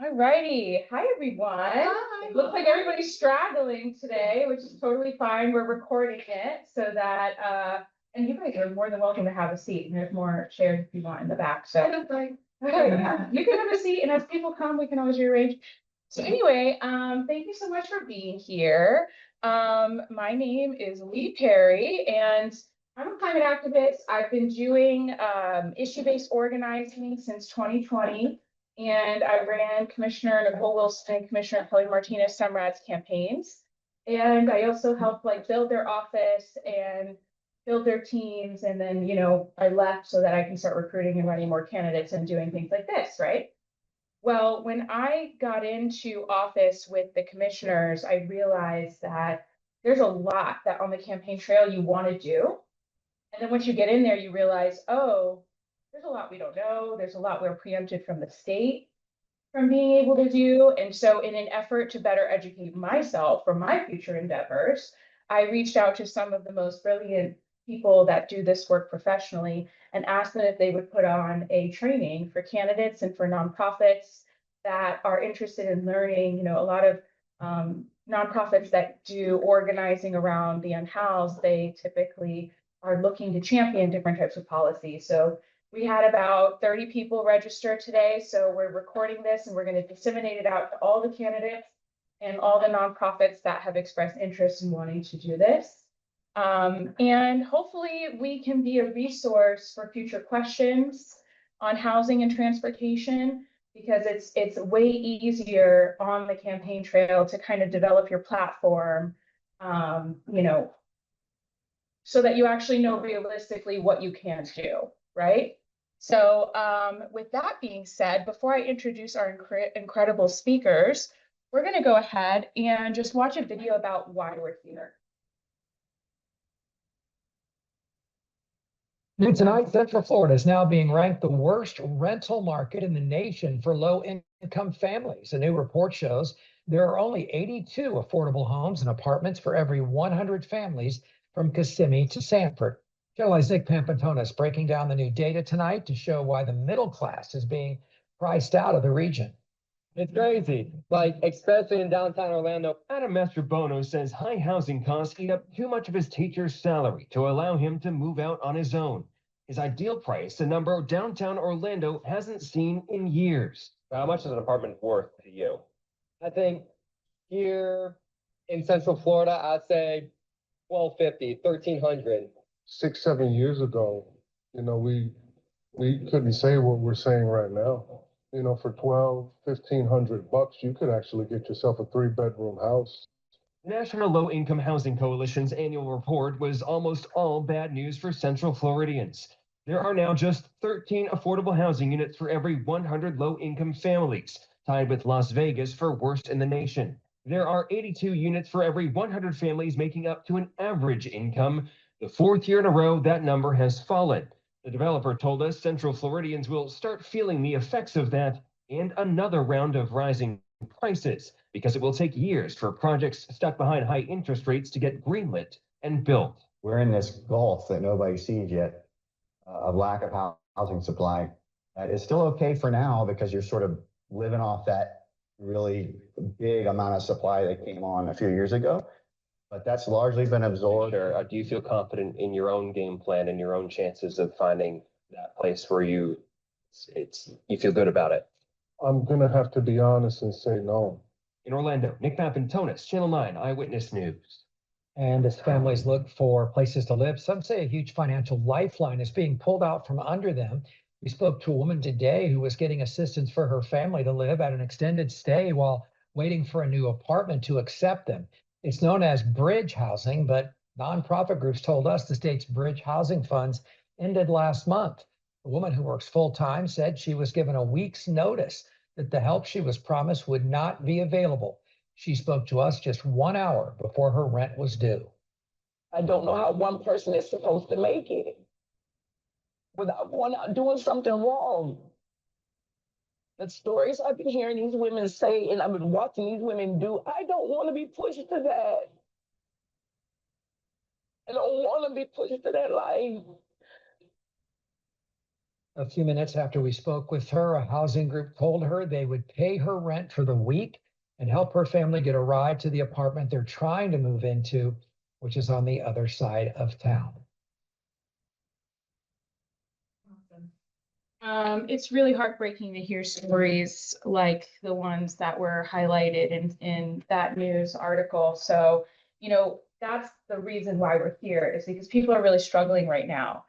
All righty. Hi, everyone. Hi. Looks like everybody's straggling today, which is totally fine. We're recording it so that, and you guys are more than welcome to have a seat. And there's more chairs if you want in the back. So, yeah, you can have a seat, and as people come, we can always rearrange. So anyway, thank you so much for being here. My name is Lee Perry, and I'm a climate activist. I've been doing issue-based organizing since 2020. And I ran Commissioner Nicole Wilson and Commissioner Kelly Martinez Semrad's campaigns. And I also helped build their office and build their teams. And then, I left so that I can start recruiting and running more candidates and doing things like this, right? Well, when I got into office with the commissioners, I realized that there's a lot that on the campaign trail you want to do. And then once you get in there, you realize, oh, there's a lot we don't know. There's a lot we're preempted from the state from being able to do. And so in an effort to better educate myself for my future endeavors, I reached out to some of the most brilliant people that do this work professionally and asked them if they would put on a training for candidates and for nonprofits that are interested in learning. A lot of nonprofits that do organizing around the unhoused, they typically are looking to champion different types of policies. So we had about 30 people register today. So we're recording this and we're going to disseminate it out to all the candidates and all the nonprofits that have expressed interest in wanting to do this. And hopefully we can be a resource for future questions on housing and transportation, because it's way easier on the campaign trail to kind of develop your platform, so that you actually know realistically what you can do, right? So with that being said, before I introduce our incredible speakers, we're going to go ahead and just watch a video about why we're here. New tonight, Central Florida is now being ranked the worst rental market in the nation for low-income families. A new report shows there are only 82 affordable homes and apartments for every 100 families from Kissimmee to Sanford. KLI's Nick Pampantonis breaking down the new data tonight to show why the middle class is being priced out of the region. It's crazy, especially in downtown Orlando. Adam Mastrobono says high housing costs eat up too much of his teacher's salary to allow him to move out on his own. His ideal price, a number downtown Orlando hasn't seen in years. How much is an apartment worth to you? I think here in Central Florida, I'd say $1,250, $1,300. 6-7 years ago, we couldn't say what we're saying right now. For $1,200-1,500, you could actually get yourself a 3-bedroom house. National Low-Income Housing Coalition's annual report was almost all bad news for Central Floridians. There are now just 13 affordable housing units for every 100 low-income families, tied with Las Vegas for worst in the nation. There are 82 units for every 100 families, making up to an average income. The 4th year in a row that number has fallen. The developer told us Central Floridians will start feeling the effects of that and another round of rising prices, because it will take years for projects stuck behind high interest rates to get greenlit and built. We're in this gulf that nobody sees yet of lack of housing supply. It's still okay for now because you're sort of living off that really big amount of supply that came on a few years ago. But that's largely been absorbed. Sure. Do you feel confident in your own game plan and your own chances of finding that place where you feel good about it? I'm going to have to be honest and say no. In Orlando, Nick Pampantonis, Channel 9 Eyewitness News. And as families look for places to live, some say a huge financial lifeline is being pulled out from under them. We spoke to a woman today who was getting assistance for her family to live at an extended stay while waiting for a new apartment to accept them. It's known as bridge housing, but nonprofit groups told us the state's bridge housing funds ended last month. A woman who works full-time said she was given a week's notice that the help she was promised would not be available. She spoke to us just 1 hour before her rent was due. I don't know how one person is supposed to make it without going out doing something wrong. The stories I've been hearing these women say, and I've been watching these women do, I don't want to be pushed to that. I don't want to be pushed to that life. A few minutes after we spoke with her, a housing group told her they would pay her rent for the week and help her family get a ride to the apartment they're trying to move into, which is on the other side of town. It's really heartbreaking to hear stories like the ones that were highlighted in that news article. So, that's the reason why we're here, is because people are really struggling right now.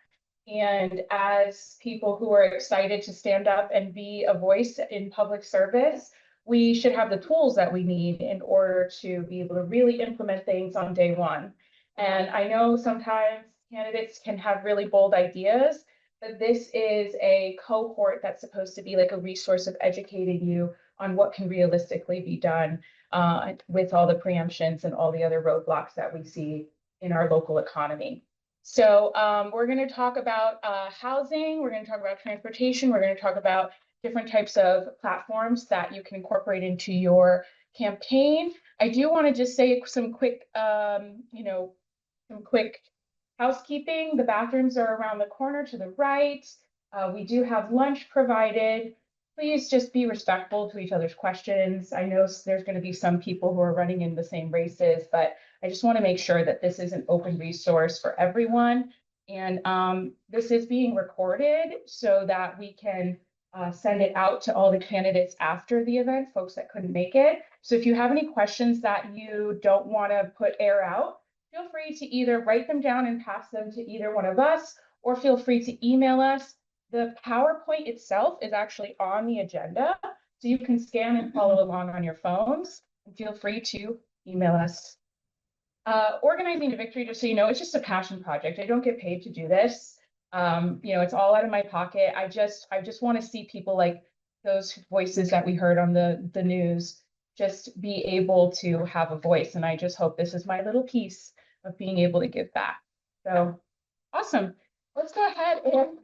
And as people who are excited to stand up and be a voice in public service, we should have the tools that we need in order to be able to really implement things on day one. And I know sometimes candidates can have really bold ideas, but this is a cohort that's supposed to be like a resource of educating you on what can realistically be done with all the preemptions and all the other roadblocks that we see in our local economy. So we're going to talk about housing, we're going to talk about transportation, we're going to talk about different types of platforms that you can incorporate into your campaign. I do want to just say some quick, some quick housekeeping. The bathrooms are around the corner to the right. We do have lunch provided. Please just be respectful to each other's questions. I know there's going to be some people who are running in the same races, but I just want to make sure that this is an open resource for everyone. And this is being recorded so that we can send it out to all the candidates after the event, folks that couldn't make it. So if you have any questions that you don't want to put air out, feel free to either write them down and pass them to either one of us, or feel free to email us. The PowerPoint itself is actually on the agenda, so you can scan and follow along on your phones. And feel free to email us. Organizing to Victory, just so you know, it's just a passion project. I don't get paid to do this. It's all out of my pocket. I just want to see people like those voices that we heard on the news just be able to have a voice. And I just hope this is my little piece of being able to give back. So awesome. Let's go ahead and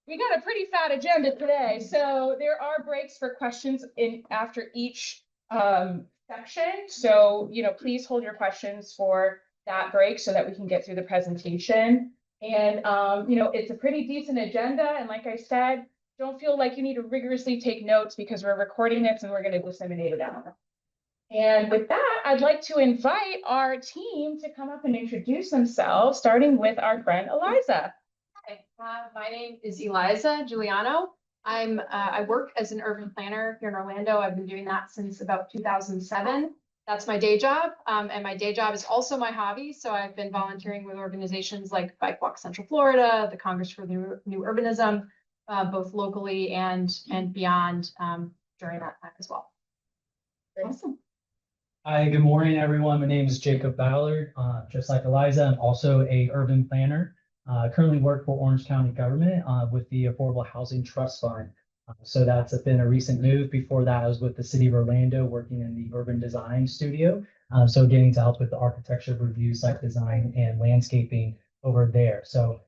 we got a pretty fat agenda today. So there are breaks for questions in after each section. So, please hold your questions for that break so that we can get through the presentation. And, it's a pretty decent agenda. And like I said, don't feel like you need to rigorously take notes because we're recording this and we're going to disseminate it out. And with that, I'd like to invite our team to come up and introduce themselves, starting with our friend Eliza. Hi, my name is Eliza Giuliano. I work as an urban planner here in Orlando. I've been doing that since about 2007. That's my day job. And my day job is also my hobby. So I've been volunteering with organizations like Bike Walk Central Florida, the Congress for the New Urbanism, both locally and beyond during that time as well. Awesome. Hi, good morning, everyone. My name is Jacob Ballard. Just like Eliza, I'm also a urban planner. Currently work for Orange County government with the Affordable Housing Trust Fund. So that's been a recent move. Before that, I was with the city of Orlando working in the urban design studio. So getting to help with the architecture review, site design, and landscaping over there. So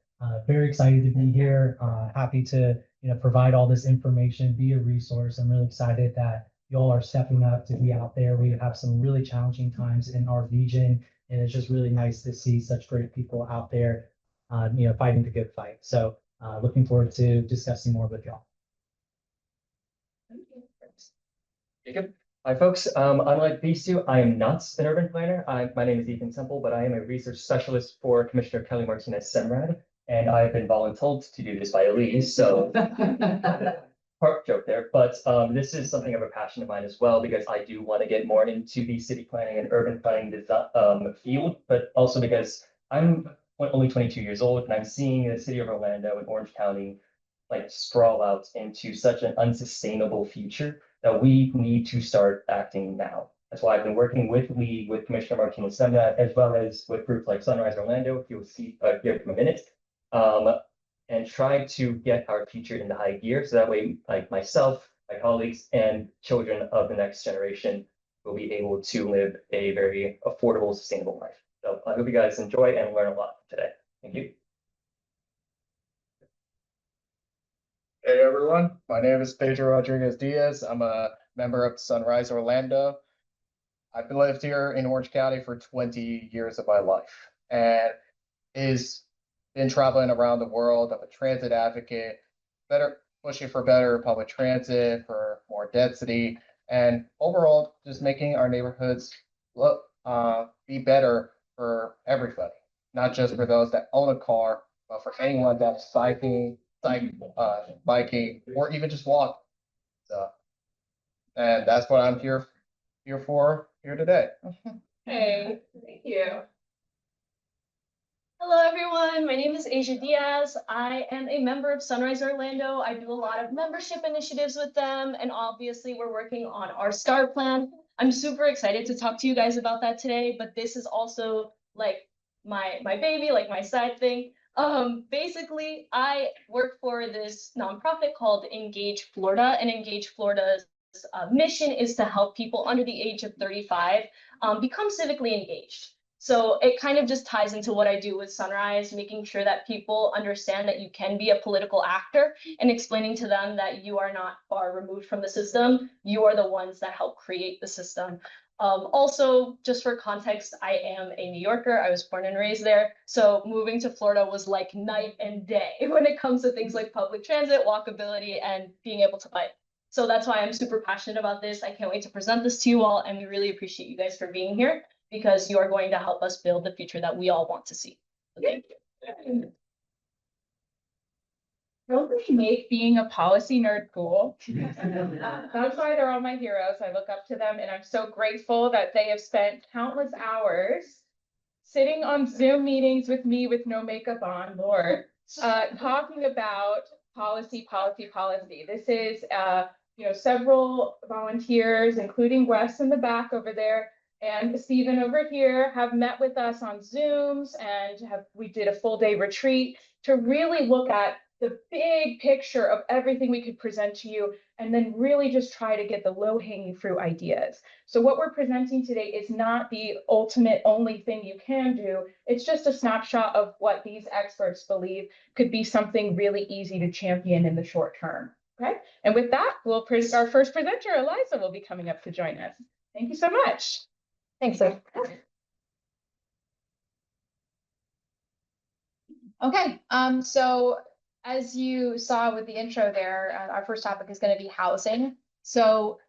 very excited to be here. Happy to provide all this information, be a resource. I'm really excited that y'all are stepping up to be out there. We have some really challenging times in our region, and it's just really nice to see such great people out there, fighting the good fight. So looking forward to discussing more with y'all. Jacob. Hi, folks. Unlike these two, I am not an urban planner. My name is Ethan Temple, but I am a research specialist for Commissioner Kelly Martinez Semrad, and I have been voluntold to do this by Elise. So part joke there, but this is something of a passion of mine as well, because I do want to get more into the city planning and urban planning field, but also because I'm only 22 years old and I'm seeing the city of Orlando and Orange County like sprawl out into such an unsustainable future that we need to start acting now. That's why I've been working with Commissioner Martinez Semrad, as well as with groups like Sunrise Orlando, if you'll see here in a minute. And try to get our future into high gear. So that way, like myself, my colleagues, and children of the next generation will be able to live a very affordable, sustainable life. So I hope you guys enjoy and learn a lot today. Thank you. Hey everyone, my name is Pedro Rodriguez Diaz. I'm a member of Sunrise Orlando. I've lived here in Orange County for 20 years of my life, and it is been traveling around the world. I'm a transit advocate, pushing for better public transit, for more density, and overall just making our neighborhoods be better for everybody, not just for those that own a car, but for anyone that's biking, or even just walking. So, and that's what I'm here today. Hey, thank you. Hello, everyone. My name is Asia Diaz. I am a member of Sunrise Orlando. I do a lot of membership initiatives with them, and obviously we're working on our STAR plan. I'm super excited to talk to you guys about that today, but this is also like my baby, like my side thing. Basically, I work for this nonprofit called Engage Florida, and Engage Florida's mission is to help people under the age of 35 become civically engaged. So it kind of just ties into what I do with Sunrise, making sure that people understand that you can be a political actor and explaining to them that you are not far removed from the system. You are the ones that help create the system. Also, just for context, I am a New Yorker. I was born and raised there. So moving to Florida was like night and day when it comes to things like public transit, walkability, and being able to bike. So that's why I'm super passionate about this. I can't wait to present this to you all, and we really appreciate you guys for being here, because you are going to help us build the future that we all want to see. So thank you. Don't they make being a policy nerd cool? That's why they're all my heroes. I look up to them, and I'm so grateful that they have spent countless hours sitting on Zoom meetings with me with no makeup on, Lord, talking about policy. This is, several volunteers, including Wes in the back over there, and Stephen over here, have met with us on Zooms, and we did a full day retreat to really look at the big picture of everything we could present to you, and then really just try to get the low-hanging fruit ideas. So what we're presenting today is not the ultimate only thing you can do. It's just a snapshot of what these experts believe could be something really easy to champion in the short term. Okay, and with that, our first presenter, Eliza, will be coming up to join us. Thank you so much. Thanks, Liz. Okay, so as you saw with the intro there, our first topic is going to be housing. So,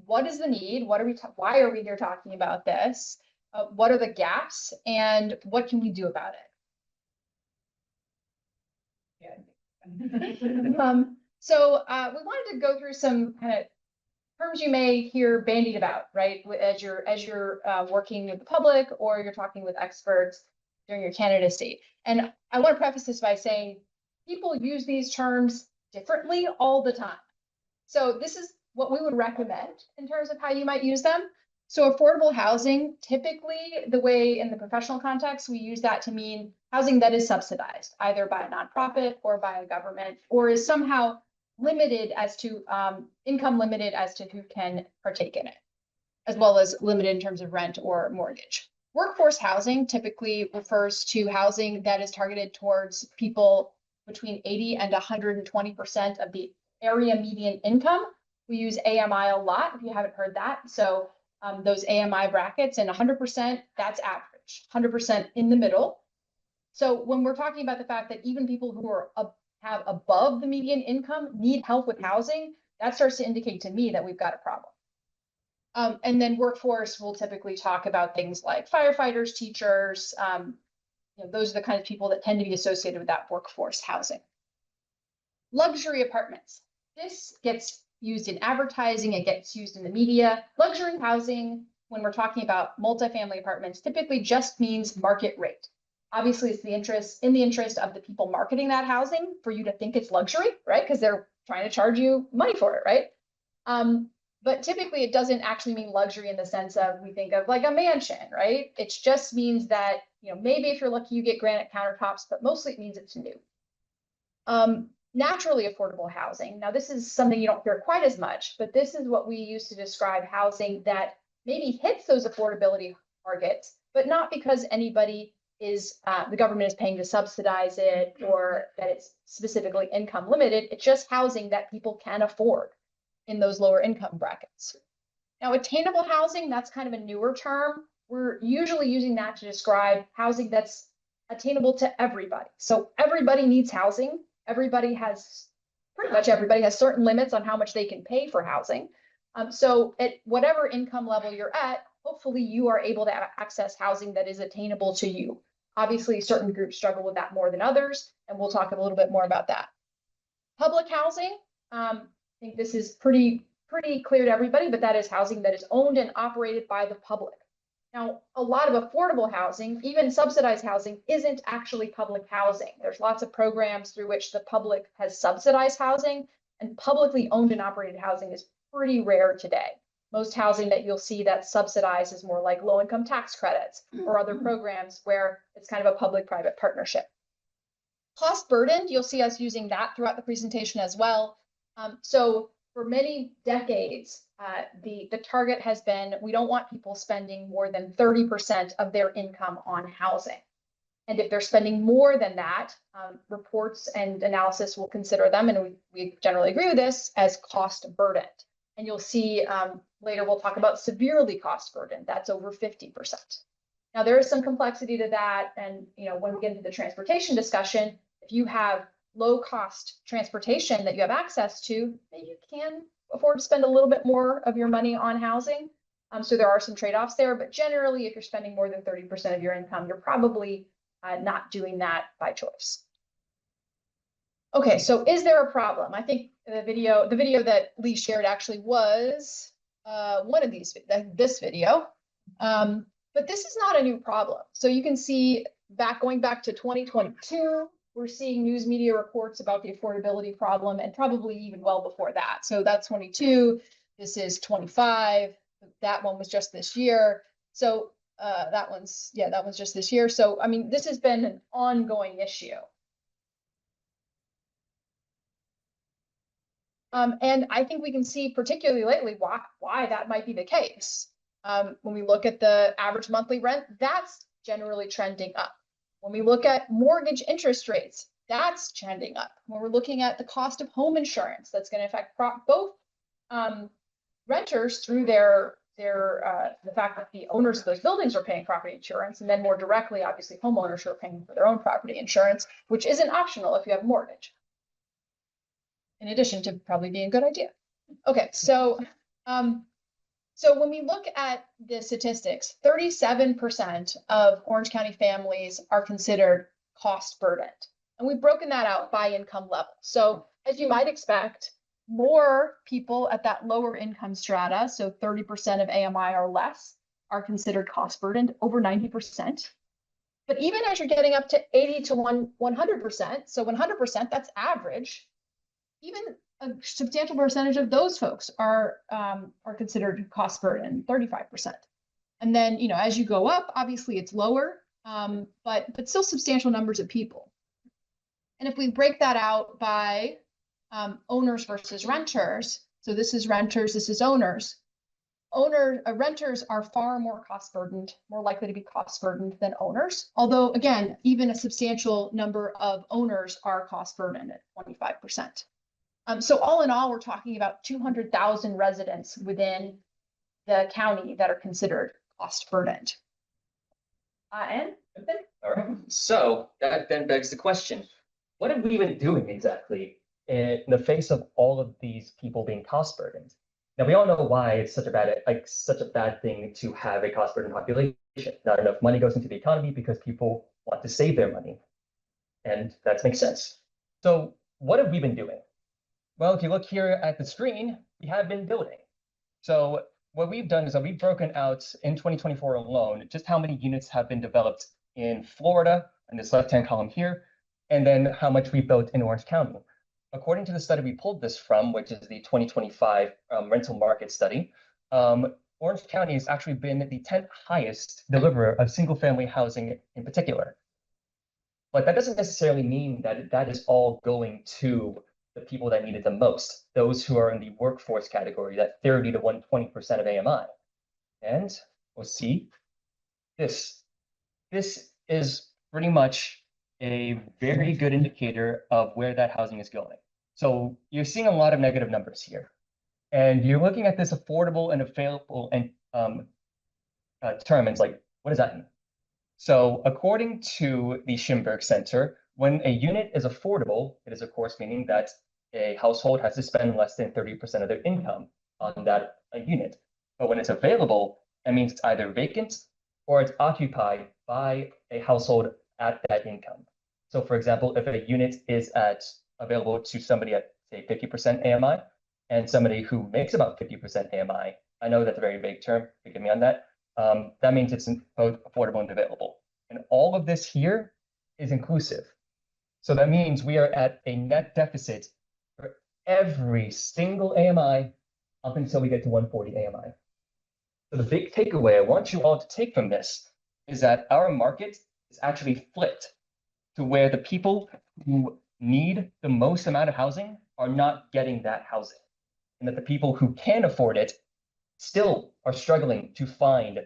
what is the need? Why are we here talking about this? What are the gaps, and what can we do about it? So we wanted to go through some kind of terms you may hear bandied about, right? As you're working with the public, or you're talking with experts during your candidacy. And I want to preface this by saying people use these terms differently all the time. So this is what we would recommend in terms of how you might use them. So affordable housing, typically the way in the professional context, we use that to mean housing that is subsidized, either by a nonprofit or by a government, or is somehow limited as to income limited as to who can partake in it, as well as limited in terms of rent or mortgage. Workforce housing typically refers to housing that is targeted towards people between 80 and 120% of the area median income. We use AMI a lot, if you haven't heard that. So those AMI brackets, and 100%, that's average, 100% in the middle. So when we're talking about the fact that even people who are have above the median income need help with housing, that starts to indicate to me that we've got a problem. And then workforce will typically talk about things like firefighters, teachers. Those are the kind of people that tend to be associated with that workforce housing. Luxury apartments. This gets used in advertising, it gets used in the media. Luxury housing, when we're talking about multifamily apartments, typically just means market rate. Obviously, it's in the interest of the people marketing that housing for you to think it's luxury, right? Because they're trying to charge you money for it, right? But typically it doesn't actually mean luxury in the sense of, we think of like a mansion, right? It just means that, maybe if you're lucky, you get granite countertops, but mostly it means it's new. Naturally affordable housing. Now, this is something you don't hear quite as much, but this is what we use to describe housing that maybe hits those affordability targets, but not because anybody the government is paying to subsidize it, or that it's specifically income limited. It's just housing that people can afford in those lower income brackets. Now, attainable housing, that's kind of a newer term. We're usually using that to describe housing that's attainable to everybody. So everybody needs housing. Pretty much everybody has certain limits on how much they can pay for housing. So at whatever income level you're at, hopefully you are able to access housing that is attainable to you. Obviously, certain groups struggle with that more than others, and we'll talk a little bit more about that. Public housing, I think this is pretty clear to everybody, but that is housing that is owned and operated by the public. Now, a lot of affordable housing, even subsidized housing, isn't actually public housing. There's lots of programs through which the public has subsidized housing, and publicly owned and operated housing is pretty rare today. Most housing that you'll see that's subsidized is more like low-income tax credits or other programs where it's kind of a public-private partnership. Cost burdened, you'll see us using that throughout the presentation as well. So for many decades, the target has been, we don't want people spending more than 30% of their income on housing. And if they're spending more than that, reports and analysis will consider them, and we generally agree with this, as cost burdened. And you'll see later we'll talk about severely cost burdened. That's over 50%. Now there is some complexity to that, and when we get into the transportation discussion, if you have low cost transportation that you have access to, then you can afford to spend a little bit more of your money on housing. So there are some trade-offs there, but generally, if you're spending more than 30% of your income, you're probably not doing that by choice. Okay, so is there a problem? I think the video that Lee shared actually was one of these, this video. But this is not a new problem. So you can see going back to 2022, we're seeing news media reports about the affordability problem, and probably even well before that. So that's 22, this is 25, that one was just this year. So that one's just this year. So, I mean, this has been an ongoing issue. And I think we can see particularly lately why that might be the case. When we look at the average monthly rent, that's generally trending up. When we look at mortgage interest rates, that's trending up. When we're looking at the cost of home insurance, that's going to affect both renters through the fact that the owners of those buildings are paying property insurance, and then more directly, obviously, homeowners who are paying for their own property insurance, which isn't optional if you have a mortgage, in addition to probably being a good idea. Okay, so when we look at the statistics, 37% of Orange County families are considered cost burdened. And we've broken that out by income level. So as you might expect, more people at that lower income strata, so 30% of AMI or less, are considered cost burdened, over 90%. But even as you're getting up to 80 to 100%, so 100%, that's average, even a substantial percentage of those folks are considered cost burden, 35%. And then, as you go up, obviously it's lower, but still substantial numbers of people. And if we break that out by owners versus renters, so this is renters, this is owners. Renters are far more cost burdened, more likely to be cost burdened than owners. Although, again, even a substantial number of owners are cost burdened at 25%. So all in all, we're talking about 200,000 residents within the county that are considered cost burdened. And all right. So that then begs the question, what have we been doing exactly in the face of all of these people being cost burdened? Now, we all know why it's such a bad thing to have a cost burdened population. Not enough money goes into the economy because people want to save their money. And that makes sense. So what have we been doing? Well, if you look here at the screen, we have been building. So what we've done is that we've broken out in 2024 alone, just how many units have been developed in Florida, in this left-hand column here, and then how much we built in Orange County. According to the study we pulled this from, which is the 2025 rental market study, Orange County has actually been the 10th highest deliverer of single-family housing in particular. But that doesn't necessarily mean that that is all going to the people that need it the most, those who are in the workforce category, that 30 to 120% of AMI. And we'll see this. This is pretty much a very good indicator of where that housing is going. So you're seeing a lot of negative numbers here. And you're looking at this affordable and available and term, and it's like, what does that mean? So according to the Schimberg Center, when a unit is affordable, it is of course meaning that a household has to spend less than 30% of their income on that unit. But when it's available, that means it's either vacant or it's occupied by a household at that income. So for example, if a unit is available to somebody at say 50% AMI and somebody who makes about 50% AMI, I know that's a very vague term, forgive me on that. That means it's both affordable and available. And all of this here is inclusive. So that means we are at a net deficit for every single AMI up until we get to 140 AMI. So the big takeaway I want you all to take from this is that our market is actually flipped to where the people who need the most amount of housing are not getting that housing. And that the people who can afford it still are struggling to find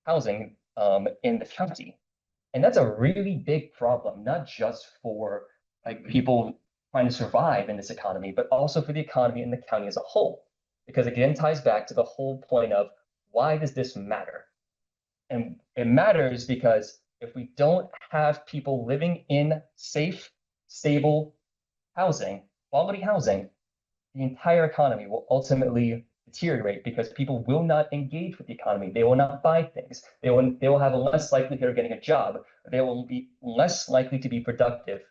housing in the county. And that's a really big problem, not just for like people trying to survive in this economy, but also for the economy in the county as a whole. Because again, ties back to the whole point of why does this matter? And it matters because if we don't have people living in safe, stable housing, quality housing, the entire economy will ultimately deteriorate because people will not engage with the economy. They will not buy things. They will have a less likelihood of getting a job. They will be less likely to be productive.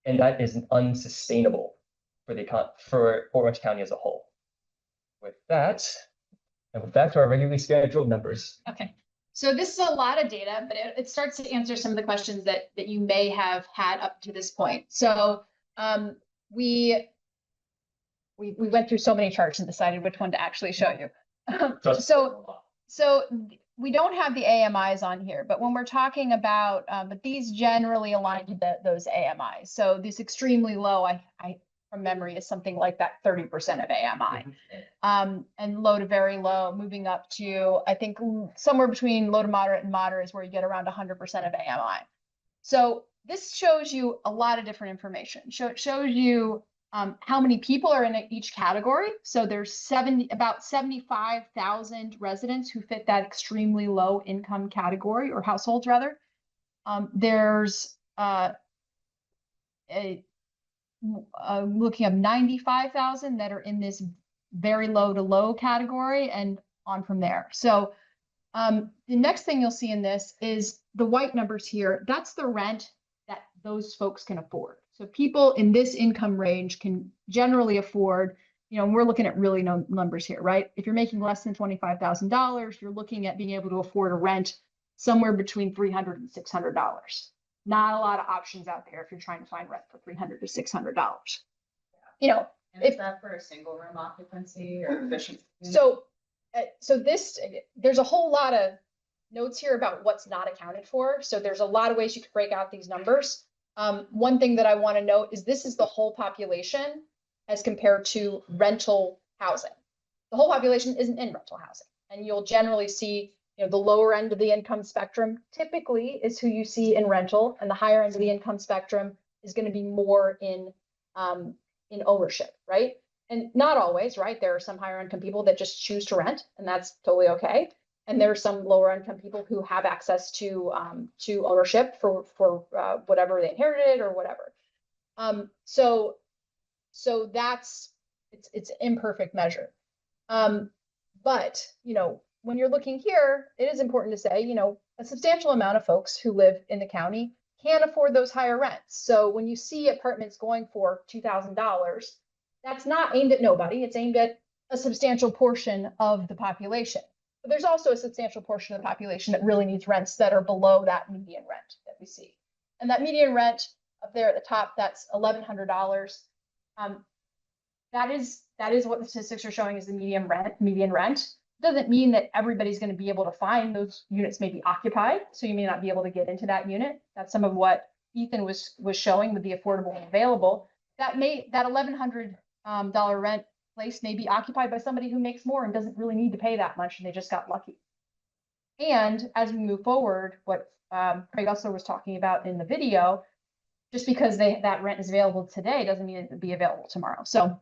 And that is unsustainable for Orange County as a whole. With that, and back to our regularly scheduled numbers. Okay, so this is a lot of data, but it starts to answer some of the questions that you may have had up to this point. So we went through so many charts and decided which one to actually show you. So we don't have the AMIs on here, but when we're talking about, but these generally align to those AMIs. So this extremely low, I from memory is something like that 30% of AMI. And low to very low, moving up to, I think somewhere between low to moderate and moderate is where you get around 100% of AMI. So this shows you a lot of different information. It shows you how many people are in each category. So there's about 75,000 residents who fit that extremely low income category, or households rather. There's looking up 95,000 that are in this very low to low category and on from there. So the next thing you'll see in this is the white numbers here. That's the rent that those folks can afford. So people in this income range can generally afford, and we're looking at really no numbers here, right? If you're making less than $25,000, you're looking at being able to afford a rent somewhere between $300 and $600. Not a lot of options out there if you're trying to find rent for $300 to $600. And is that for a single room occupancy or efficiency? So there's a whole lot of notes here about what's not accounted for. So there's a lot of ways you could break out these numbers. One thing that I want to note is this is the whole population as compared to rental housing. The whole population isn't in rental housing, and you'll generally see, the lower end of the income spectrum typically is who you see in rental, and the higher end of the income spectrum is going to be more in ownership, right? And not always, right? There are some higher income people that just choose to rent, and that's totally okay. And there are some lower income people who have access to ownership for whatever they inherited or whatever. So it's imperfect measure. But when you're looking here, it is important to say, a substantial amount of folks who live in the county can't afford those higher rents. So when you see apartments going for $2,000, that's not aimed at nobody. It's aimed at a substantial portion of the population. But there's also a substantial portion of the population that really needs rents that are below that median rent that we see. And that median rent up there at the top, that's $1,100. That is what the statistics are showing is the median rent. Doesn't mean that everybody's going to be able to find those units may be occupied. So you may not be able to get into that unit. That's some of what Ethan was showing with the affordable and available. That $1,100 rent place may be occupied by somebody who makes more and doesn't really need to pay that much, and they just got lucky. And as we move forward, what Craig also was talking about in the video, just because that rent is available today doesn't mean it will be available tomorrow. So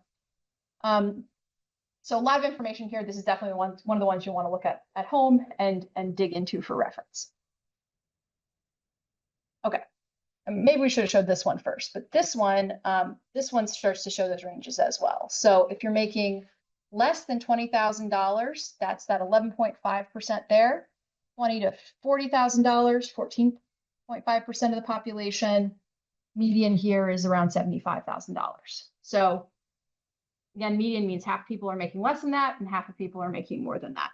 a lot of information here. This is definitely one of the ones you want to look at home and dig into for reference. And maybe we should have showed this one first, but this one starts to show those ranges as well. So if you're making less than $20,000, that's that 11.5% there. $20,000 to $40,000, 14.5% of the population. Median here is around $75,000. So again, median means half people are making less than that and half of people are making more than that.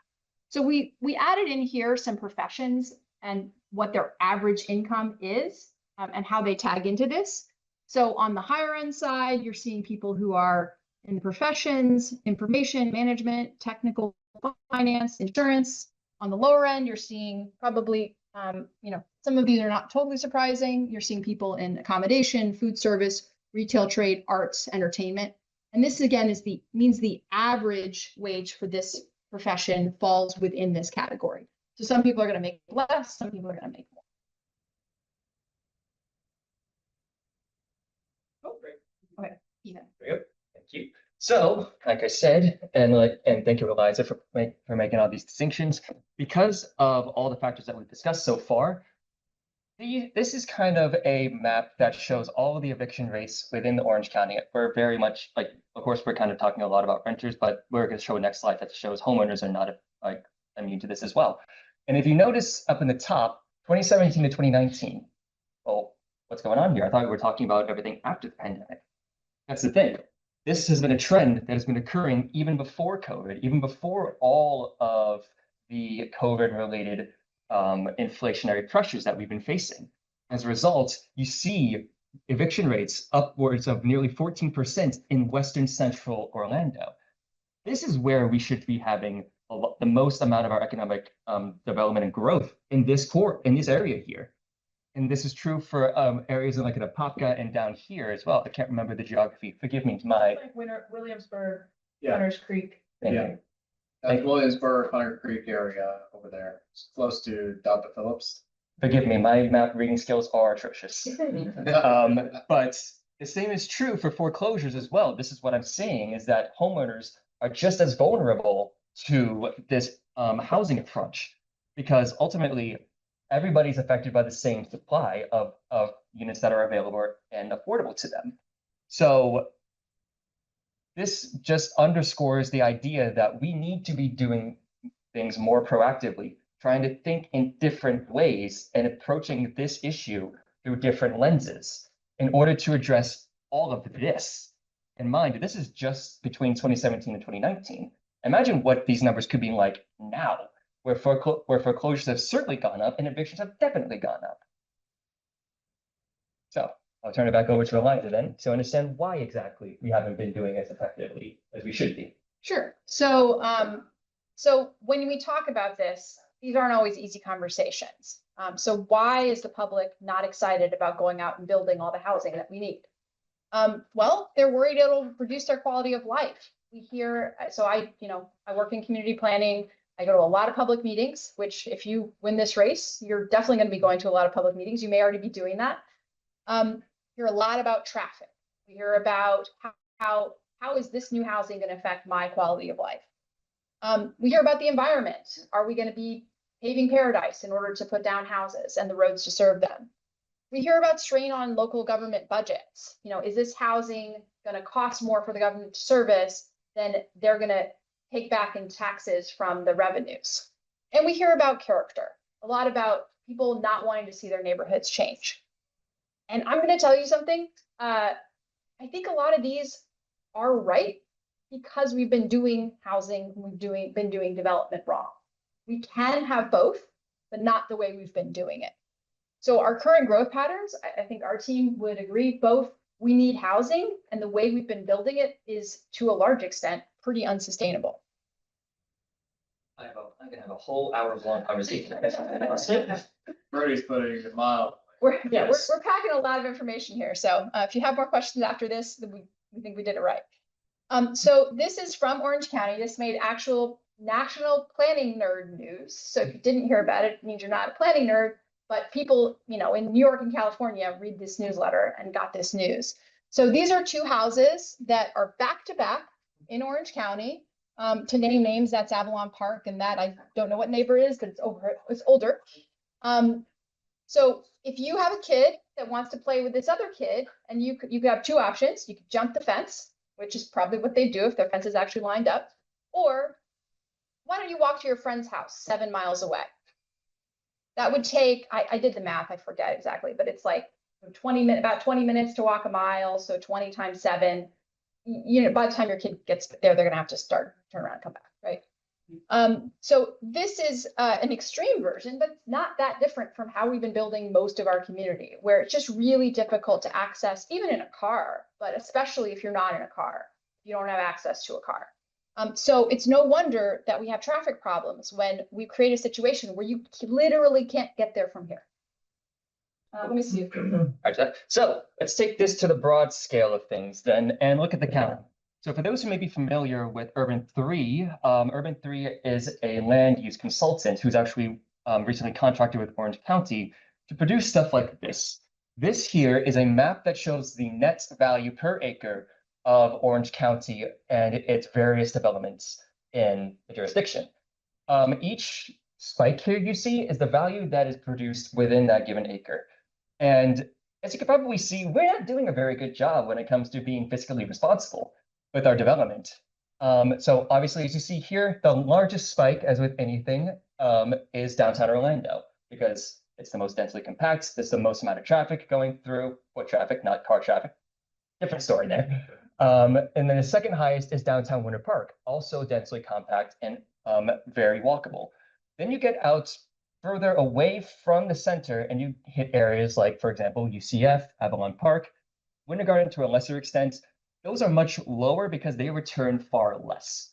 So we added in here some professions and what their average income is and how they tag into this. So on the higher end side, you're seeing people who are in the professions, information management, technical finance, insurance. On the lower end, you're seeing probably, some of these are not totally surprising. You're seeing people in accommodation, food service, retail trade, arts, entertainment. And this again means the average wage for this profession falls within this category. So some people are going to make less, some people are going to make more. Oh, great. Okay, Ethan. Very good. Thank you. So, like I said, and thank you, Eliza, for making all these distinctions. Because of all the factors that we've discussed so far, this is kind of a map that shows all of the eviction rates within the Orange County. We're very much like, of course, we're kind of talking a lot about renters, but we're going to show a next slide that shows homeowners are not immune to this as well. And if you notice up in the top, 2017 to 2019, well, what's going on here? I thought we were talking about everything after the pandemic. That's the thing. This has been a trend that has been occurring even before COVID, even before all of the COVID-related inflationary pressures that we've been facing. As a result, you see eviction rates upwards of nearly 14% in Western Central Orlando. This is where we should be having the most amount of our economic development and growth in this area here. And this is true for areas like in Apopka and down here as well. I can't remember the geography. Forgive me. Like Williamsburg, Hunters Creek. Thank you. That's Williamsburg, Hunter Creek area over there. It's close to Delta Phillips. Forgive me, my map reading skills are atrocious. But the same is true for foreclosures as well. This is what I'm saying is that homeowners are just as vulnerable to this housing crunch because ultimately everybody's affected by the same supply of units that are available and affordable to them. So this just underscores the idea that we need to be doing things more proactively, trying to think in different ways and approaching this issue through different lenses in order to address all of this. And mind, this is just between 2017 and 2019. Imagine what these numbers could be like now, where foreclosures have certainly gone up and evictions have definitely gone up. So I'll turn it back over to Eliza then to understand why exactly we haven't been doing as effectively as we should be. Sure. So, so when we talk about this, these aren't always easy conversations. So why is the public not excited about going out and building all the housing that we need? Well, they're worried it'll reduce their quality of life. We hear, so I work in community planning. I go to a lot of public meetings, which if you win this race, you're definitely going to be going to a lot of public meetings. You may already be doing that. Hear a lot about traffic. We hear about how is this new housing going to affect my quality of life? We hear about the environment. Are we going to be paving paradise in order to put down houses and the roads to serve them? We hear about strain on local government budgets. Is this housing going to cost more for the government to service than they're going to take back in taxes from the revenues? And we hear about character, a lot about people not wanting to see their neighborhoods change. And I'm going to tell you something. I think a lot of these are right because we've been doing housing, been doing development wrong. We can have both, but not the way we've been doing it. So our current growth patterns, I think our team would agree, both we need housing and the way we've been building it is to a large extent pretty unsustainable. I'm gonna have a whole hour-long conversation. Brody's putting it mild. We're packing a lot of information here. So if you have more questions after this, then we think we did it right. So this is from Orange County. This made actual national planning nerd news. So if you didn't hear about it, it means you're not a planning nerd, but people, in New York and California read this newsletter and got this news. So these are two houses that are back to back in Orange County. To name names, that's Avalon Park, and that I don't know what neighbor is, but it's older. So if you have a kid that wants to play with this other kid, and you could have two options. You could jump the fence, which is probably what they do if their fence is actually lined up, or why don't you walk to your friend's house 7 miles away? That would take, I did the math, I forget exactly, but it's like about 20 minutes to walk a mile. So 20 times 7, you know, by the time your kid gets there, they're gonna have to turn around and come back, right? So this is an extreme version, but it's not that different from how we've been building most of our community, where it's just really difficult to access, even in a car, but especially if you're not in a car, you don't have access to a car. So it's no wonder that we have traffic problems when we create a situation where you literally can't get there from here. Let me see. So let's take this to the broad scale of things then and look at the county. So for those who may be familiar with Urban 3, Urban 3 is a land use consultant who's actually recently contracted with Orange County to produce stuff like this. This here is a map that shows the net value per acre of Orange County and its various developments in the jurisdiction. Each spike here you see is the value that is produced within that given acre. And as you can probably see, we're not doing a very good job when it comes to being fiscally responsible with our development. So obviously, as you see here, the largest spike, as with anything, is downtown Orlando, because it's the most densely compact, there's the most amount of traffic going through, foot traffic, not car traffic. Different story there. And then the second highest is downtown Winter Park, also densely compact and very walkable. Then you get out further away from the center and you hit areas like, for example, UCF, Avalon Park, Winter Garden to a lesser extent. Those are much lower because they return far less.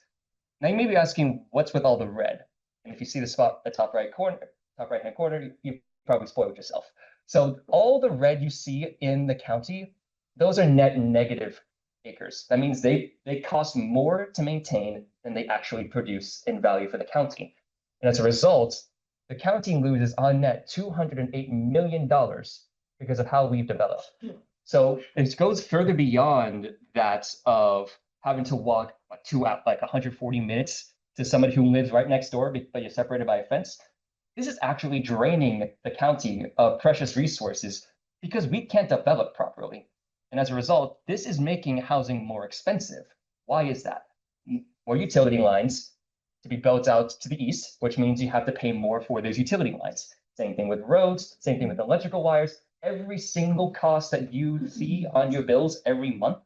Now you may be asking, what's with all the red? And if you see the spot at the top right-hand corner, you probably spoiled yourself. So all the red you see in the county, those are net negative acres. That means they cost more to maintain than they actually produce in value for the county. And as a result, the county loses on net $208 million because of how we've developed. So it goes further beyond that of having to walk like 140 minutes to somebody who lives right next door, but you're separated by a fence. This is actually draining the county of precious resources because we can't develop properly. And as a result, this is making housing more expensive. Why is that? More utility lines to be built out to the east, which means you have to pay more for those utility lines. Same thing with roads, same thing with electrical wires. Every single cost that you see on your bills every month,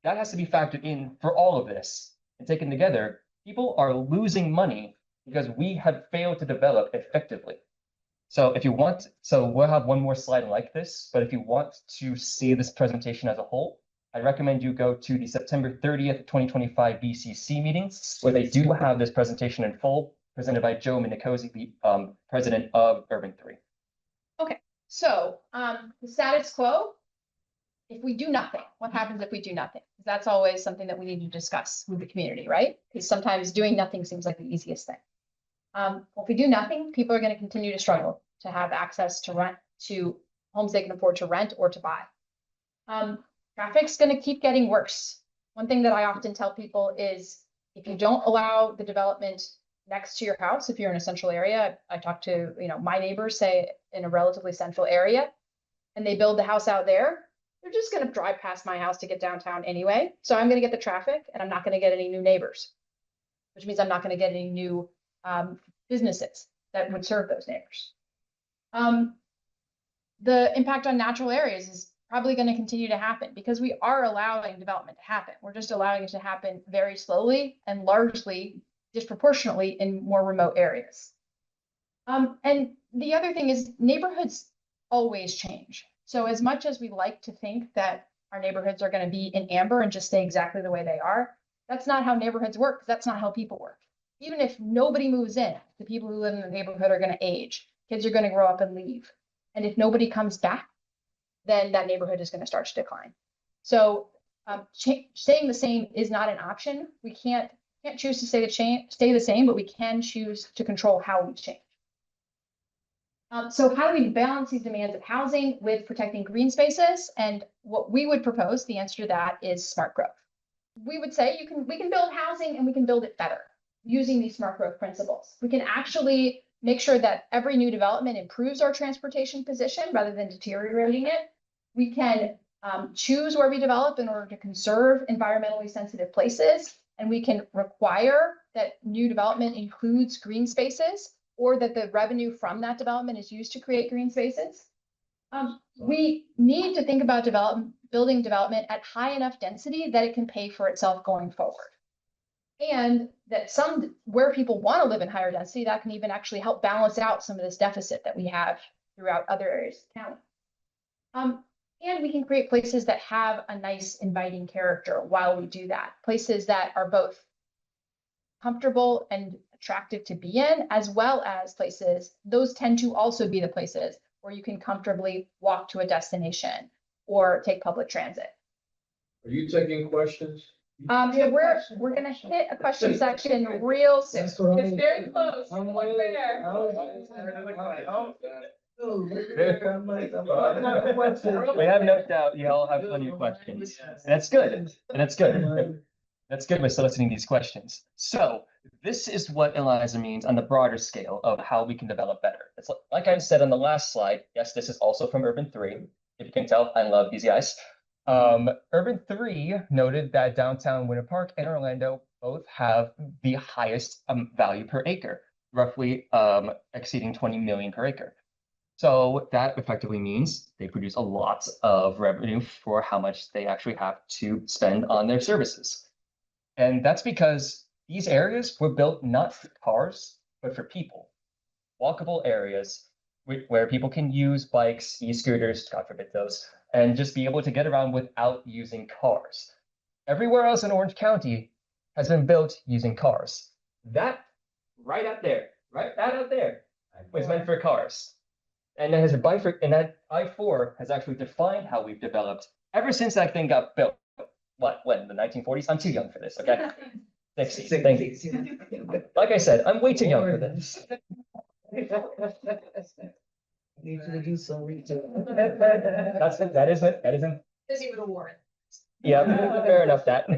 that has to be factored in for all of this. And taken together, people are losing money because we have failed to develop effectively. So if you want, so we'll have one more slide like this, but if you want to see this presentation as a whole, I recommend you go to the September 30th, 2025 BCC meeting, where they do have this presentation in full, presented by Joe Minicosi, the president of Urban 3. Okay, so the status quo, if we do nothing, what happens if we do nothing? That's always something that we need to discuss with the community, right? Because sometimes doing nothing seems like the easiest thing. Well, if we do nothing, people are going to continue to struggle to have access to rent, to homes they can afford to rent or to buy. Traffic's going to keep getting worse. One thing that I often tell people is if you don't allow the development next to your house, if you're in a central area, I talk to, my neighbors say in a relatively central area, and they build the house out there, they're just going to drive past my house to get downtown anyway. So I'm going to get the traffic and I'm not going to get any new neighbors, which means I'm not going to get any new businesses that would serve those neighbors. The impact on natural areas is probably going to continue to happen because we are allowing development to happen. We're just allowing it to happen very slowly and largely disproportionately in more remote areas. And the other thing is neighborhoods always change. So as much as we like to think that our neighborhoods are going to be in amber and just stay exactly the way they are, that's not how neighborhoods work, because that's not how people work. Even if nobody moves in, the people who live in the neighborhood are going to age. Kids are going to grow up and leave. And if nobody comes back, then that neighborhood is going to start to decline. So staying the same is not an option. We can't choose to stay the same, but we can choose to control how we change. So how do we balance these demands of housing with protecting green spaces? And what we would propose, the answer to that is smart growth. We would say we can build housing and we can build it better using these smart growth principles. We can actually make sure that every new development improves our transportation position rather than deteriorating it. We can choose where we develop in order to conserve environmentally sensitive places. And we can require that new development includes green spaces, or that the revenue from that development is used to create green spaces. We need to think about building development at high enough density that it can pay for itself going forward. And that where people want to live in higher density, that can even actually help balance out some of this deficit that we have throughout other areas of the county. And we can create places that have a nice inviting character while we do that. Places that are both comfortable and attractive to be in, as well as places, those tend to also be the places where you can comfortably walk to a destination or take public transit. Are you taking questions? So we're gonna hit a question section real soon. It's very close. Look there. We have no doubt you all have plenty of questions. And that's good. And that's good. That's good. We're soliciting these questions. So this is what Eliza means on the broader scale of how we can develop better. It's like I said on the last slide. Yes, this is also from Urban 3. If you can tell, I love these guys. Urban 3 noted that downtown Winter Park and Orlando both have the highest value per acre, roughly exceeding 20 million per acre. So that effectively means they produce a lot of revenue for how much they actually have to spend on their services. And that's because these areas were built not for cars, but for people. Walkable areas where people can use bikes, e-scooters, God forbid those, and just be able to get around without using cars. Everywhere else in Orange County has been built using cars. That right out there, was meant for cars. And that I-4 has actually defined how we've developed ever since that thing got built. When, the 1940s? I'm too young for this, okay? 60s, thank you. Like I said, I'm way too young for this. Need you to do some research. That isn't. Busy with a warrant. Yeah, fair enough that.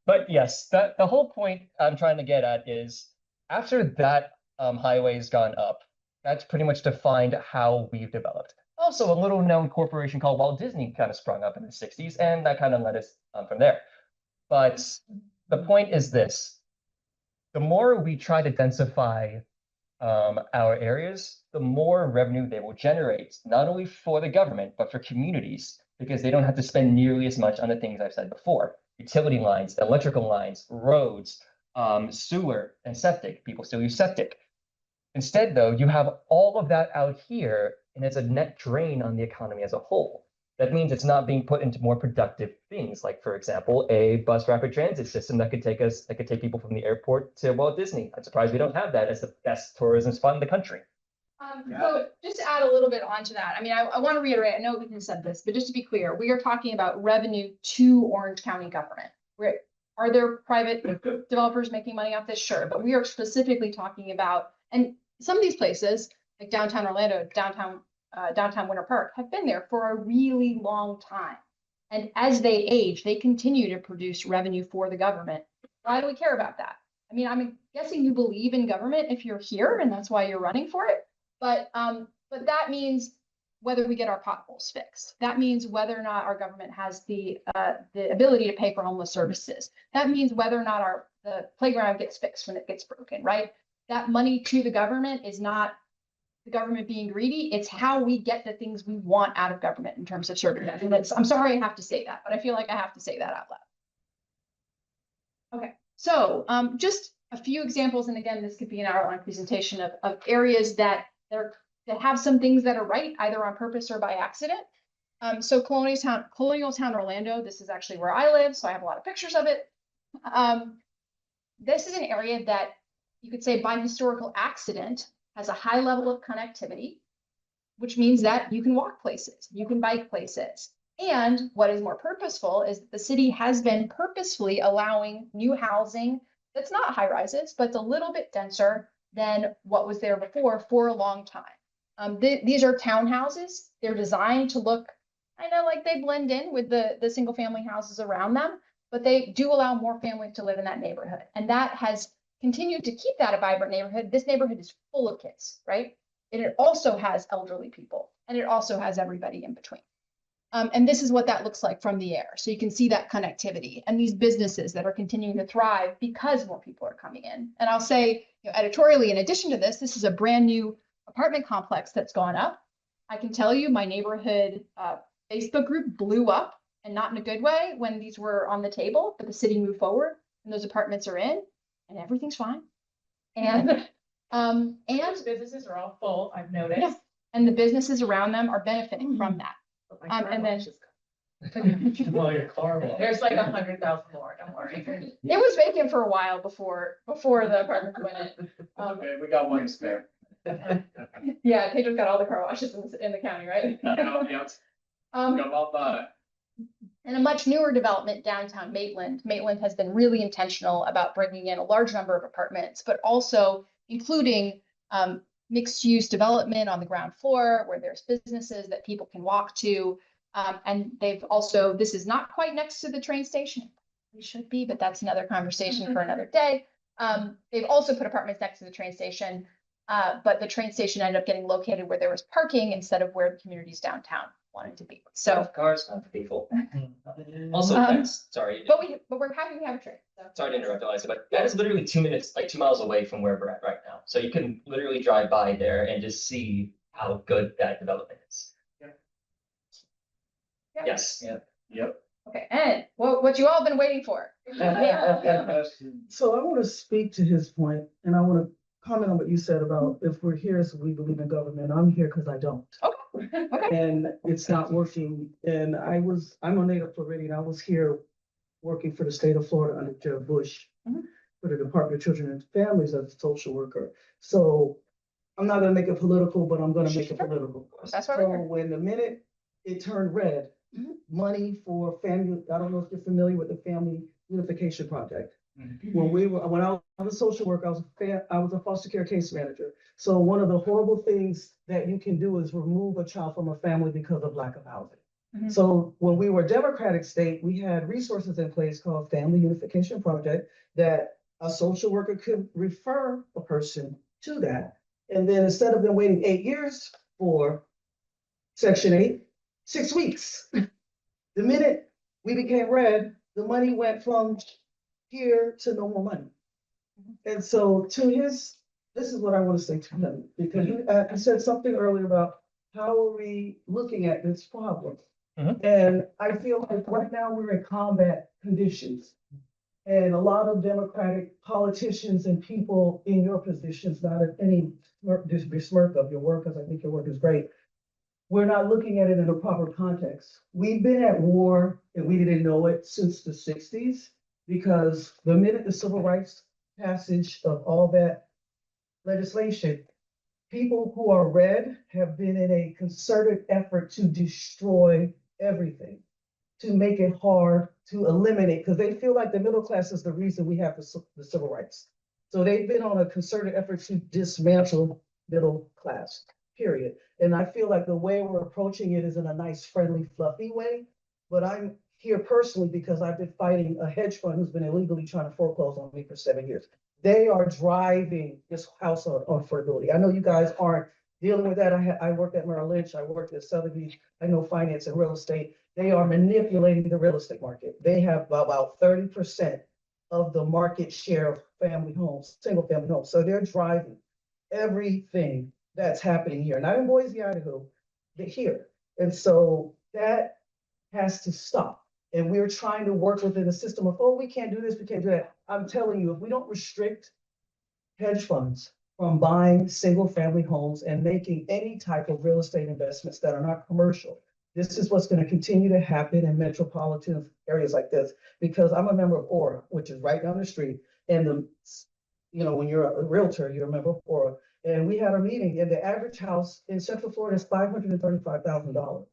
But yes, the whole point I'm trying to get at is after that highway's gone up, that's pretty much defined how we've developed. Also, a little known corporation called Walt Disney kind of sprung up in the 60s, and that kind of led us from there. But the point is this: the more we try to densify our areas, the more revenue they will generate, not only for the government, but for communities, because they don't have to spend nearly as much on the things I've said before. Utility lines, electrical lines, roads, sewer, and septic. People still use septic. Instead, though, you have all of that out here, and it's a net drain on the economy as a whole. That means it's not being put into more productive things, like, for example, a bus rapid transit system that could take people from the airport to Walt Disney. I'm surprised we don't have that as the best tourism spot in the country. So just to add a little bit onto that, I mean, I want to reiterate, I know we can said this, but just to be clear, we are talking about revenue to Orange County government. Are there private developers making money off this? Sure, but we are specifically talking about, and some of these places, like downtown Orlando, downtown Winter Park, have been there for a really long time. And as they age, they continue to produce revenue for the government. Why do we care about that? I mean, I'm guessing you believe in government if you're here, and that's why you're running for it. But that means whether we get our potholes fixed. That means whether or not our government has the ability to pay for homeless services. That means whether or not the playground gets fixed when it gets broken, right? That money to the government is not the government being greedy. It's how we get the things we want out of government in terms of services. I'm sorry I have to say that, but I feel like I have to say that out loud. Okay, so just a few examples, and again, this could be an hour-long presentation of areas that have some things that are right, either on purpose or by accident. So Colonial Town, Orlando, this is actually where I live, so I have a lot of pictures of it. This is an area that you could say by historical accident has a high level of connectivity, which means that you can walk places, you can bike places. And what is more purposeful is that the city has been purposefully allowing new housing that's not high rises, but it's a little bit denser than what was there before for a long time. These are townhouses. They're designed to look kind of like they blend in with the single family houses around them, but they do allow more families to live in that neighborhood. And that has continue to keep that a vibrant neighborhood, this neighborhood is full of kids, right? And it also has elderly people, and it also has everybody in between. And this is what that looks like from the air. So you can see that connectivity and these businesses that are continuing to thrive because more people are coming in. And I'll say, editorially, in addition to this, this is a brand new apartment complex that's gone up. I can tell you my neighborhood Facebook group blew up, and not in a good way, when these were on the table, but the city moved forward and those apartments are in and everything's fine. And businesses are all full, I've noticed. yeah, and the businesses around them are benefiting from that. And then Well, your car wash. there's like 100,000 more, don't worry. it was vacant for a while before the apartments went in. Okay, we got one to spare. Yeah, Pedro's got all the car washes in the county, right? And a much newer development downtown Maitland. Maitland has been really intentional about bringing in a large number of apartments, but also including mixed-use development on the ground floor where there's businesses that people can walk to. And they've also, this is not quite next to the train station. It should be, but that's another conversation for another day. They've also put apartments next to the train station, but the train station ended up getting located where there was parking instead of where the communities downtown wanted to be. So, Cars, not people. Also, sorry. but we're happy we have a train. So. Sorry to interrupt, Eliza, but that is literally 2 minutes, like 2 miles away from where we're at right now. So you can literally drive by there and just see how good that development is. Yeah. Yes. Yep. Okay, and what you all been waiting for? So I want to speak to his point, and I want to comment on what you said about if we're here, so we believe in government. I'm here because I don't. Okay. And it's not working. And I'm a native Floridian. I was here working for the state of Florida under Jeb Bush for the Department of Children and Families as a social worker. So I'm not going to make it political, but I'm going to make it political. That's why So we're here. when the minute it turned red, money for family, I don't know if you're familiar with the Family Unification Project. When I was a social worker, I was a foster care case manager. So one of the horrible things that you can do is remove a child from a family because of lack of housing. So when we were a Democratic state, we had resources in place called Family Unification Project that a social worker could refer a person to that. And then instead of them waiting 8 years for Section 8, 6 weeks. The minute we became red, the money went from here to no more money. And so this is what I want to say to him, because you said something earlier about how are we looking at this problem? And I feel like right now we're in combat conditions. And a lot of Democratic politicians and people in your positions, not at any besmirk of your work, because I think your work is great, we're not looking at it in a proper context. We've been at war, and we didn't know it since the 60s, because the minute the civil rights passage of all that legislation, people who are red have been in a concerted effort to destroy everything, to make it hard, to eliminate, because they feel like the middle class is the reason we have the civil rights. So they've been on a concerted effort to dismantle middle class, period. And I feel like the way we're approaching it is in a nice, friendly, fluffy way. But I'm here personally because I've been fighting a hedge fund who's been illegally trying to foreclose on me for 7 years. They are driving this house on affordability. I know you guys aren't dealing with that. I worked at Merrill Lynch. I worked at Sotheby's. I know finance and real estate. They are manipulating the real estate market. They have about 30% of the market share of family homes, single family homes. So they're driving everything that's happening here, not in Boise, Idaho, but here. And so that has to stop. And we're trying to work within a system of, oh, we can't do this, we can't do that. I'm telling you, if we don't restrict hedge funds from buying single family homes and making any type of real estate investments that are not commercial, this is what's going to continue to happen in metropolitan areas like this. Because I'm a member of Aura, which is right down the street. And when you're a realtor, you're a member of Aura. And we had a meeting, and the average house in Central Florida is $535,000.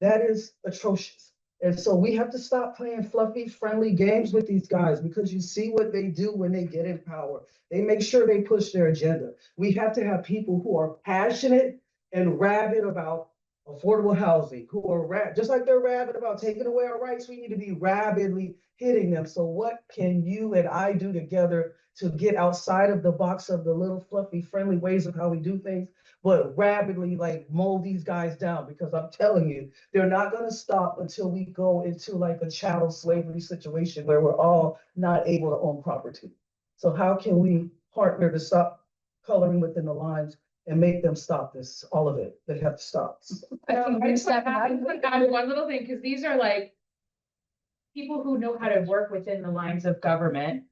That is atrocious. And so we have to stop playing fluffy, friendly games with these guys, because you see what they do when they get in power. They make sure they push their agenda. We have to have people who are passionate and rabid about affordable housing, who are just like they're rabid about taking away our rights, we need to be rabidly hitting them. So what can you and I do together to get outside of the box of the little fluffy, friendly ways of how we do things, but rapidly like mold these guys down? Because I'm telling you, they're not gonna stop until we go into like a chattel slavery situation where we're all not able to own property. So how can we partner to stop coloring within the lines and make them stop this, all of it? They have to stop. I just want to add one little thing, because these are like people who know how to work within the lines of government.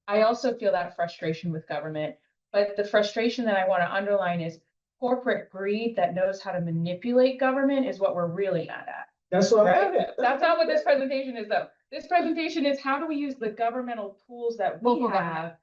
I also feel that frustration with government, but the frustration that I want to underline is corporate greed that knows how to manipulate government is what we're really mad at. That's what I'm Right? That's not what this presentation is, though. This presentation is how do we use the governmental tools that we have,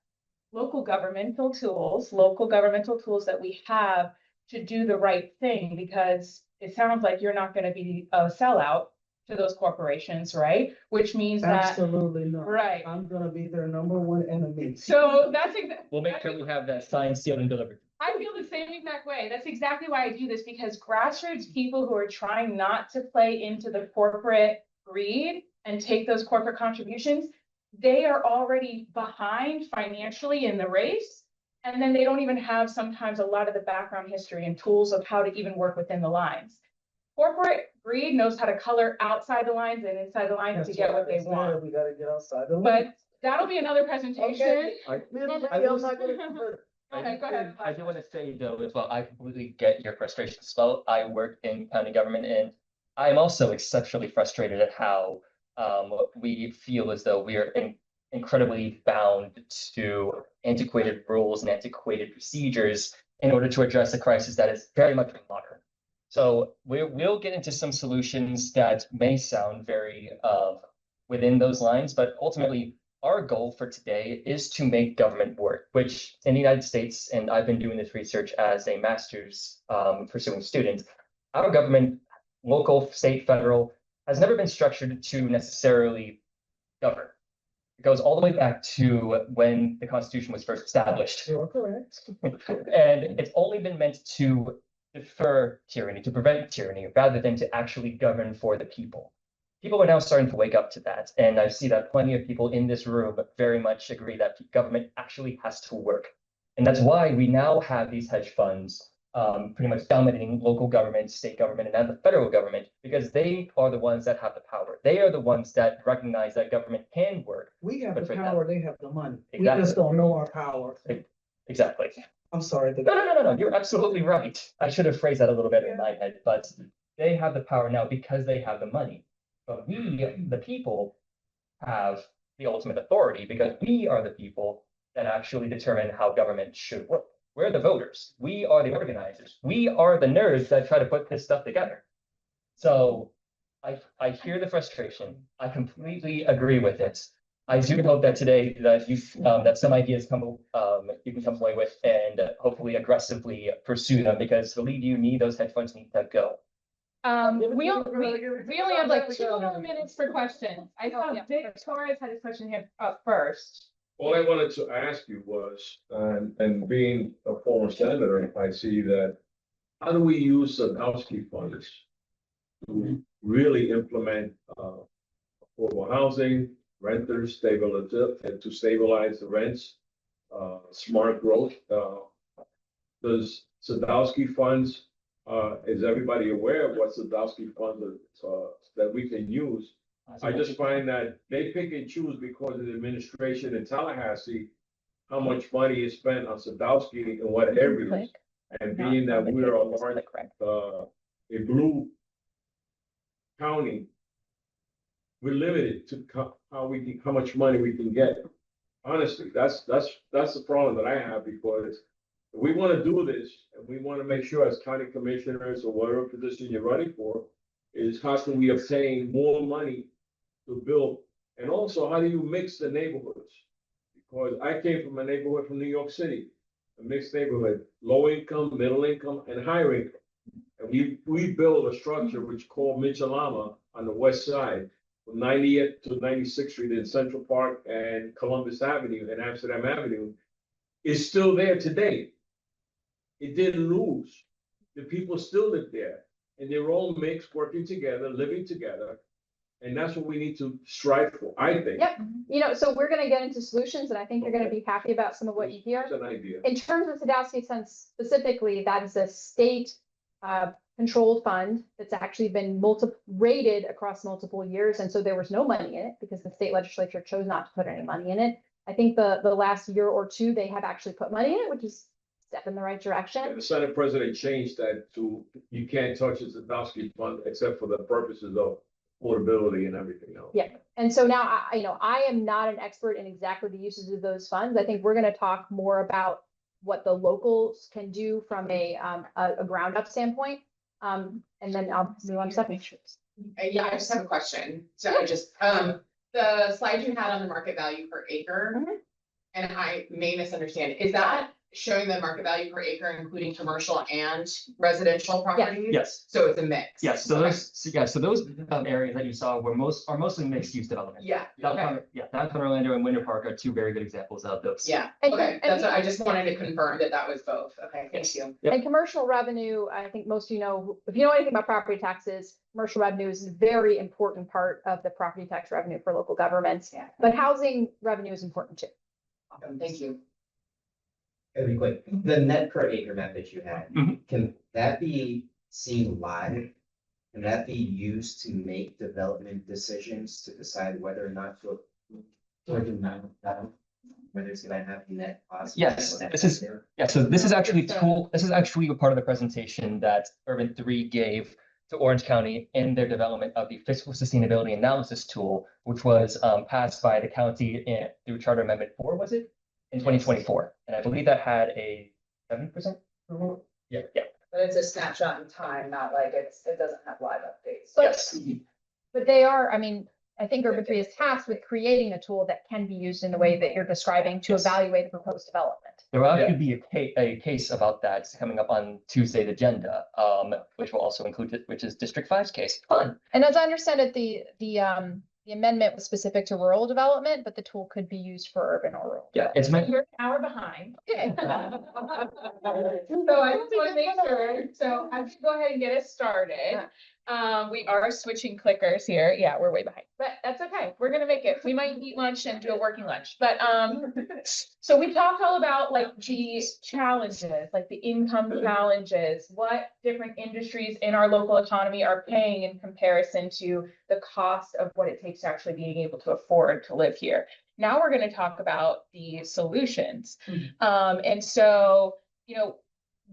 local governmental tools that we have to do the right thing, because it sounds like you're not going to be a sellout to those corporations, right? Which means that. Absolutely not. Right. I'm gonna be their number one enemy. So that's exactly. We'll make sure we have that signed, sealed, and delivered. I feel the same exact way. That's exactly why I do this, because grassroots people who are trying not to play into the corporate greed and take those corporate contributions, they are already behind financially in the race. And then they don't even have sometimes a lot of the background history and tools of how to even work within the lines. Corporate greed knows how to color outside the lines and inside the lines to get what they want. We gotta get outside the lines. But that'll be another presentation. I Go ahead. I do want to say though as well, I completely get your frustration as well. I work in county government and I'm also exceptionally frustrated at how we feel as though we are incredibly bound to antiquated rules and antiquated procedures in order to address a crisis that is very much modern. So we'll get into some solutions that may sound very within those lines, but ultimately our goal for today is to make government work, which in the United States, and I've been doing this research as a master's pursuing student, our government, local, state, federal, has never been structured to necessarily govern. It goes all the way back to when the Constitution was first established. You're correct. And it's only been meant to defer tyranny, to prevent tyranny, rather than to actually govern for the people. People are now starting to wake up to that. And I see that plenty of people in this room very much agree that government actually has to work. And that's why we now have these hedge funds pretty much dominating local government, state government, and the federal government, because they are the ones that have the power. They are the ones that recognize that government can work. We have the power, they have the money. Exactly. We just don't know our power. Exactly. I'm sorry. No, you're absolutely right. I should have phrased that a little better in my head, but they have the power now because they have the money. But we, the people, have the ultimate authority because we are the people that actually determine how government should work. We're the voters. We are the organizers. We are the nerds that try to put this stuff together. So I hear the frustration. I completely agree with it. I do hope that today that you that some ideas you can come away with and hopefully aggressively pursue them, because believe you me, those hedge funds need to go. We only have like 2 more minutes for questions. I saw Vic Torres had his question here up first. All I wanted to ask you was, and being a former senator, I see that, how do we use Sadowski funds to really implement affordable housing, renters, to stabilize the rents, smart growth? Does Sadowski funds, is everybody aware of what Sadowski funds that we can use? I just find that they pick and choose because of the administration in Tallahassee, how much money is spent on Sadowski and what areas. And being that we're a large, a blue county, we're limited to how much money we can get. Honestly, that's the problem that I have, because if we want to do this and we want to make sure as county commissioners or whatever position you're running for, is how can we obtain more money to build? And also, how do you mix the neighborhoods? Because I came from a neighborhood from New York City, a mixed neighborhood, low income, middle income, and higher income. And we built a structure which called Michalama on the west side, from 90th to 96th Street in Central Park and Columbus Avenue and Amsterdam Avenue, is still there today. It didn't lose. The people still live there. in their own mix, working together, living together. And that's what we need to strive for, I think. Yep, so we're gonna get into solutions, and I think you're gonna be happy about some of what you hear. It's an idea. In terms of Sadowski Funds specifically, that is a state controlled fund that's actually been rated across multiple years, and so there was no money in it because the state legislature chose not to put any money in it. I think the last year or two, they have actually put money in it, which is a step in the right direction. And the Senate president changed that to, you can't touch the Sadowski fund except for the purposes of affordability and everything else. Yeah, and so now I am not an expert in exactly the uses of those funds. I think we're going to talk more about what the locals can do from a ground up standpoint. And then I'll move on to second. Yeah, I just have a question. So I just, the slide you had on the market value per acre, and I may misunderstand, is that showing the market value per acre, including commercial and residential properties? Yes. So it's a mix? Yes, so those areas that you saw are mostly mixed use development. Yeah. Downtown Orlando and Winter Park are two very good examples of those. Yeah, okay, that's what I just wanted to confirm that was both. Okay, thank you. Yep. And commercial revenue, I think most of you know, if you know anything about property taxes, commercial revenue is a very important part of the property tax revenue for local governments. Yeah. But housing revenue is important too. Awesome, thank you. Very quick, the net per acre map that you had, can that be seen live? Can that be used to make development decisions to decide whether or not to whether it's gonna have net cost? Yes, so this is actually a part of the presentation that Urban 3 gave to Orange County in their development of the fiscal sustainability analysis tool, which was passed by the county through Charter Amendment 4, was it? In 2024, and I believe that had a 7% approval. Yeah. But it's a snapshot in time, not like it doesn't have live updates. Yes. But they are, I think Urban 3 is tasked with creating a tool that can be used in the way that you're describing to evaluate the proposed development. There will actually be a case about that coming up on Tuesday's agenda, which will also include which is District 5's case. Fun. And as I understand it, the amendment was specific to rural development, but the tool could be used for urban or rural. Yeah, it's meant. You're an hour behind. Okay. So I just want to make sure, so I should go ahead and get us started. We are switching clickers here. Yeah, we're way behind, but that's okay. We're gonna make it. We might eat lunch and do a working lunch, but so we talked all about like the challenges, like the income challenges, what different industries in our local economy are paying in comparison to the cost of what it takes to actually being able to afford to live here. Now we're going to talk about the solutions. And so,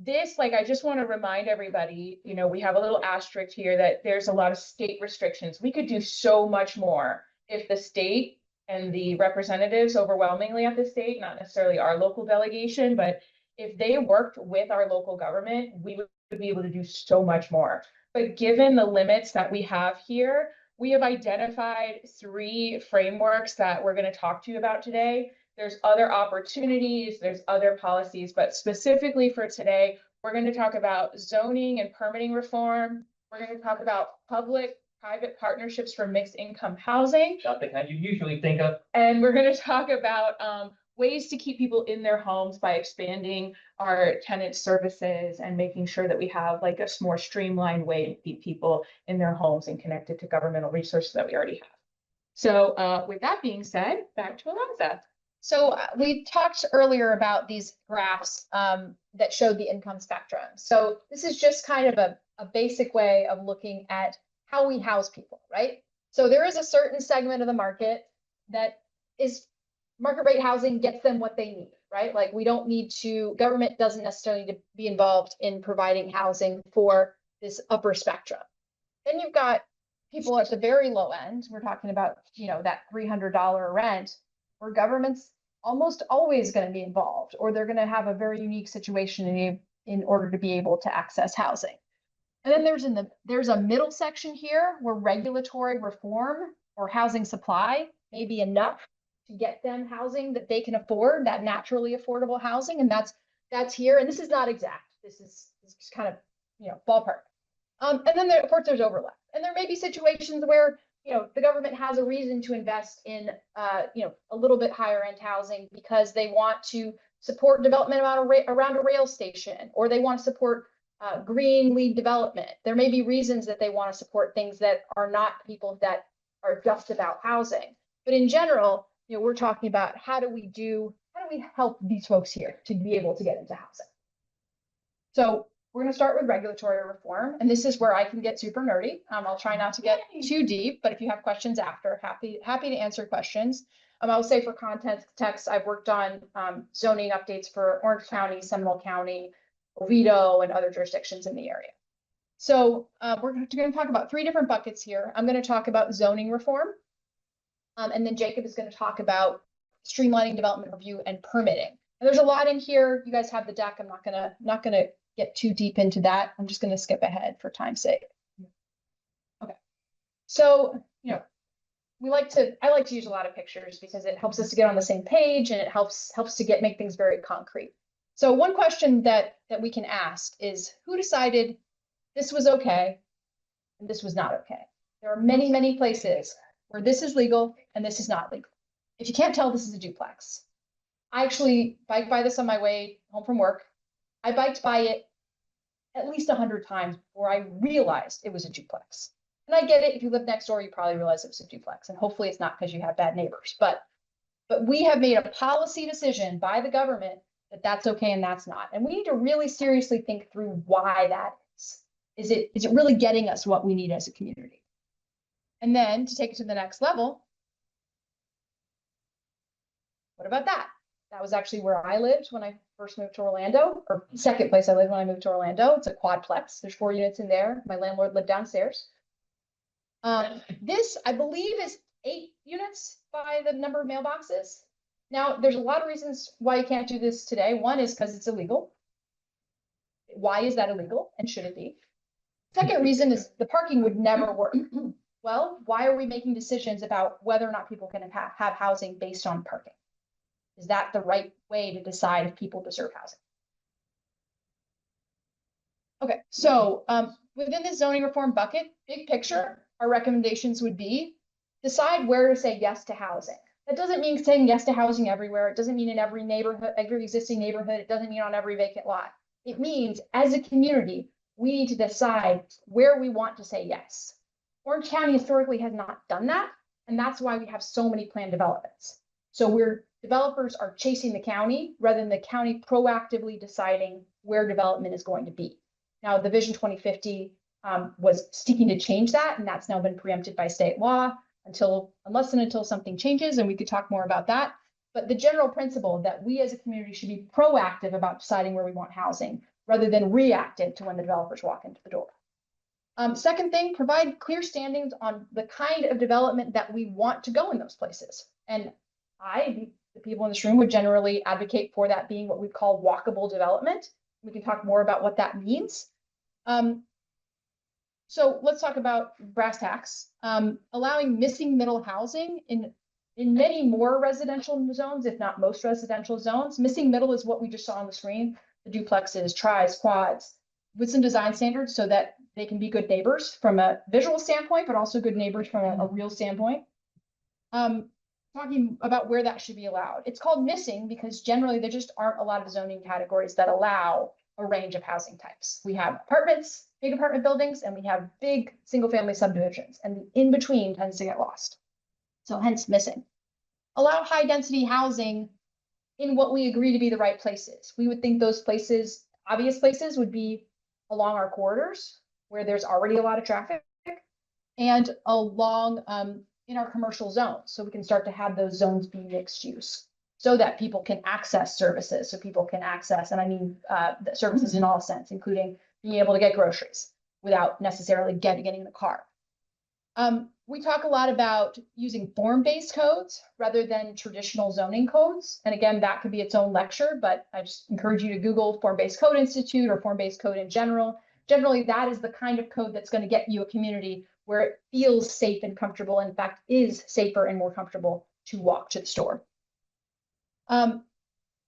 this, like, I just want to remind everybody, we have a little asterisk here that there's a lot of state restrictions. We could do so much more if the state and the representatives overwhelmingly at the state, not necessarily our local delegation, but if they worked with our local government, we would be able to do so much more. But given the limits that we have here, we have identified 3 frameworks that we're going to talk to you about today. There's other opportunities, there's other policies, but specifically for today, we're going to talk about zoning and permitting reform. We're going to talk about public-private partnerships for mixed income housing. Not the kind you usually think of. And we're going to talk about ways to keep people in their homes by expanding our tenant services and making sure that we have like a more streamlined way to keep people in their homes and connected to governmental resources that we already have. So with that being said, back to Eliza. So we talked earlier about these graphs that showed the income spectrum. So this is just kind of a basic way of looking at how we house people, right? So there is a certain segment of the market that is market rate housing gets them what they need, right? Like we don't need to, government doesn't necessarily need to be involved in providing housing for this upper spectrum. Then you've got people at the very low end. We're talking about, that $300 rent where government's almost always going to be involved, or they're going to have a very unique situation in order to be able to access housing. And then there's a middle section here where regulatory reform or housing supply may be enough to get them housing that they can afford, that naturally affordable housing. And that's here. And this is not exact. This is kind of, ballpark. And then of course there's overlap. And there may be situations where, the government has a reason to invest in, a little bit higher end housing because they want to support development around a rail station, or they want to support green lead development. There may be reasons that they want to support things that are not people that are just about housing. But in general, we're talking about how do we help these folks here to be able to get into housing? So we're going to start with regulatory reform, and this is where I can get super nerdy. I'll try not to get too deep, but if you have questions after, happy to answer questions. I will say for context, I've worked on zoning updates for Orange County, Seminole County, Oviedo, and other jurisdictions in the area. So we're going to talk about 3 different buckets here. I'm going to talk about zoning reform, and then Jacob is going to talk about streamlining development review and permitting. And there's a lot in here. You guys have the deck. I'm not gonna get too deep into that. I'm just gonna skip ahead for time's sake. Okay. So, I like to use a lot of pictures because it helps us to get on the same page, and it helps to make things very concrete. So one question that we can ask is, who decided this was okay and this was not okay? There are many, many places where this is legal and this is not legal. If you can't tell, this is a duplex. I actually biked by this on my way home from work. I biked by it at least 100 times before I realized it was a duplex. And I get it. If you live next door, you probably realize it was a duplex. And hopefully it's not because you have bad neighbors. But we have made a policy decision by the government that that's okay and that's not. And we need to really seriously think through why that is. Is it really getting us what we need as a community? And then to take it to the next level, what about that? That was actually where I lived when I first moved to Orlando, or second place I lived when I moved to Orlando. It's a quadplex. There's 4 units in there. My landlord lived downstairs. This, I believe, is 8 units by the number of mailboxes. Now, there's a lot of reasons why you can't do this today. One is because it's illegal. Why is that illegal, and should it be? Second reason is the parking would never work. Well, why are we making decisions about whether or not people can have housing based on parking? Is that the right way to decide if people deserve housing? Okay, so within the zoning reform bucket, big picture, our recommendations would be decide where to say yes to housing. That doesn't mean saying yes to housing everywhere. It doesn't mean in every neighborhood, every existing neighborhood. It doesn't mean on every vacant lot. It means as a community, we need to decide where we want to say yes. Orange County historically has not done that, and that's why we have so many planned developments. So developers are chasing the county rather than the county proactively deciding where development is going to be. Now, the Vision 2050 was seeking to change that, and that's now been preempted by state law unless and until something changes, and we could talk more about that. But the general principle that we as a community should be proactive about deciding where we want housing rather than reactive to when the developers walk into the door. Second thing, provide clear standings on the kind of development that we want to go in those places. And the people in this room would generally advocate for that being what we call walkable development. We can talk more about what that means. So let's talk about brass tacks. Allowing missing middle housing in many more residential zones, if not most residential zones. Missing middle is what we just saw on the screen, the duplexes, tris, quads, with some design standards so that they can be good neighbors from a visual standpoint, but also good neighbors from a real standpoint. Talking about where that should be allowed. It's called missing because generally there just aren't a lot of zoning categories that allow a range of housing types. We have apartments, big apartment buildings, and we have big single family subdivisions, and the in between tends to get lost. So hence missing. Allow high density housing in what we agree to be the right places. We would think those places, obvious places, would be along our corridors where there's already a lot of traffic, and along in our commercial zones. So we can start to have those zones be mixed use so that people can access services. So people can access, and I mean services in all sense, including being able to get groceries without necessarily getting in the car. We talk a lot about using form-based codes rather than traditional zoning codes. And again, that could be its own lecture, but I just encourage you to Google Form-Based Code Institute or form-based code in general. Generally, that is the kind of code that's going to get you a community where it feels safe and comfortable, and in fact is safer and more comfortable to walk to the store.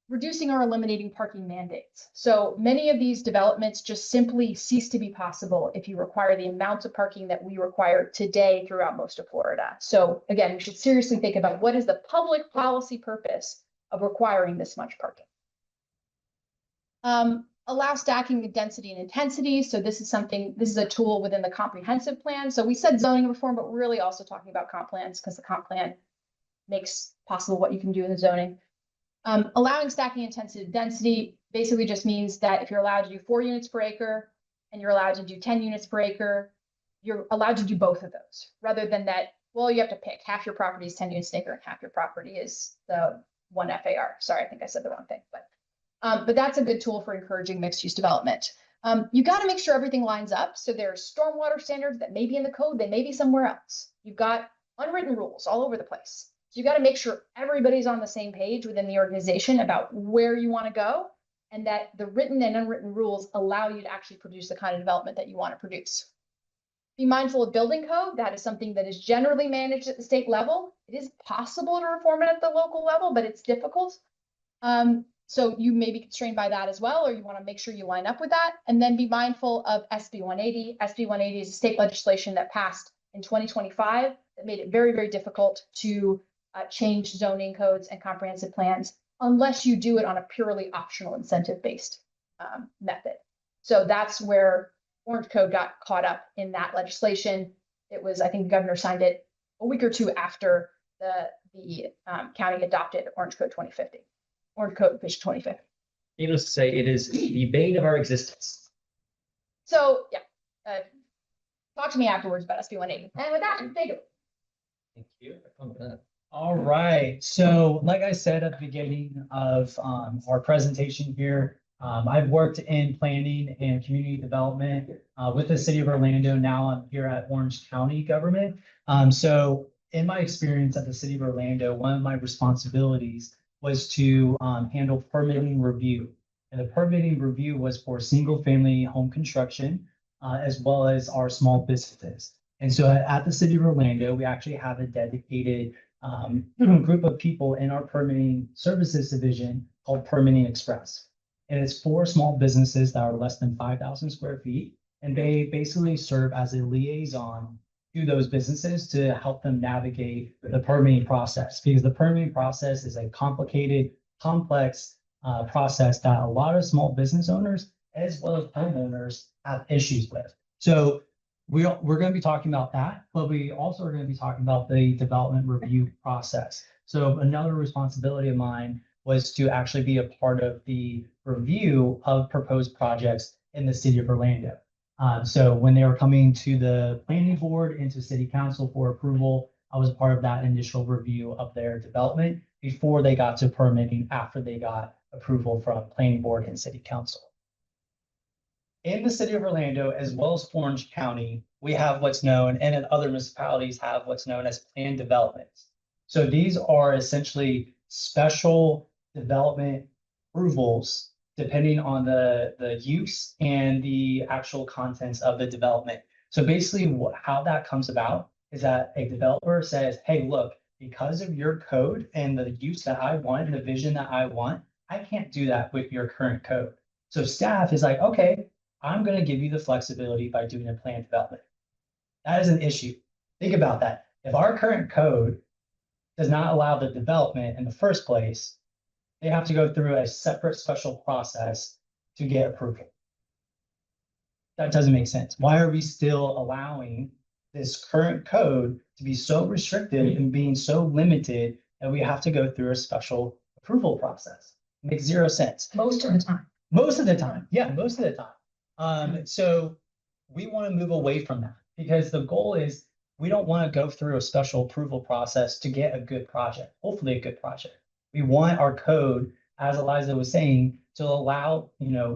Reducing or eliminating parking mandates. So many of these developments just simply cease to be possible if you require the amounts of parking that we require today throughout most of Florida. So again, we should seriously think about what is the public policy purpose of requiring this much parking. allow stacking of density and intensity. So this is a tool within the comprehensive plan. So we said zoning reform, but we're really also talking about comp plans because the comp plan makes possible what you can do in the zoning. Allowing stacking intensity and density basically just means that if you're allowed to do 4 units per acre and you're allowed to do 10 units per acre, you're allowed to do both of those rather than that. Well, you have to pick half your property is 10 units an acre and half your property is the 1 FAR. Sorry, I think I said the wrong thing, but that's a good tool for encouraging mixed use development. You got to make sure everything lines up. So there are stormwater standards that may be in the code, they may be somewhere else. You've got unwritten rules all over the place. So you got to make sure everybody's on the same page within the organization about where you want to go and that the written and unwritten rules allow you to actually produce the kind of development that you want to produce. Be mindful of building code. That is something that is generally managed at the state level. It is possible to reform it at the local level, but it's difficult. So you may be constrained by that as well, or you want to make sure you line up with that. And then be mindful of SB 180. SB 180 is a state legislation that passed in 2025 that made it very, very difficult to change zoning codes and comprehensive plans unless you do it on a purely optional incentive-based method. So that's where Orange Code got caught up in that legislation. It was, I think the governor signed it a week or two after the county adopted Orange Code 2050, Orange Code Vision 2050. Needless to say, it is the bane of our existence. So yeah, talk to me afterwards about SB 180. And with that, thank you. Thank you. All right. So like I said at the beginning of our presentation here, I've worked in planning and community development with the city of Orlando. Now I'm here at Orange County government. So in my experience at the city of Orlando, one of my responsibilities was to handle permitting review. And the permitting review was for single family home construction, as well as our small businesses. And so at the city of Orlando, we actually have a dedicated group of people in our permitting services division called Permitting Express. And it's for small businesses that are less than 5,000 square feet. And they basically serve as a liaison to those businesses to help them navigate the permitting process, because the permitting process is a complicated, complex process that a lot of small business owners as well as homeowners have issues with. So we're going to be talking about that, but we also are going to be talking about the development review process. So another responsibility of mine was to actually be a part of the review of proposed projects in the city of Orlando. So when they were coming to the planning board and to city council for approval, I was part of that initial review of their development before they got to permitting after they got approval from planning board and city council. In the city of Orlando, as well as Orange County, we have what's known, and in other municipalities have what's known as planned developments. So these are essentially special development approvals depending on the use and the actual contents of the development. So basically how that comes about is that a developer says, hey, look, because of your code and the use that I want and the vision that I want, I can't do that with your current code. So staff is like, okay, I'm going to give you the flexibility by doing a planned development. That is an issue. Think about that. If our current code does not allow the development in the first place, they have to go through a separate special process to get approval. That doesn't make sense. Why are we still allowing this current code to be so restrictive and being so limited that we have to go through a special approval process? It makes zero sense. Most of the time. Most of the time. Yeah, most of the time. So we want to move away from that because the goal is we don't want to go through a special approval process to get a good project, hopefully a good project. We want our code, as Eliza was saying, to allow,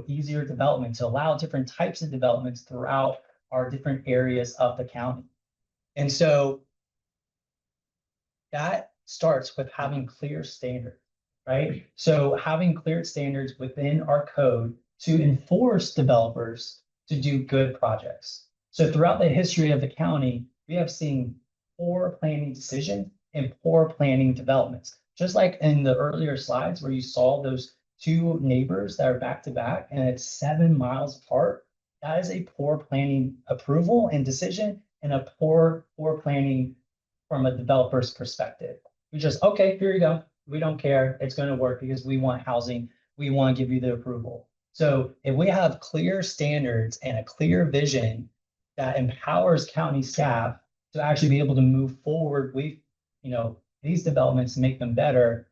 easier development, to allow different types of developments throughout our different areas of the county. And so that starts with having clear standards, right? So having clear standards within our code to enforce developers to do good projects. So throughout the history of the county, we have seen poor planning decisions and poor planning developments. Just like in the earlier slides where you saw those two neighbors that are back to back and it's 7 miles apart, that is a poor planning approval and decision and a poor planning from a developer's perspective. We just, okay, here you go. We don't care. It's going to work because we want housing. We want to give you the approval. So if we have clear standards and a clear vision that empowers county staff to actually be able to move forward with, these developments and make them better,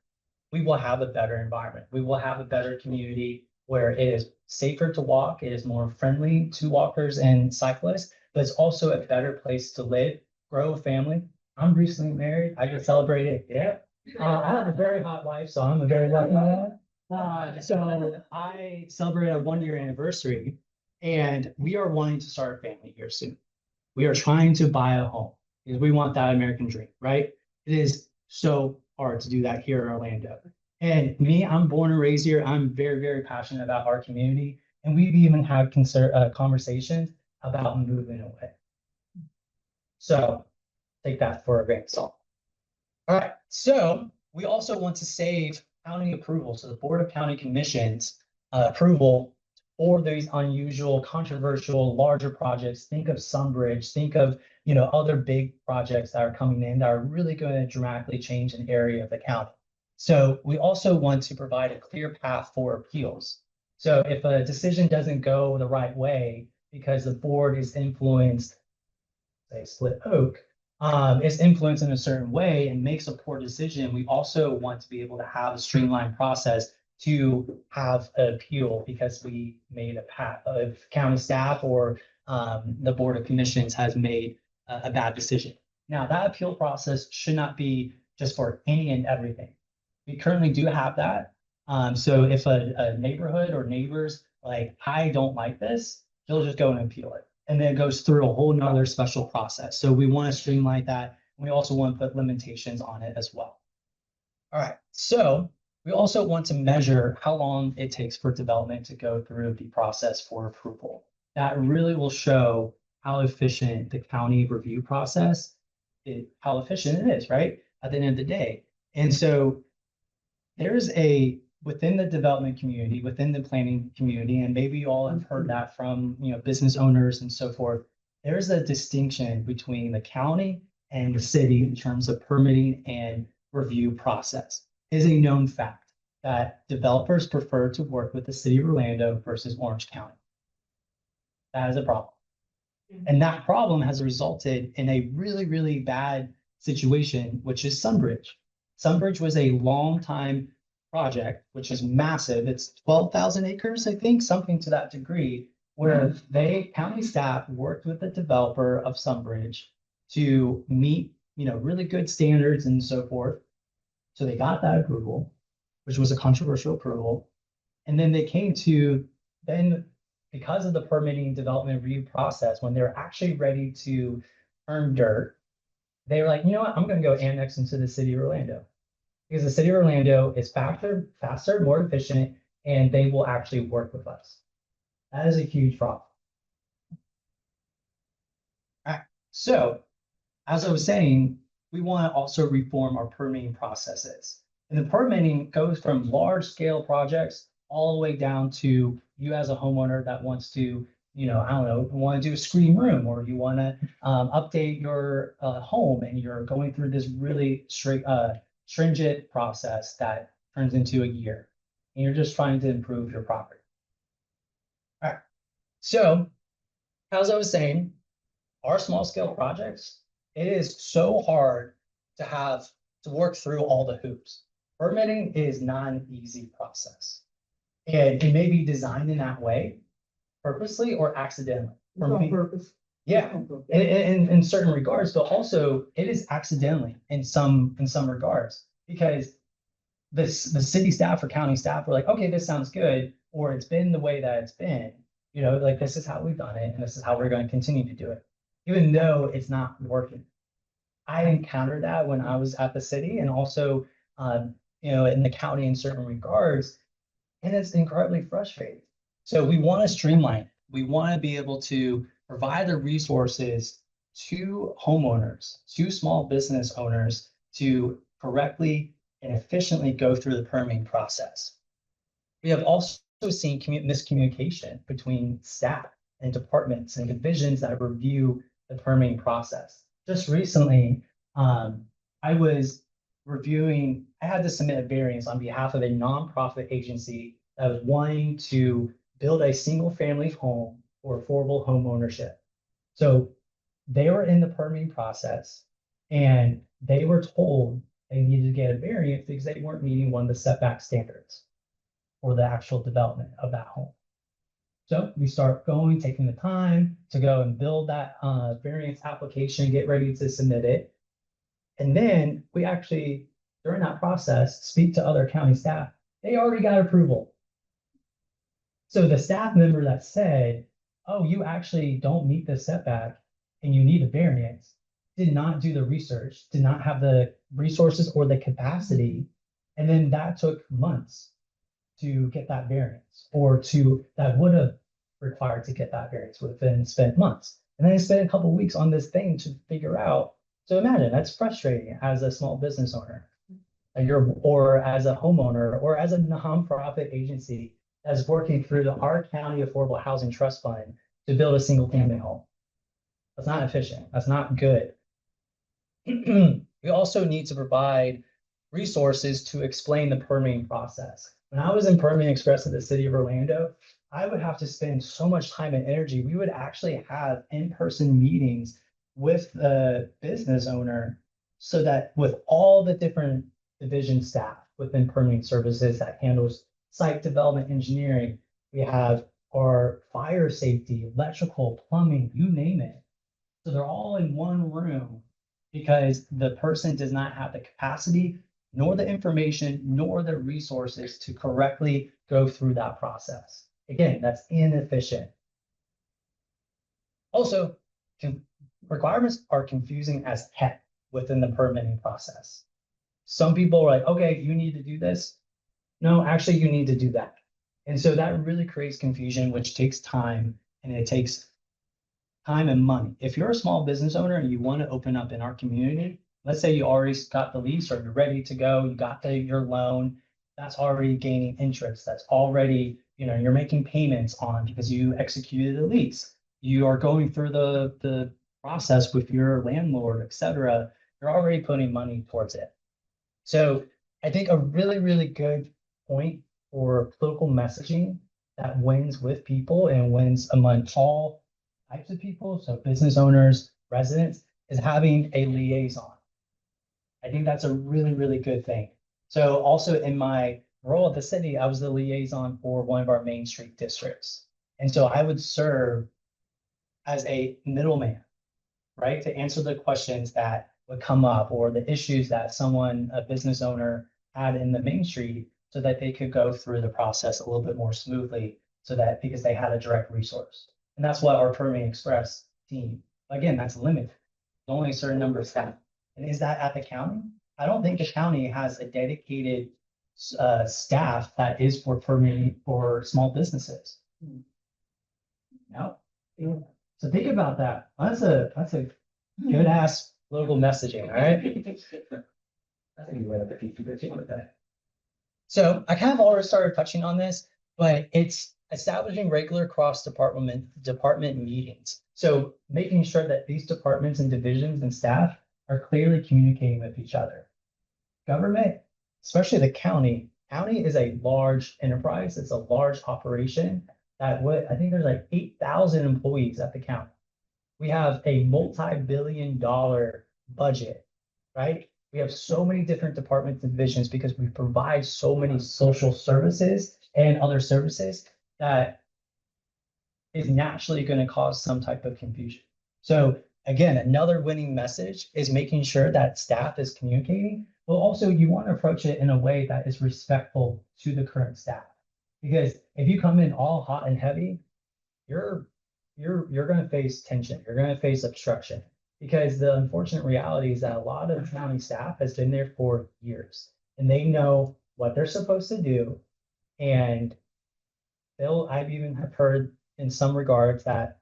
we will have a better environment. We will have a better community where it is safer to walk, it is more friendly to walkers and cyclists, but it's also a better place to live, grow a family. I'm recently married. I just celebrated. Yeah. I have a very hot wife, so I'm a very lucky man. So I celebrated a 1-year anniversary, and we are wanting to start a family here soon. We are trying to buy a home because we want that American dream, right? It is so hard to do that here in Orlando. And me, I'm born and raised here. I'm very, very passionate about our community. And we've even had conversations about moving away. So take that for a grain of salt. All right. So we also want to save county approval. So the Board of County Commissions approval for these unusual, controversial, larger projects. Think of Sunbridge, think of, other big projects that are coming in that are really going to dramatically change an area of the county. So we also want to provide a clear path for appeals. So if a decision doesn't go the right way because the board is influenced, say Split Oak, is influenced in a certain way and makes a poor decision, we also want to be able to have a streamlined process to have an appeal because we made a path of county staff or the Board of Commissions has made a bad decision. Now that appeal process should not be just for any and everything. We currently do have that. So if a neighborhood or neighbors like, I don't like this, they'll just go and appeal it. And then it goes through a whole nother special process. So we want to streamline that. We also want to put limitations on it as well. All right, so we also want to measure how long it takes for development to go through the process for approval. That really will show how efficient the county review process is, how efficient it is, right? At the end of the day. And so there's within the development community, within the planning community, and maybe you all have heard that from, business owners and so forth, there's a distinction between the county and the city in terms of permitting and review process. It is a known fact that developers prefer to work with the city of Orlando versus Orange County. That is a problem. And that problem has resulted in a really, really bad situation, which is Sunbridge. Sunbridge was a long time project, which is massive. It's 12,000 acres, I think, something to that degree, where county staff worked with the developer of Sunbridge to meet, really good standards and so forth. So they got that approval, which was a controversial approval. And then they came to because of the permitting development review process, when they're actually ready to earn dirt, they were like, you know what, I'm going to go annex into the city of Orlando. Because the city of Orlando is faster, more efficient, and they will actually work with us. That is a huge problem. All right. So, as I was saying, we want to also reform our permitting processes. And the permitting goes from large scale projects all the way down to you as a homeowner that wants to, want to do a screen room, or you want to update your home, and you're going through this really stringent process that turns into a year, and you're just trying to improve your property. All right. So, as I was saying, our small scale projects, it is so hard to work through all the hoops. Permitting is not an easy process. And it may be designed in that way, purposely or accidentally. On purpose. Yeah, in certain regards, but also it is accidentally in some regards, because the city staff or county staff were like, okay, this sounds good, or it's been the way that it's been, like this is how we've done it, and this is how we're going to continue to do it, even though it's not working. I encountered that when I was at the city, and also, in the county in certain regards, and it's incredibly frustrating. So we want to streamline. We want to be able to provide the resources to homeowners, to small business owners, to correctly and efficiently go through the permitting process. We have also seen miscommunication between staff and departments and divisions that review the permitting process. Just recently, I was I had to submit a variance on behalf of a nonprofit agency that was wanting to build a single family home for affordable home ownership. So they were in the permitting process and they were told they needed to get a variance because they weren't meeting one of the setback standards for the actual development of that home. So we start going, taking the time to go and build that variance application, get ready to submit it. And then we actually, during that process, speak to other county staff. They already got approval. So the staff member that said, oh, you actually don't meet the setback and you need a variance, did not do the research, did not have the resources or the capacity. And then that took months to get that variance, or that would have required to get that variance, would have been spent months. And then I spent a couple of weeks on this thing to figure out. So imagine that's frustrating as a small business owner, or as a homeowner, or as a nonprofit agency that's working through the our county affordable housing trust fund to build a single family home. That's not efficient. That's not good. We also need to provide resources to explain the permitting process. When I was in Permitting Express at the city of Orlando, I would have to spend so much time and energy. We would actually have in-person meetings with the business owner so that with all the different division staff within permitting services that handles site development engineering, we have our fire safety, electrical, plumbing, you name it. So they're all in one room because the person does not have the capacity, nor the information, nor the resources to correctly go through that process. Again, that's inefficient. Also, requirements are confusing as heck within the permitting process. Some people are like, okay, you need to do this. No, actually, you need to do that. And so that really creates confusion, which takes time, and it takes time and money. If you're a small business owner and you want to open up in our community, let's say you already got the lease or you're ready to go, you got your loan, that's already gaining interest. That's already, you're making payments on because you executed a lease. You are going through the process with your landlord, et cetera. You're already putting money towards it. So I think a really, really good point for political messaging that wins with people and wins among all types of people, so business owners, residents, is having a liaison. I think that's a really, really good thing. So also in my role at the city, I was the liaison for one of our Main Street districts. And so I would serve as a middleman, right? To answer the questions that would come up or the issues that a business owner had in the Main Street so that they could go through the process a little bit more smoothly because they had a direct resource. And that's what our Permitting Express team, again, that's limited. There's only a certain number of staff. And is that at the county? I don't think the county has a dedicated staff that is for permitting for small businesses. No. So think about that. That's a good ass local messaging, all right? I think you went up with that. So I kind of already started touching on this, but it's establishing regular department meetings. So making sure that these departments and divisions and staff are clearly communicating with each other. Government, especially the county is a large enterprise. It's a large operation I think there's like 8,000 employees at the county. We have a multi-billion-dollar budget, right? We have so many different departments and divisions because we provide so many social services and other services that is naturally going to cause some type of confusion. So again, another winning message is making sure that staff is communicating, but also you want to approach it in a way that is respectful to the current staff. Because if you come in all hot and heavy, you're going to face tension. You're going to face obstruction. Because the unfortunate reality is that a lot of county staff has been there for years and they know what they're supposed to do. And I've even heard in some regards that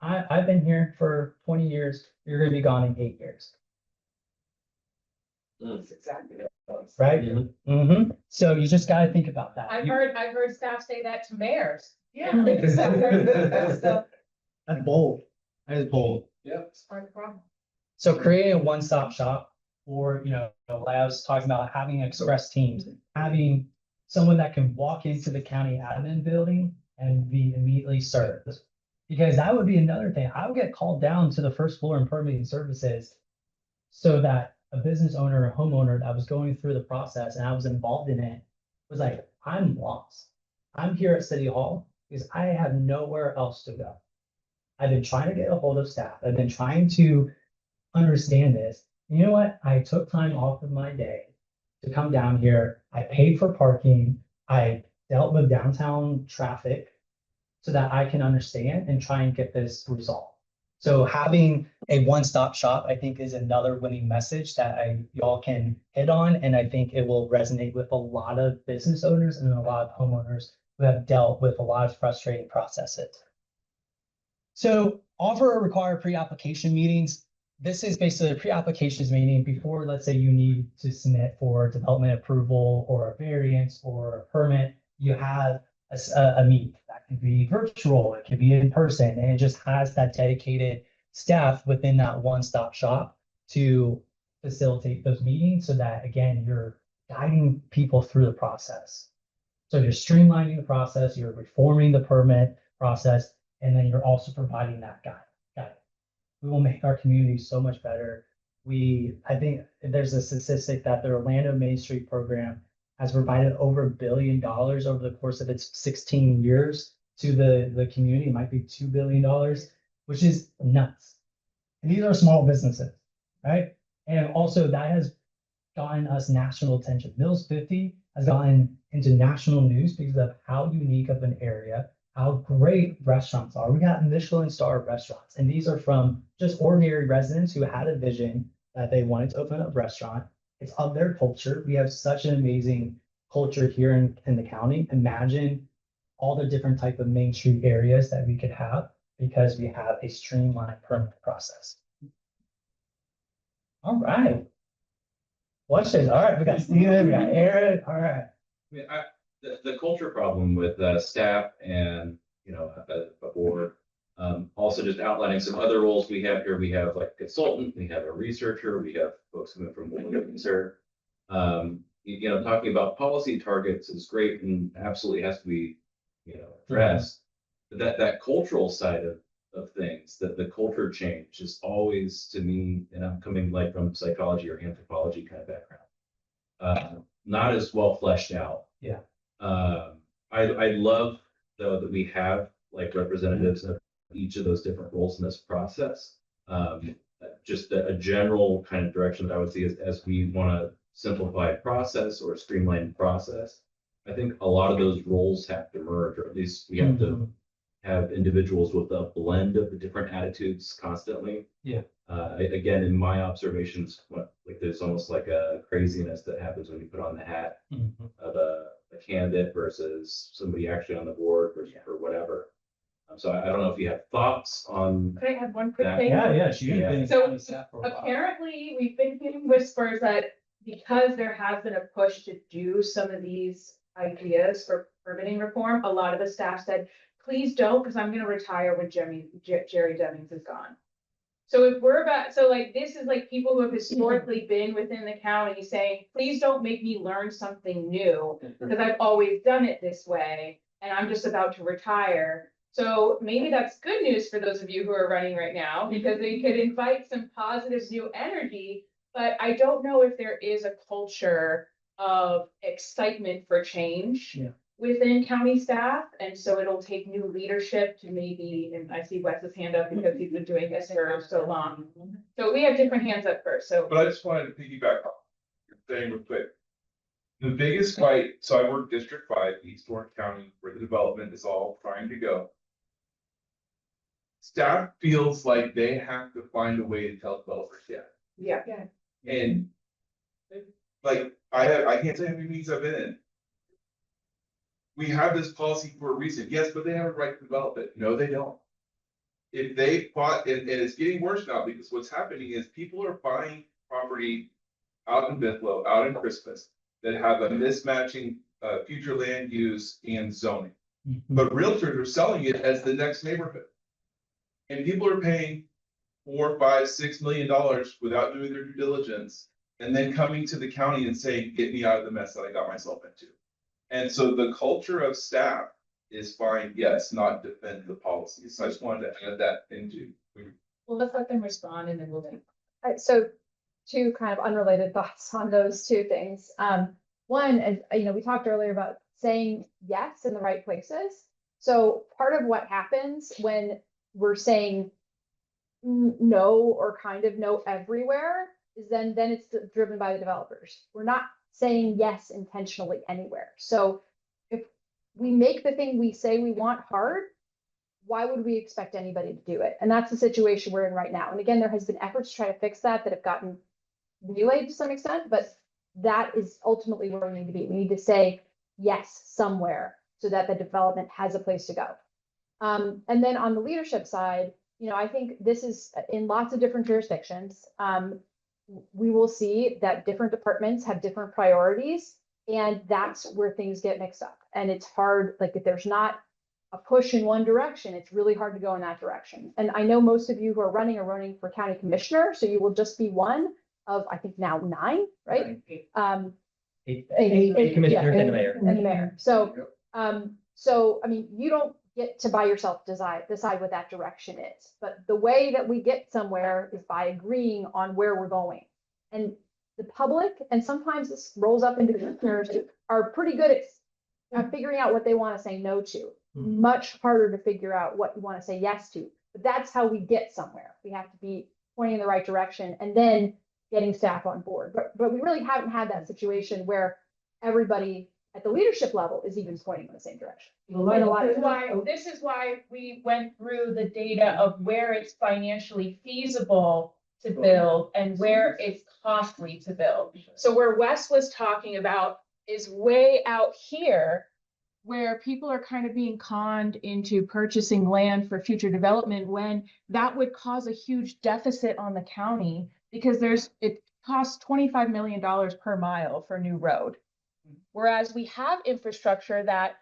I've been here for 20 years. You're going to be gone in 8 years. That's exactly it. Right? Mm-hmm. So you just got to think about that. I've heard staff say that to mayors. Yeah. That's bold. That is bold. Yep. It's part of the problem. So creating a one-stop shop, or like I was talking about, having express teams, having someone that can walk into the county admin building and we immediately start this. Because that would be another thing. I would get called down to the first floor in permitting services so that a business owner or homeowner that was going through the process and I was involved in it was like, I'm lost. I'm here at City Hall because I have nowhere else to go. I've been trying to get a hold of staff. I've been trying to understand this. You know what? I took time off of my day to come down here. I paid for parking. I dealt with downtown traffic so that I can understand and try and get this resolved. So having a one-stop shop, I think, is another winning message that y'all can hit on. And I think it will resonate with a lot of business owners and a lot of homeowners who have dealt with a lot of frustrating processes. So offer or require pre-application meetings. This is basically a pre-applications meeting before, let's say you need to submit for development approval or a variance or a permit. You have a meeting that can be virtual, it can be in person, and it just has that dedicated staff within that one-stop shop to facilitate those meetings so that, again, you're guiding people through the process. So you're streamlining the process, you're reforming the permit process, and then you're also providing that guide. We will make our community so much better. I think there's a statistic that the Orlando Main Street program has provided over $1 billion over the course of its 16 years to the community. It might be $2 billion, which is nuts. And these are small businesses, right? And also that has gotten us national attention. Mills 50 has gotten into national news because of how unique of an area, how great restaurants are. We got Michelin star restaurants, and these are from just ordinary residents who had a vision that they wanted to open a restaurant. It's of their culture. We have such an amazing culture here in the county. Imagine all the different type of Main Street areas that we could have because we have a streamlined permit process. All right. Watch this. All right, we got Steven, we got Eric. All right. I mean, the culture problem with staff and, a board, also just outlining some other roles we have here. We have like a consultant, we have a researcher, we have folks coming from the talking about policy targets is great and absolutely has to be, addressed. But that cultural side of things, that the culture change is always, to me, and I'm coming like from psychology or anthropology kind of background, not as well fleshed out. Yeah. I love though that we have like representatives of each of those different roles in this process. Just a general kind of direction that I would see as we want to simplify a process or streamline process. I think a lot of those roles have to merge, or at least we have to have individuals with a blend of the different attitudes constantly. Yeah. Again, in my observations, like there's almost like a craziness that happens when you put on the hat of a candidate versus somebody actually on the board or whatever. So I don't know if you have thoughts on. Could I have one quick that. thing? Yeah, sure. So apparently we've been hearing whispers that because there has been a push to do some of these ideas for permitting reform, a lot of the staff said, please don't, because I'm gonna retire when Jerry Demings is gone. So if we're this is like people who have historically been within the county saying, please don't make me learn something new, because I've always done it this way, and I'm just about to retire. So maybe that's good news for those of you who are running right now, because they could invite some positive new energy, but I don't know if there is a culture of excitement for change within county staff. And so it'll take new leadership to maybe, and I see Wes's hand up because he's been doing this for so long. So we have different hands up first, so. But I just wanted to piggyback on your thing real quick. The biggest fight, so I work District 5, East Orange County, where the development is all trying to go. Staff feels like they have to find a way to tell developers, Yeah. and like, I can't tell you how many meetings I've been in. We have this policy for a reason, yes, but they have a right to develop it. No, they don't. If they bought, and it's getting worse now because what's happening is people are buying property out in Bithlo, out in Christmas, that have a mismatching future land use and zoning. But realtors are selling it as the next neighborhood. And people are paying $4, $5, $6 million without doing their due diligence, and then coming to the county and saying, get me out of the mess that I got myself into. And so the culture of staff is fine, yes, not defend the policy. So I just wanted to add that into. Well, let's let them respond and then we'll do. So two kind of unrelated thoughts on those two things. One, as we talked earlier about saying yes in the right places. So part of what happens when we're saying no or kind of no everywhere is then it's driven by the developers. We're not saying yes intentionally anywhere. So if we make the thing we say we want hard, why would we expect anybody to do it? And that's the situation we're in right now. And again, there has been efforts to try to fix that have gotten relayed to some extent, but that is ultimately where we need to be. We need to say yes somewhere so that the development has a place to go. And then on the leadership side, I think this is in lots of different jurisdictions. We will see that different departments have different priorities, and that's where things get mixed up. And it's hard, like if there's not a push in one direction, it's really hard to go in that direction. And I know most of you who are running for county commissioner, so you will just be one of, I think now 9, right? Eight Eight commissioners and the mayor. And the mayor. So, I mean, you don't get to by yourself decide what that direction is. But the way that we get somewhere is by agreeing on where we're going. And the public, and sometimes this rolls up into the commissioners, are pretty good at figuring out what they want to say no to. Much harder to figure out what you want to say yes to. But that's how we get somewhere. We have to be pointing in the right direction and then getting staff on board. But we really haven't had that situation where everybody at the leadership level is even pointing in the same direction. This is why we went through the data of where it's financially feasible to build and where it's costly to build. So where Wes was talking about is way out here, where people are kind of being conned into purchasing land for future development when that would cause a huge deficit on the county because it costs $25 million per mile for new road. Whereas we have infrastructure that,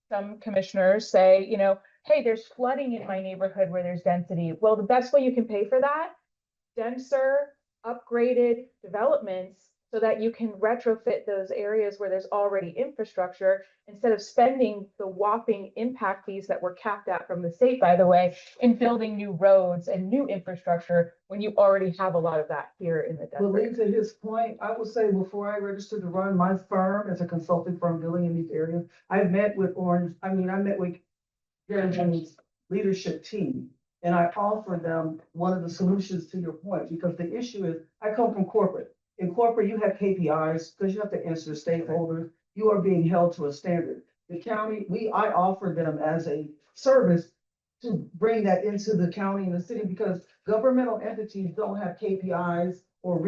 some commissioners say, hey, there's flooding in my neighborhood where there's density. Well, the best way you can pay for that, denser, upgraded developments so that you can retrofit those areas where there's already infrastructure instead of spending the whopping impact fees that were capped at from the state, by the way, in building new roads and new infrastructure when you already have a lot of that here in the But desert. to his point, I would say before I registered to run my firm as a consulting firm building in these areas, I met with Garen's leadership team. And I offered them one of the solutions to your point, because the issue is, I come from corporate. In corporate, you have KPIs because you have to answer to stakeholders. You are being held to a standard. The county, I offered them as a service to bring that into the county and the city because governmental entities don't have KPIs or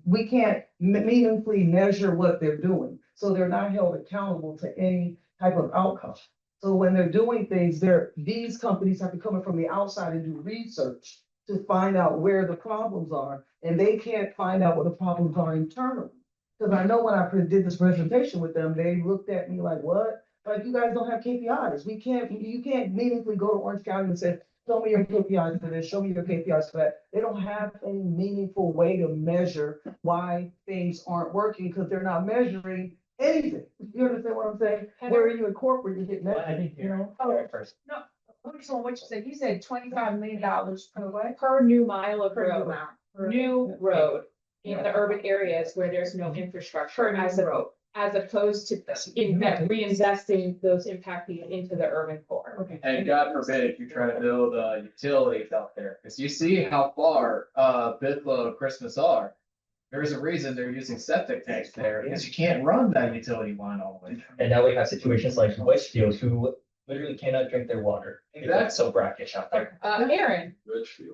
we can't meaningfully measure what they're doing. So they're not held accountable to any type of outcome. So when they're doing things, these companies have to come in from the outside and do research to find out where the problems are. And they can't find out what the problems are internally. Because I know when I did this presentation with them, they looked at me like, what? Like, you guys don't have KPIs. You can't meaningfully go to Orange County and say, show me your KPIs for this, show me your KPIs for that. They don't have any meaningful way to measure why things aren't working because they're not measuring anything. You understand what I'm saying? Where you in corporate, you get measured, First. No, so what you said $25 million per new mile of road, new road in the urban areas where there's no infrastructure as opposed to reinvesting those impact fees into the urban core. Okay. And God forbid if you try to build utilities out there, because you see how far Bithlo and Christmas are. There's a reason they're using septic tanks there, because you can't run that utility line all the way. And now we have situations like Westfield who literally cannot drink their water. It's so brackish out there. Aaron.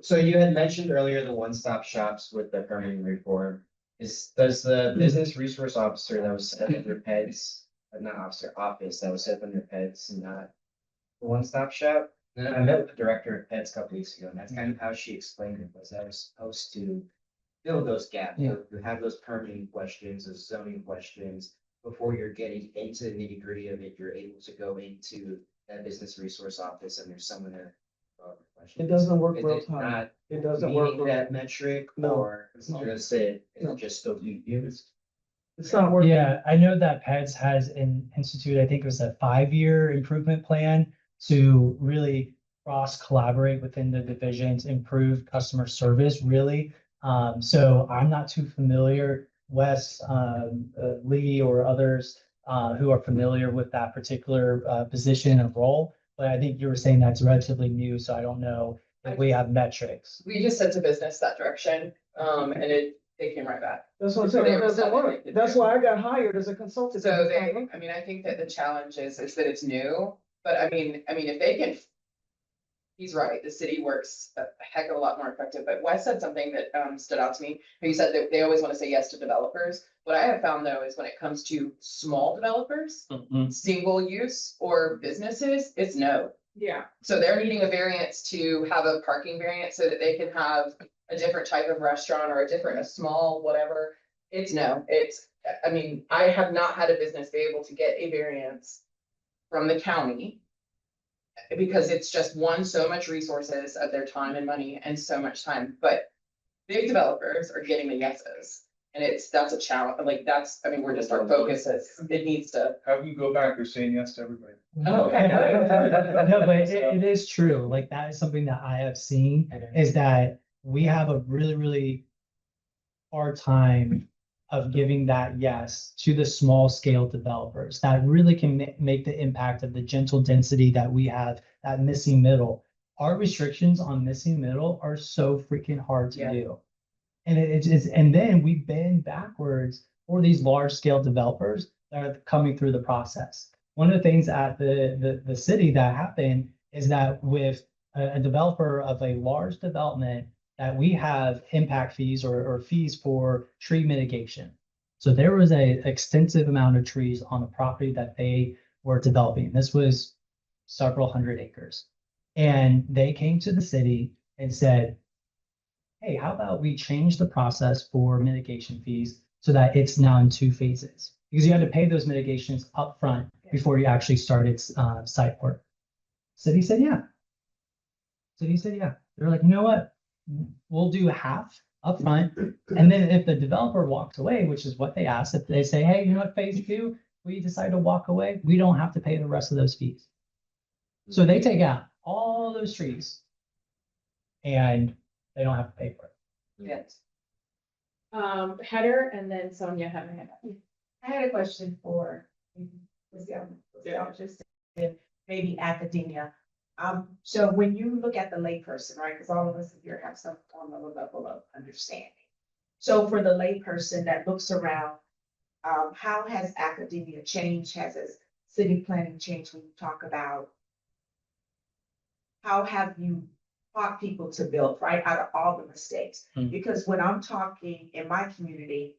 So you had mentioned earlier the one-stop shops with the permitting reform. Does the business resource officer that was set up under PEDS, not officer, office that was set up under PEDS, not the one-stop shop? And I met with the director of PEDS a couple weeks ago, and that's kind of how she explained it, was that was supposed to fill those gaps. Yeah. You have those permitting questions, those zoning questions, before you're getting into the nitty-gritty of it, you're able to go into that business resource office and there's someone there. It doesn't work Is real it time. not It doesn't work. meeting that metric, No. or is it just still being used? It's not working. Yeah, I know that PEDS has an institute, I think it was a 5-year improvement plan to really cross collaborate within the divisions, improve customer service, really. So I'm not too familiar, Wes, Lee or others who are familiar with that particular position and role. But I think you were saying that's relatively new, so I don't know if we have metrics. We just sent to business that direction, and they came right back. That's what I'm saying, it doesn't work. That's why I got hired as a consultant. So I mean, I think that the challenge is that it's new, but I mean, if they can. He's right, the city works a heck of a lot more effective, but Wes said something that stood out to me. He said that they always want to say yes to developers. What I have found though is when it comes to small developers, single use or businesses, it's no. Yeah. So they're needing a variance to have a parking variance so that they can have a different type of restaurant or a small, whatever. It's no, I mean, I have not had a business be able to get a variance from the county because it's just so much resources of their time and money and so much time, but big developers are getting the yeses. And that's a challenge, like we're just, our focus it needs to. Have them go back, they're saying yes to everybody. No, but it is true. Like that is something that I have seen is that we have a really, really hard time of giving that yes to the small scale developers that really can make the impact of the gentle density that we have, that missing middle. Our restrictions on missing middle are so freaking hard to do. And and then we bend backwards for these large scale developers that are coming through the process. One of the things at the city that happened is that with a developer of a large development that we have impact fees or fees for tree mitigation. So there was a extensive amount of trees on the property that they were developing. This was several hundred acres. And they came to the city and said, hey, how about we change the process for mitigation fees so that it's now in 2 phases? Because you had to pay those mitigations up front before you actually started site work. City said, yeah. City said, yeah. They're like, you know what? We'll do half up front. And then if the developer walks away, which is what they asked, if they say, hey, you know what, phase 2, we decide to walk away, we don't have to pay the rest of those fees. So they take out all those trees and they don't have to pay for it. Yes. Heather and then Sonia have a hand up. I had a question for just maybe academia. So when you look at the layperson, right, because all of us here have some form of a level of understanding. So for the layperson that looks around, how has academia changed? Has city planning changed when you talk about how have you taught people to build, right, out of all the mistakes? Because when I'm talking in my community,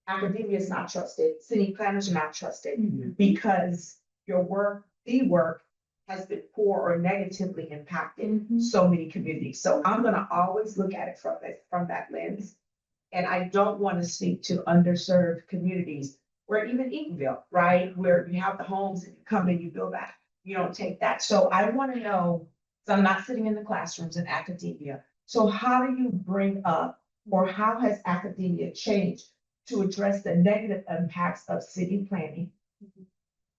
academia is not trusted, city planners are not trusted because the work has been poor or negatively impacted so many communities. So I'm gonna always look at it from that lens. And I don't want to speak to underserved communities where even Eatonville, right, where you have the homes and you come and you build that, you don't take that. So I want to know, because I'm not sitting in the classrooms in academia. So how do you bring up, or how has academia changed to address the negative impacts of city planning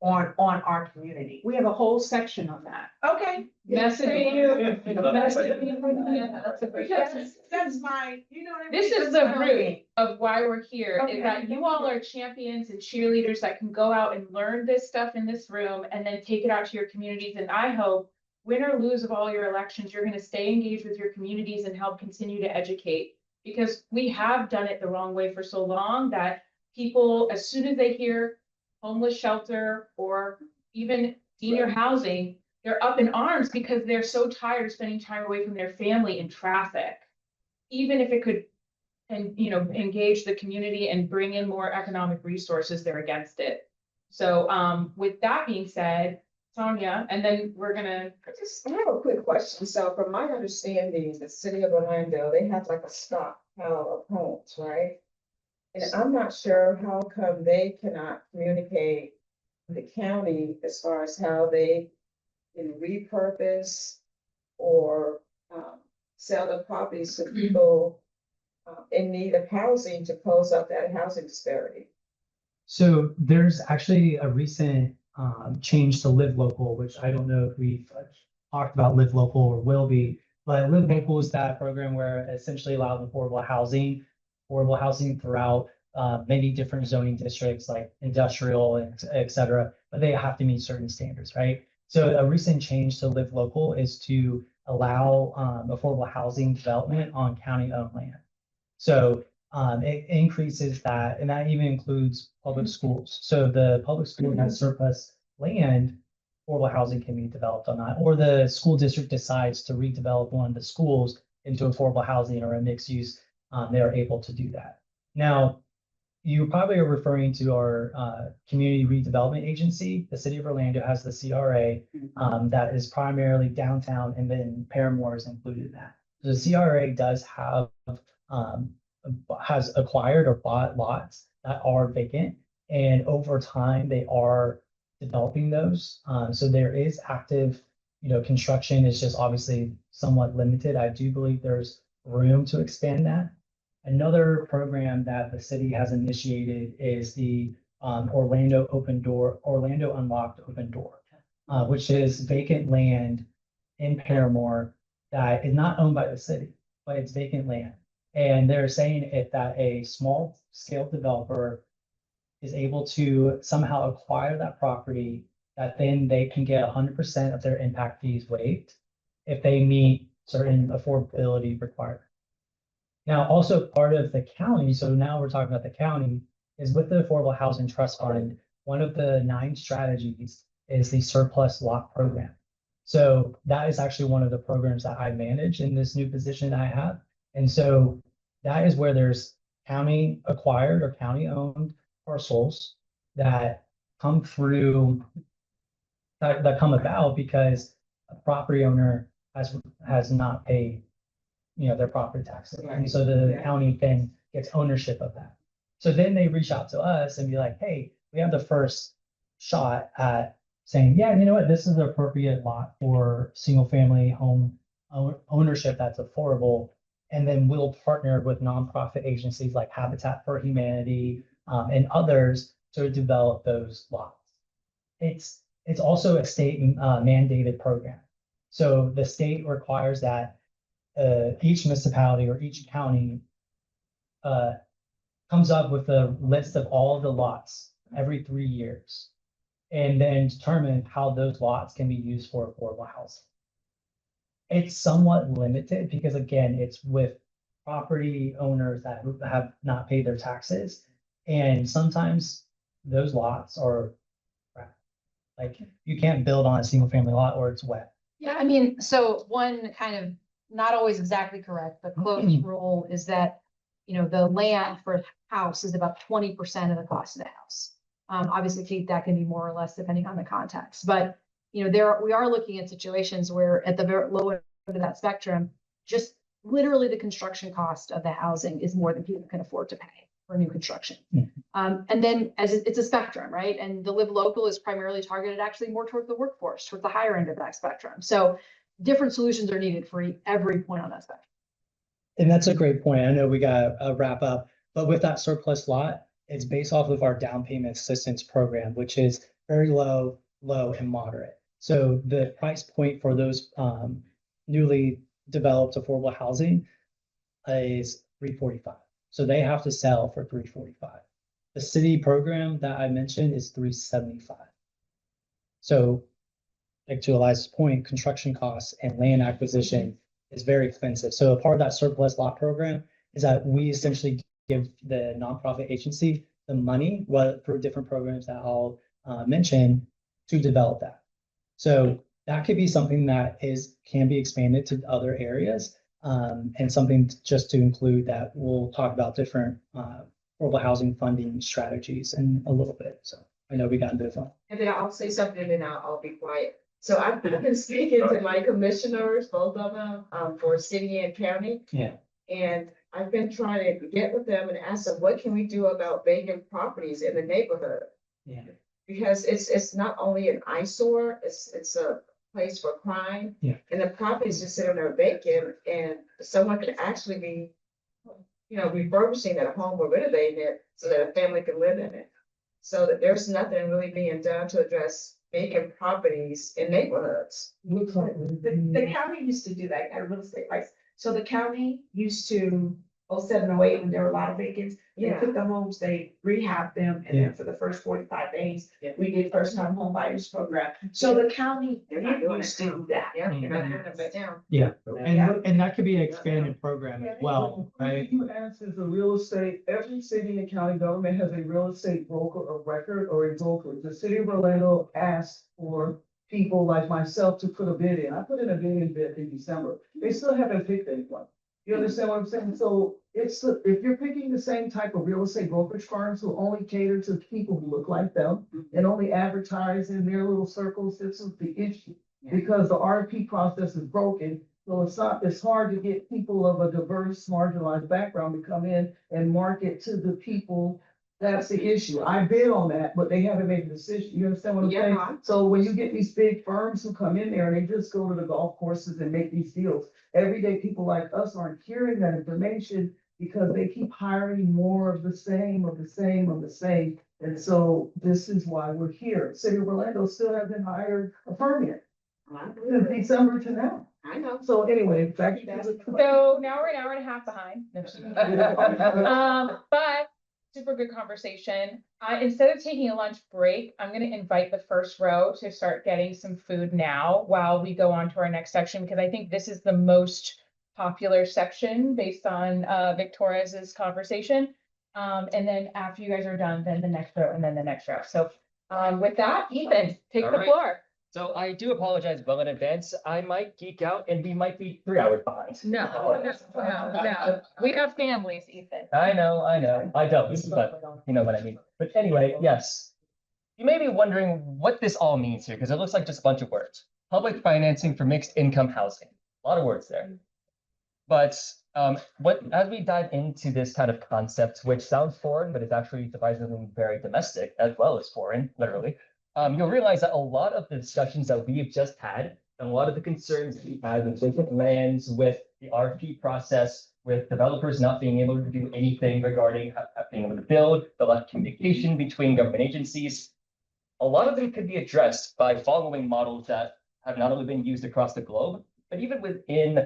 on our community? We have a whole section on that. Okay. Messaging. That's my, you know what I mean? This is the root of why we're here, is that you all are champions and cheerleaders that can go out and learn this stuff in this room and then take it out to your communities. And I hope, win or lose of all your elections, you're gonna stay engaged with your communities and help continue to educate. Because we have done it the wrong way for so long that people, as soon as they hear homeless shelter or even senior housing, they're up in arms because they're so tired of spending time away from their family in traffic. Even if it could, engage the community and bring in more economic resources, they're against it. So with that being said, Sonia, and then we're gonna. I have a quick question. So from my understanding, the city of Orlando, they have like a stockpile of homes, right? And I'm not sure how come they cannot communicate with the county as far as how they can repurpose or sell the properties to people in need of housing to close up that housing disparity. So there's actually a recent change to Live Local, which I don't know if we've talked about Live Local or will be, but Live Local is that program where it essentially allows affordable housing throughout many different zoning districts like industrial and et cetera, but they have to meet certain standards, right? So a recent change to Live Local is to allow affordable housing development on county-owned land. So it increases that, and that even includes public schools. So the public school has surplus land, affordable housing can be developed on that, or the school district decides to redevelop one of the schools into affordable housing or a mixed use, they are able to do that. Now, you probably are referring to our community redevelopment agency. The city of Orlando has the CRA that is primarily downtown, and then Paramore is included in that. The CRA does have has acquired or bought lots that are vacant, and over time they are developing those. So there is active, construction is just obviously somewhat limited. I do believe there's room to expand that. Another program that the city has initiated is the Orlando Unlocked Open Door, which is vacant land in Paramore that is not owned by the city, but it's vacant land. And they're saying if that a small scale developer is able to somehow acquire that property, that then they can get 100% of their impact fees waived if they meet certain affordability requirements. Now, also part of the county, so now we're talking about the county, is with the Affordable Housing Trust Fund, one of the 9 strategies is the surplus lot program. So that is actually one of the programs that I manage in this new position I have. And so that is where there's county acquired or county owned parcels that come through, that come about because a property owner has not paid, their property taxes. And so the county then gets ownership of that. So then they reach out to us and be like, hey, we have the first shot at saying, yeah, you know what, this is the appropriate lot for single family home ownership that's affordable. And then we'll partner with nonprofit agencies like Habitat for Humanity and others to develop those lots. It's also a state mandated program. So the state requires that each municipality or each county comes up with a list of all of the lots every 3 years, and then determine how those lots can be used for affordable housing. It's somewhat limited because again, it's with property owners that have not paid their taxes. And sometimes those lots are like, you can't build on a single family lot or it's wet. Yeah, I mean, so one kind of not always exactly correct, but close rule is that, the land for a house is about 20% of the cost of the house. Obviously, that can be more or less depending on the context, but we are looking at situations where at the very low end of that spectrum, just literally the construction cost of the housing is more than people can afford to pay for new construction. And then it's a spectrum, right? And the Live Local is primarily targeted actually more toward the workforce, toward the higher end of that spectrum. So different solutions are needed for every point on that spectrum. And that's a great point. I know we got to wrap up, but with that surplus lot, it's based off of our down payment assistance program, which is very low, and moderate. So the price point for those newly developed affordable housing is $345. So they have to sell for $345. The city program that I mentioned is $375. So, like to Eliza's point, construction costs and land acquisition is very expensive. So a part of that surplus lot program is that we essentially give the nonprofit agency the money, through different programs that I'll mention, to develop that. So that could be something that can be expanded to other areas, and something just to include that we'll talk about different affordable housing funding strategies in a little bit. So I know we got a bit of fun. And then I'll say something and then I'll be quiet. So I've been speaking to my commissioners, both of them, for city and county. Yeah. And I've been trying to get with them and ask them, what can we do about vacant properties in the neighborhood? Yeah. Because it's not only an eyesore, it's a place for crime. Yeah. And the properties just sitting there vacant, and someone could actually be, refurbishing that home or renovating it so that a family can live in it. so that there's nothing really being done to address vacant properties in neighborhoods. The county used to do that, at real estate price. So the county used to, 07, 08, when there were a lot of vacants, they Yeah. took the homes, they rehab them, and then for the first 45 days, we did first time home buyers program. So the county They're not doing used it to now. do that. Yeah, they're not doing it now. Yeah, Yeah. and that could be an expanded program as well, right? You asked, is a real estate, every city and county government has a real estate broker of record or a broker. The city of Orlando asked for people like myself to put a bid in. I put in a bid in December. They still haven't picked anyone. You understand what I'm saying? So it's, if you're picking the same type of real estate brokerage firms who only cater to people who look like them and only advertise in their little circles, this is the issue. Because the RFP process is broken, so it's hard to get people of a diverse, marginalized background to come in and market to the people. That's the issue. I bid on that, but they haven't made a decision. You understand what I'm saying? Yeah. So when you get these big firms who come in there and they just go to the golf courses and make these deals, everyday people like us aren't hearing that information because they keep hiring more of the same, of the same, of the same. And so this is why we're here. City of Orlando still hasn't hired a firm yet. Since December to now. I know. So anyway, back to So now we're an hour and a half behind. No, just kidding. But super good conversation. Instead of taking a lunch break, I'm gonna invite the first row to start getting some food now while we go on to our next section, because I think this is the most popular section based on Victoria's conversation. And then after you guys are done, then the next row and then the next row. So with that, Ethan, take All the right. floor. So I do apologize well in advance. I might geek out and we might be 3 hours behind. No. We have families, Ethan. I know. I don't, but you know what I mean. But anyway, yes. You may be wondering what this all means here, because it looks like just a bunch of words. Public financing for mixed income housing. A lot of words there. But as we dive into this kind of concept, which sounds foreign, but it's actually surprisingly very domestic as well as foreign, literally. You'll realize that a lot of the discussions that we've just had, and a lot of the concerns that we've had with vacant lands, with the RFP process, with developers not being able to do anything regarding being able to build, the lack of communication between government agencies, a lot of them could be addressed by following models that have not only been used across the globe, but even within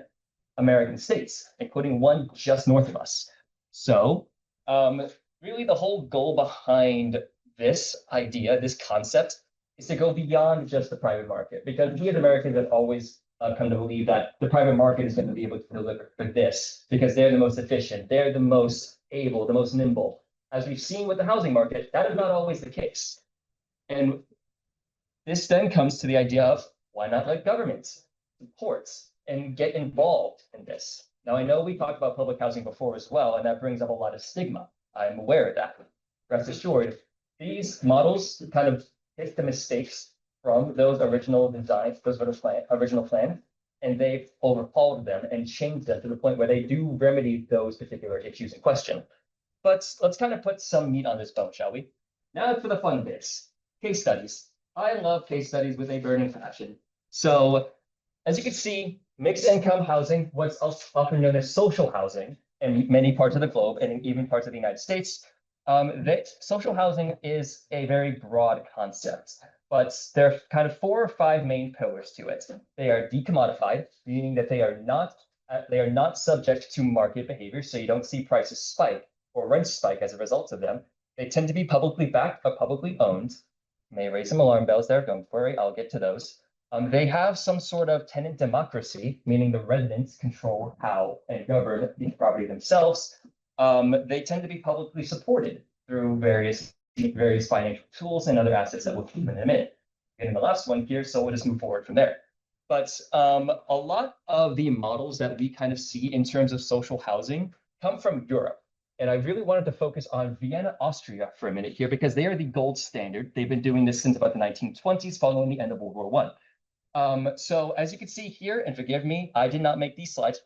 American states, including one just north of us. So really the whole goal behind this idea, this concept, is to go beyond just the private market, because we as Americans have always come to believe that the private market is going to be able to deliver for this because they're the most efficient, they're the most able, the most nimble. As we've seen with the housing market, that is not always the case. And this then comes to the idea of why not let governments support and get involved in this? Now, I know we talked about public housing before as well, and that brings up a lot of stigma. I'm aware of that. Rest assured, these models kind of hit the mistakes from those original designs, those original plans, and they've overhauled them and changed them to the point where they do remedy those particular issues in question. But let's kind of put some meat on this bone, shall we? Now for the fun bits. Case studies. I love case studies with a burning passion. So as you can see, mixed income housing, what's often known as social housing in many parts of the globe and even parts of the United States, that social housing is a very broad concept, but there are kind of 4 or 5 main pillars to it. They are decommodified, meaning that they are not subject to market behavior, so you don't see prices spike or rents spike as a result of them. They tend to be publicly backed but publicly owned. May raise some alarm bells there, don't worry, I'll get to those. They have some sort of tenant democracy, meaning the residents control how and govern the property themselves. They tend to be publicly supported through various financial tools and other assets that we'll keep in a minute. And the last one here, so we'll just move forward from there. But a lot of the models that we kind of see in terms of social housing come from Europe. And I really wanted to focus on Vienna, Austria for a minute here, because they are the gold standard. They've been doing this since about the 1920s, following the end of World War I. So as you can see here, and forgive me, I did not make these slides.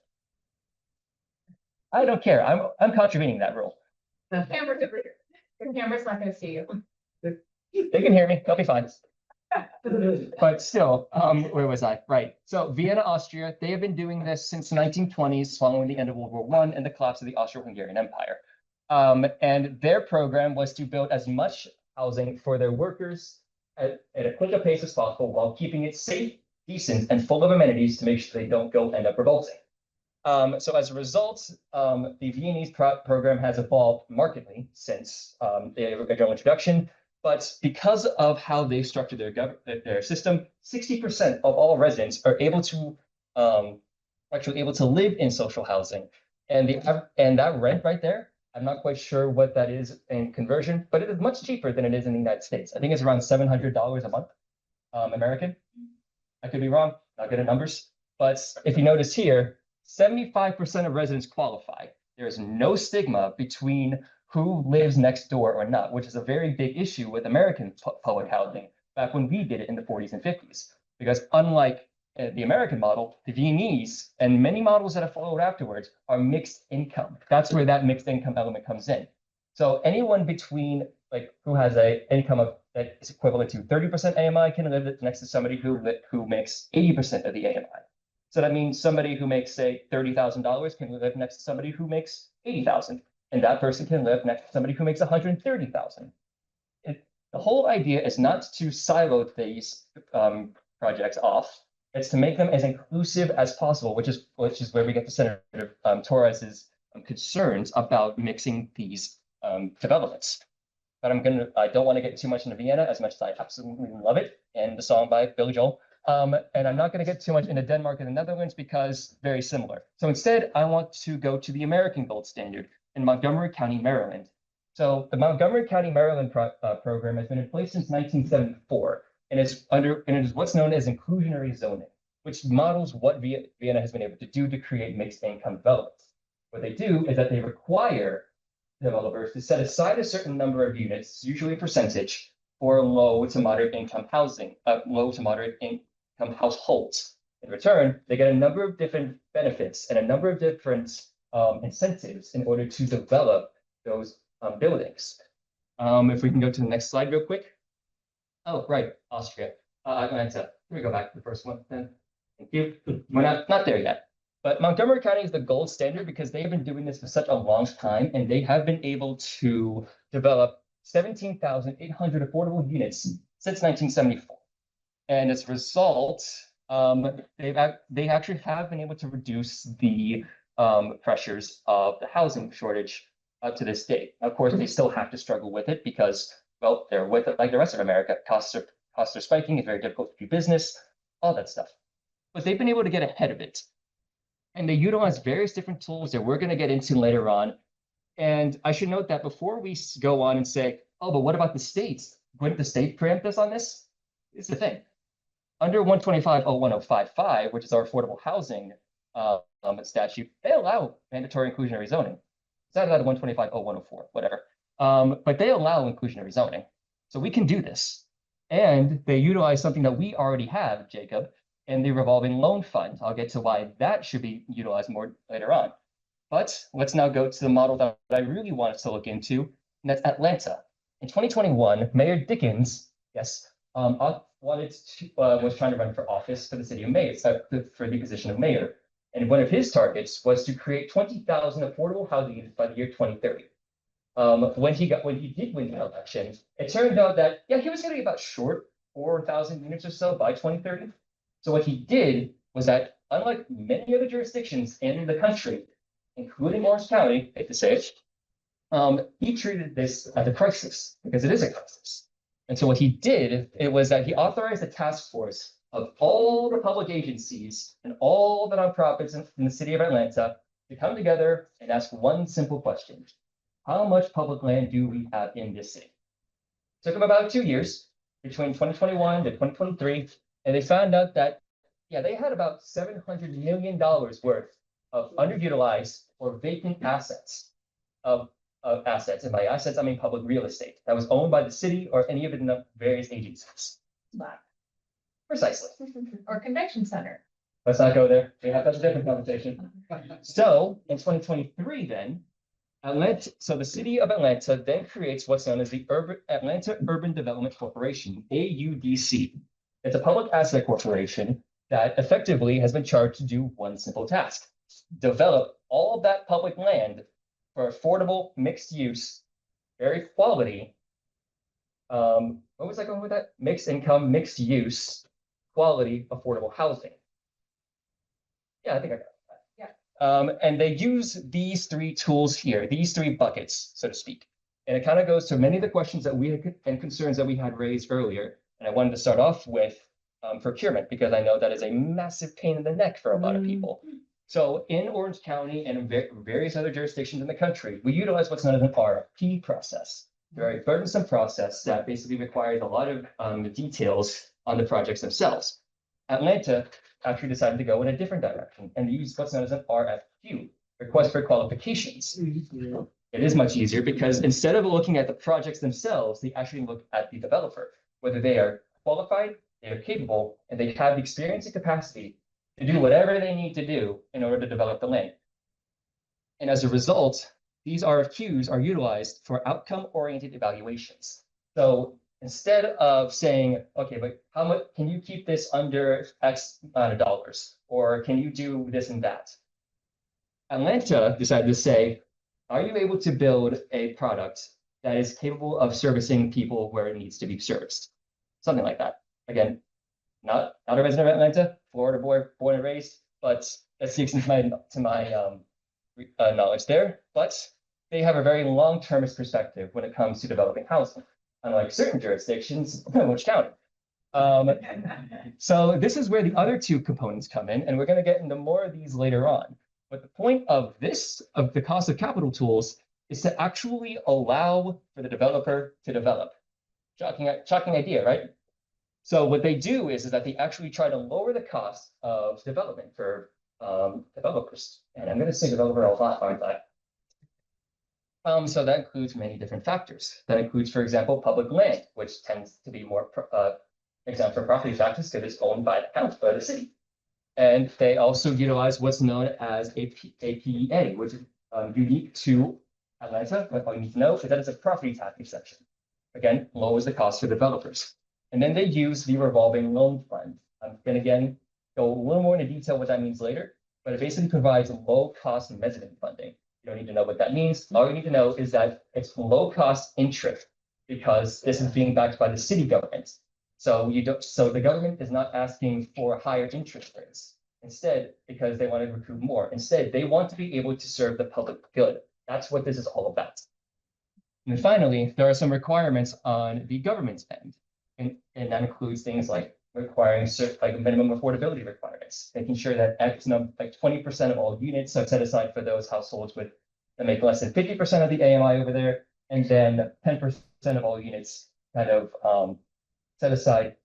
I don't care. I'm contravening that rule. The camera's over here. The camera's not gonna see you. They can hear me. They'll be fine. But still, where was I? Right. So Vienna, Austria, they have been doing this since the 1920s, following the end of World War I and the collapse of the Austro-Hungarian Empire. And their program was to build as much housing for their workers at a quick a pace as possible while keeping it safe, decent, and full of amenities to make sure they don't go end up revolting. So as a result, the Viennese program has evolved markedly since the original introduction. But because of how they structure their system, 60% of all residents are able to actually able to live in social housing. And that rent right there, I'm not quite sure what that is in conversion, but it is much cheaper than it is in the United States. I think it's around $700 a month, American. I could be wrong, not good at numbers. But if you notice here, 75% of residents qualify. There is no stigma between who lives next door or not, which is a very big issue with American public housing back when we did it in the 40s and 50s. Because unlike the American model, the Viennese and many models that have followed afterwards are mixed income. That's where that mixed income element comes in. So anyone between like who has a income of that is equivalent to 30% AMI can live next to somebody who makes 80% of the AMI. So that means somebody who makes, say, $30,000 can live next to somebody who makes 80,000, and that person can live next to somebody who makes 130,000. The whole idea is not to silo these projects off. It's to make them as inclusive as possible, which is where we get to Senator Torres's concerns about mixing these developments. But I don't want to get too much into Vienna, as much as I absolutely love it, and the song by Billy Joel. And I'm not going to get too much into Denmark and the Netherlands because very similar. So instead, I want to go to the American gold standard in Montgomery County, Maryland. So the Montgomery County, Maryland program has been in place since 1974, and it is what's known as inclusionary zoning, which models what Vienna has been able to do to create mixed income developments. What they do is that they require developers to set aside a certain number of units, usually a percentage, for low to moderate income housing, low to moderate income households. In return, they get a number of different benefits and a number of different incentives in order to develop those buildings. If we can go to the next slide real quick. Oh, right, Austria, Atlanta. Let me go back to the first one then. Thank you. We're not there yet. But Montgomery County is the gold standard because they've been doing this for such a long time, and they have been able to develop 17,800 affordable units since 1974. And as a result, they actually have been able to reduce the pressures of the housing shortage to this day. Of course, they still have to struggle with it because, well, they're with it like the rest of America. Costs are spiking. It's very difficult to do business, all that stuff. But they've been able to get ahead of it. And they utilize various different tools that we're going to get into later on. And I should note that before we go on and say, oh, but what about the states? Wouldn't the state preempt us on this? It's the thing. Under 125.01055, which is our affordable housing statute, they allow mandatory inclusionary zoning. It's not out of 125.01004, whatever. But they allow inclusionary zoning. So we can do this. And they utilize something that we already have, Jacob, in the revolving loan fund. I'll get to why that should be utilized more later on. But let's now go to the model that I really want us to look into, and that's Atlanta. In 2021, Mayor Dickens, yes, was trying to run for office for the city of Mayor, for the position of mayor. And one of his targets was to create 20,000 affordable housing units by the year 2030. When he did win the election, it turned out that, yeah, he was going to be about short 4,000 units or so by 2030. So what he did was that, unlike many other jurisdictions in the country, including Orange County, hate to say it, he treated this as a crisis because it is a crisis. And so what he did, it was that he authorized a task force of all the public agencies and all the nonprofits in the city of Atlanta to come together and ask one simple question. How much public land do we have in this city? It took them about 2 years, between 2021 to 2023, and they found out that, yeah, they had about $700 million worth of underutilized or vacant assets of assets. And by assets, I mean public real estate that was owned by the city or any of the various agencies. Precisely. Or convention center. Let's not go there. That's a different conversation. So in 2023, then, so the city of Atlanta then creates what's known as the Atlanta Urban Development Corporation, AUDC. It's a public asset corporation that effectively has been charged to do one simple task: develop all of that public land for affordable, mixed use, very quality What was I going with that? Mixed income, mixed use, quality, affordable housing. Yeah, I think I got that. Yeah. And they use these three tools here, these three buckets, so to speak. And it kind of goes to many of the questions that we had and concerns that we had raised earlier. And I wanted to start off with procurement, because I know that is a massive pain in the neck for a lot of people. So in Orange County and in various other jurisdictions in the country, we utilize what's known as an RFP process, a very burdensome process that basically requires a lot of details on the projects themselves. Atlanta actually decided to go in a different direction and use what's known as an RFQ, request for qualifications. It is much easier because instead of looking at the projects themselves, they actually look at the developer, whether they are qualified, they are capable, and they have the experience and capacity to do whatever they need to do in order to develop the land. And as a result, these RFQs are utilized for outcome-oriented evaluations. So instead of saying, okay, but how much can you keep this under X amount of dollars? Or can you do this and that? Atlanta decided to say, are you able to build a product that is capable of servicing people where it needs to be serviced? Something like that. Again, not a resident of Atlanta, Florida boy, born and raised, but that's the extent to my knowledge there. But they have a very long-termist perspective when it comes to developing housing, unlike certain jurisdictions, Orange County. So this is where the other two components come in, and we're going to get into more of these later on. But the point of the cost of capital tools, is to actually allow for the developer to develop. Shocking idea, right? So what they do is that they actually try to lower the cost of development for developers. And I'm going to say developer a lot, aren't I? So that includes many different factors. That includes, for example, public land, which tends to be more exempt from property taxes because it's owned by the city. And they also utilize what's known as a PEA, which is unique to Atlanta. But all you need to know is that it's a property tax exception. Again, lowers the cost for developers. And then they use the revolving loan fund. I'm going to again go a little more into detail what that means later, but it basically provides low cost mezzanine funding. You don't need to know what that means. All you need to know is that it's low cost interest because this is being backed by the city government. So the government is not asking for higher interest rates. Instead, because they want to recoup more. Instead, they want to be able to serve the public good. That's what this is all about. And finally, there are some requirements on the government's end. And that includes things like requiring minimum affordability requirements, making sure that X number, like 20% of all units are set aside for those households that make less than 50% of the AMI over there, and then 10% of all units kind of set aside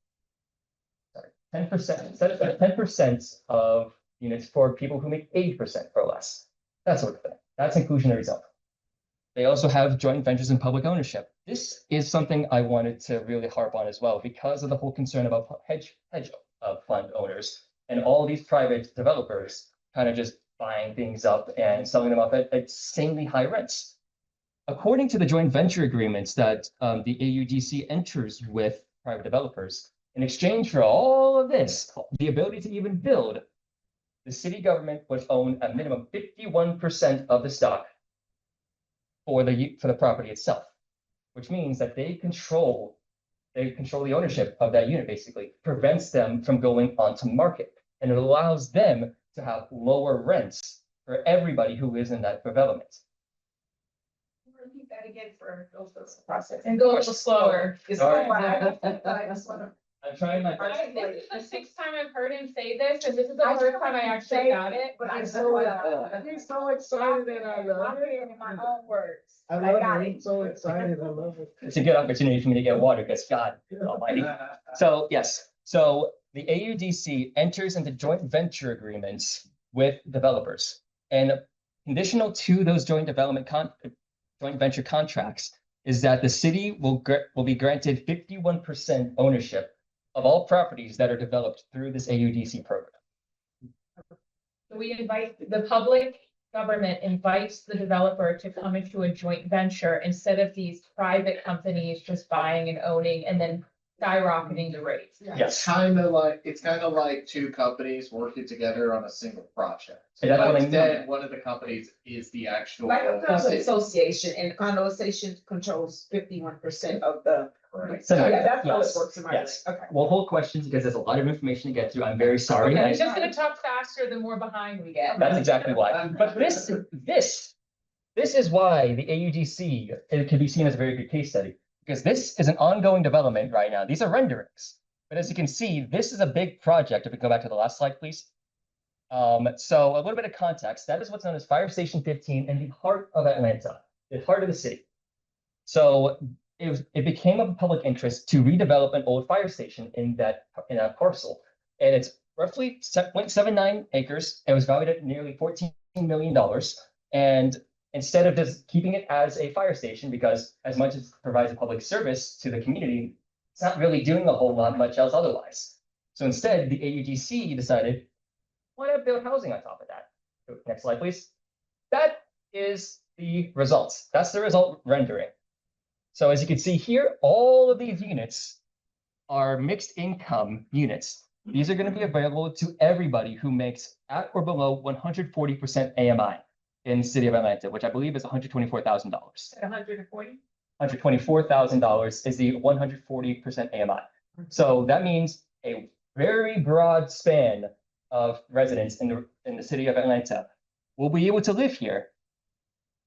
10% of units for people who make 80% or less. That sort of thing. That's inclusionary zoning. They also have joint ventures and public ownership. This is something I wanted to really harp on as well because of the whole concern about hedge fund owners and all these private developers kind of just buying things up and selling them off at insanely high rents. According to the joint venture agreements that the AUDC enters with private developers, in exchange for all of this, the ability to even build, the city government would own a minimum 51% of the stock for the property itself, which means that they control the ownership of that unit, basically prevents them from going onto market, and it allows them to have lower rents for everybody who is in that development. Repeat that again for those process. And go a little slower. I'm trying my best. This is the sixth time I've heard him say this, and this is the first time I actually got it. But He's so excited and I love it. in my own words. I love it. I'm so excited. I love it. It's a good opportunity for me to get water because God Almighty. So yes, so the AUDC enters into joint venture agreements with developers, and conditional to those joint venture contracts is that the city will be granted 51% ownership of all properties that are developed through this AUDC program. We invite, the public government invites the developer to come into a joint venture instead of these private companies just buying and owning and then skyrocketing the rates. Yes. It's kind of like two companies working together on a single project. And that's what I Instead, mean. one of the companies is the actual. Like a condo association, and the condo association controls 51% of the Right. So that's how it Yes, works in my yes. brain. Okay. We'll hold questions because there's a lot of information to get through. I'm very sorry. Okay, I- he's just gonna talk faster the more behind we get. That's exactly why. But this is why the AUGC, it can be seen as a very good case study, because this is an ongoing development right now. These are renderings. But as you can see, this is a big project. If we go back to the last slide, please. So a little bit of context, that is what's known as Fire Station 15 in the heart of Atlanta, the heart of the city. So it became of public interest to redevelop an old fire station in that parcel. And it's roughly 0.79 acres. It was valued at nearly $14 million. And instead of just keeping it as a fire station, because as much as it provides a public service to the community, it's not really doing a whole lot much else otherwise. So instead, the AUGC decided, why not build housing on top of that? Next slide, please. That is the results. That's the result rendering. So as you can see here, all of these units are mixed income units. These are going to be available to everybody who makes at or below 140% AMI in the city of Atlanta, which I believe is $124,000. $124,000 is the 140% AMI. So that means a very broad span of residents in the city of Atlanta will be able to live here.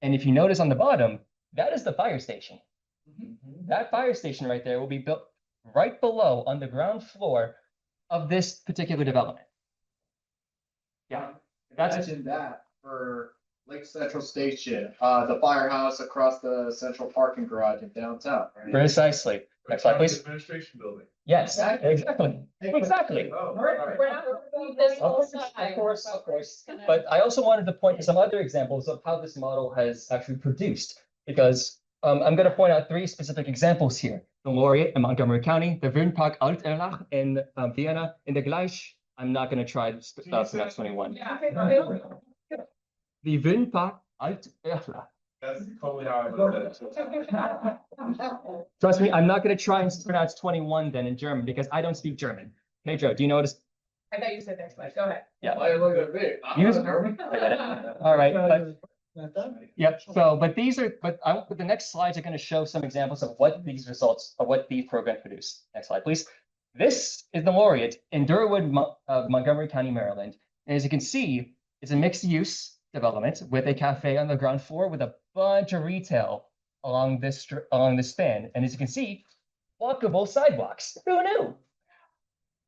And if you notice on the bottom, that is the fire station. That fire station right there will be built right below on the ground floor of this particular development. Yeah, that's Imagine that for Lake Central Station, the firehouse across the central parking garage in downtown. Right? Precisely. Next slide, please. Administration building. Yes, exactly. Exactly. Oh, We're right. not gonna leave this whole side. Of course. But I also wanted to point to some other examples of how this model has actually produced, because I'm going to point out 3 specific examples here. The Laureate in Montgomery County, the Woonpark Alt-Erlach in Vienna, and the Gleich, I'm not going to try to pronounce 21. The Woonpark Alt-Erlach. That's totally how I look at it. Trust me, I'm not going to try and pronounce 21 then in German, because I don't speak German. Pedro, do you notice? I thought you said next slide, go ahead. Yeah. Why you look at me? All right. Yep. So, but the next slides are going to show some examples of what these results, of what these programs produce. Next slide, please. This is the Laureate in Durwood, Montgomery County, Maryland. And as you can see, it's a mixed use development with a cafe on the ground floor with a bunch of retail along this span. And as you can see, walkable sidewalks. Who knew?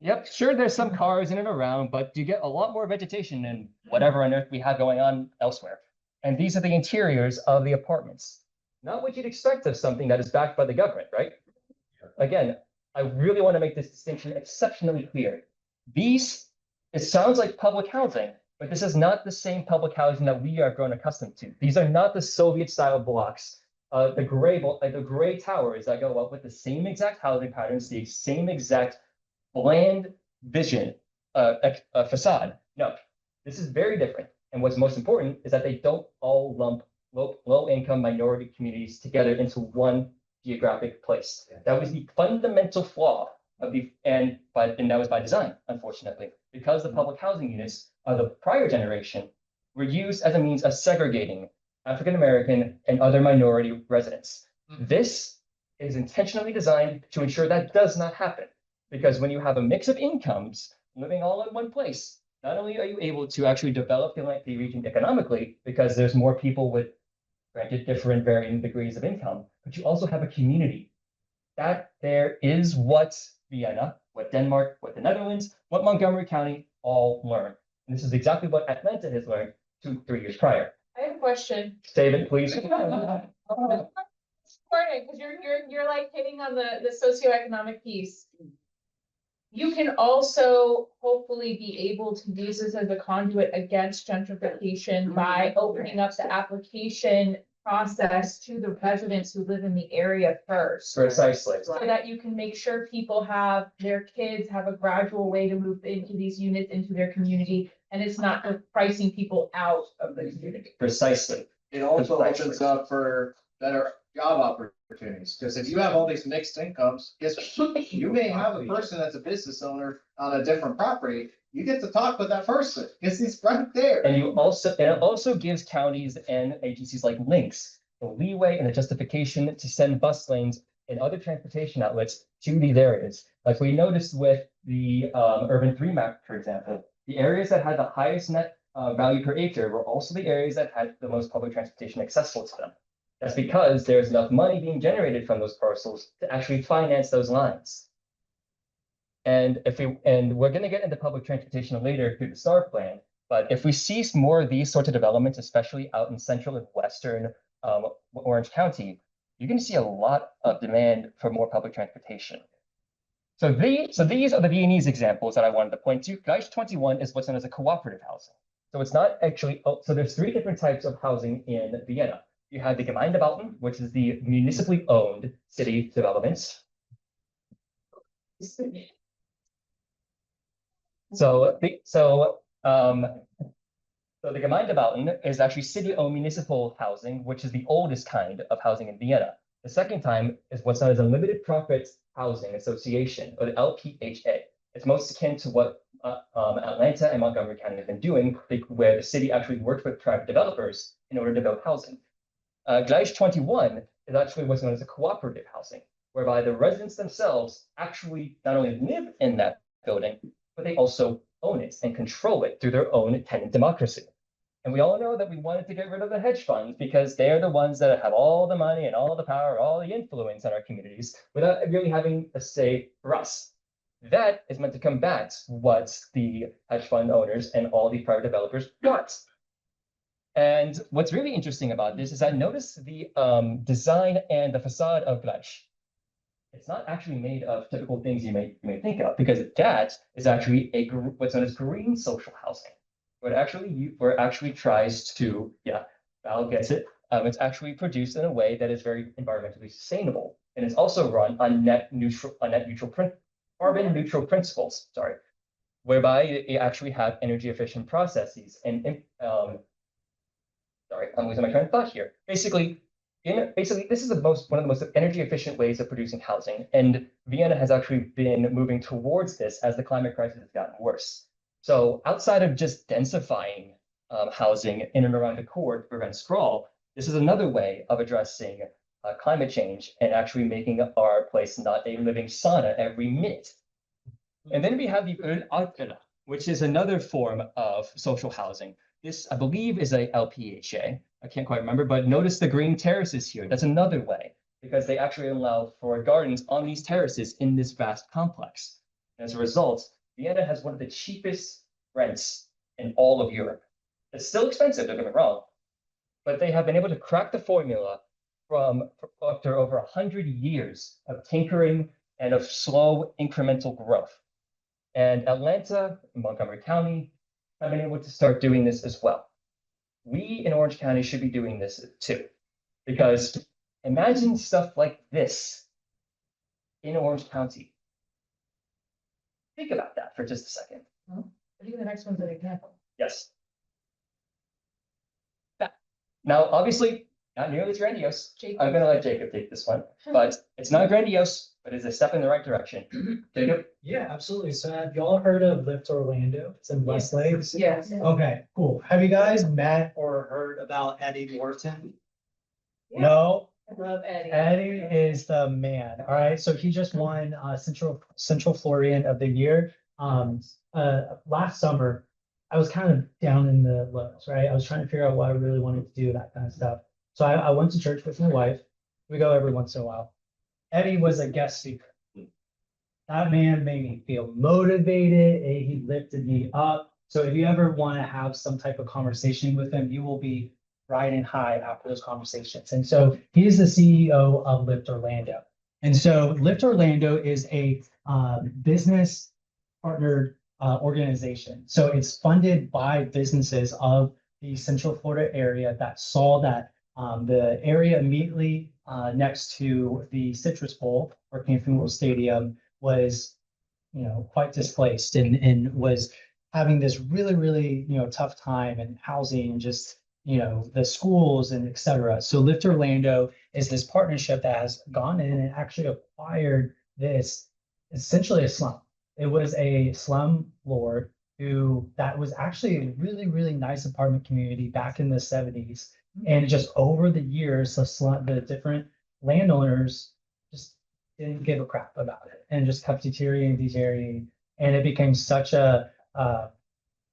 Yep, sure, there's some cars in and around, but you get a lot more vegetation than whatever on earth we have going on elsewhere. And these are the interiors of the apartments. Not what you'd expect of something that is backed by the government, right? Again, I really want to make this distinction exceptionally clear. It sounds like public housing, but this is not the same public housing that we are grown accustomed to. These are not the Soviet-style blocks, the gray towers that go up with the same exact housing patterns, the same exact bland vision, facade. No, this is very different. And what's most important is that they don't all lump low-income minority communities together into one geographic place. That was the fundamental flaw of and that was by design, unfortunately, because the public housing units of the prior generation were used as a means of segregating African American and other minority residents. This is intentionally designed to ensure that does not happen, because when you have a mix of incomes living all in one place, not only are you able to actually develop the region economically, because there's more people with granted different varying degrees of income, but you also have a community. That there is what Vienna, what Denmark, what the Netherlands, what Montgomery County all learned. And this is exactly what Atlanta has learned 2-3 years prior. I have a question. Save it, please. Important, because you're like hitting on the socioeconomic piece. You can also hopefully be able to use this as a conduit against gentrification by opening up the application process to the residents who live in the area first. Precisely. So that you can make sure people have, their kids have a gradual way to move into these units, into their community, and it's not just pricing people out of the community. Precisely. It also Precisely. opens up for better job opportunities, because if you have all these mixed incomes, guess what? You may have a person that's a business owner on a different property. You get to talk with that person, because he's right there. And it also gives counties and agencies like Lynx the leeway and the justification to send bus lanes and other transportation outlets to these areas. Like we noticed with the urban 3 map, for example, the areas that had the highest net value per acre were also the areas that had the most public transportation accessible to them. That's because there's enough money being generated from those parcels to actually finance those lines. And we're going to get into public transportation later through the STAR plan, but if we see more of these sorts of developments, especially out in central and western Orange County, you're going to see a lot of demand for more public transportation. So these are the Viennese examples that I wanted to point to. Gleich 21 is what's known as a cooperative housing. So it's not actually, so there's 3 different types of housing in Vienna. You have the Gemeindebauten, which is the municipally owned city developments. So the Gemeindebauten is actually city-owned municipal housing, which is the oldest kind of housing in Vienna. The second time is what's known as a limited profit housing association, or the LPHA. It's most akin to what Atlanta and Montgomery County have been doing, where the city actually worked with private developers in order to build housing. Gleich 21 is actually what's known as a cooperative housing, whereby the residents themselves actually not only live in that building, but they also own it and control it through their own tenant democracy. And we all know that we wanted to get rid of the hedge funds because they're the ones that have all the money and all the power, all the influence in our communities without really having a say for us. That is meant to combat what the hedge fund owners and all the private developers want. And what's really interesting about this is I noticed the design and the facade of Gleich. It's not actually made of typical things you may think of, because that is actually what's known as green social housing, where it actually tries to, Val gets it. It's actually produced in a way that is very environmentally sustainable, and it's also run on carbon neutral principles. Sorry, whereby you actually have energy efficient processes and sorry, I'm losing my train of thought here. Basically, this is one of the most energy efficient ways of producing housing, and Vienna has actually been moving towards this as the climate crisis has gotten worse. So outside of just densifying housing in and around the core to prevent sprawl, this is another way of addressing climate change and actually making our place not a living sauna every minute. And then we have the Ölakvilla, which is another form of social housing. This, I believe, is a LPHA. I can't quite remember, but notice the green terraces here. That's another way, because they actually allow for gardens on these terraces in this vast complex. As a result, Vienna has one of the cheapest rents in all of Europe. It's still expensive, don't get me wrong, but they have been able to crack the formula after over 100 years of tinkering and of slow incremental growth. And Atlanta and Montgomery County have been able to start doing this as well. We in Orange County should be doing this too, because imagine stuff like this in Orange County. Think about that for just a second. I think the next one's an example. Yes. Now, obviously, not nearly as grandiose. I'm going to let Jacob take this one, but it's not grandiose, but it's a step in the right direction. Jacob? Yeah, absolutely. So have y'all heard of Lift Orlando? It's in Westlake. Yes. Okay, cool. Have you guys met or heard about Eddie Morton? No? I love Eddie. Eddie is the man. All right. So he just won Central Floridian of the Year. Last summer, I was kind of down in the lows, right? I was trying to figure out what I really wanted to do, that kind of stuff. So I went to church with my wife. We go every once in a while. Eddie was a guest speaker. That man made me feel motivated. He lifted me up. So if you ever want to have some type of conversation with him, you will be riding high after those conversations. And so he's the CEO of Lift Orlando. And so Lift Orlando is a business partnered organization. So it's funded by businesses of the Central Florida area that saw that the area immediately next to the Citrus Bowl or Camping World Stadium was, quite displaced and was having this really, really, tough time and housing and just, the schools and et cetera. So Lift Orlando is this partnership that has gone in and actually acquired this, essentially a slum. It was a slum lord that was actually a really, really nice apartment community back in the 70s. And just over the years, the different landowners just didn't give a crap about it and just kept deteriorating. And it became such a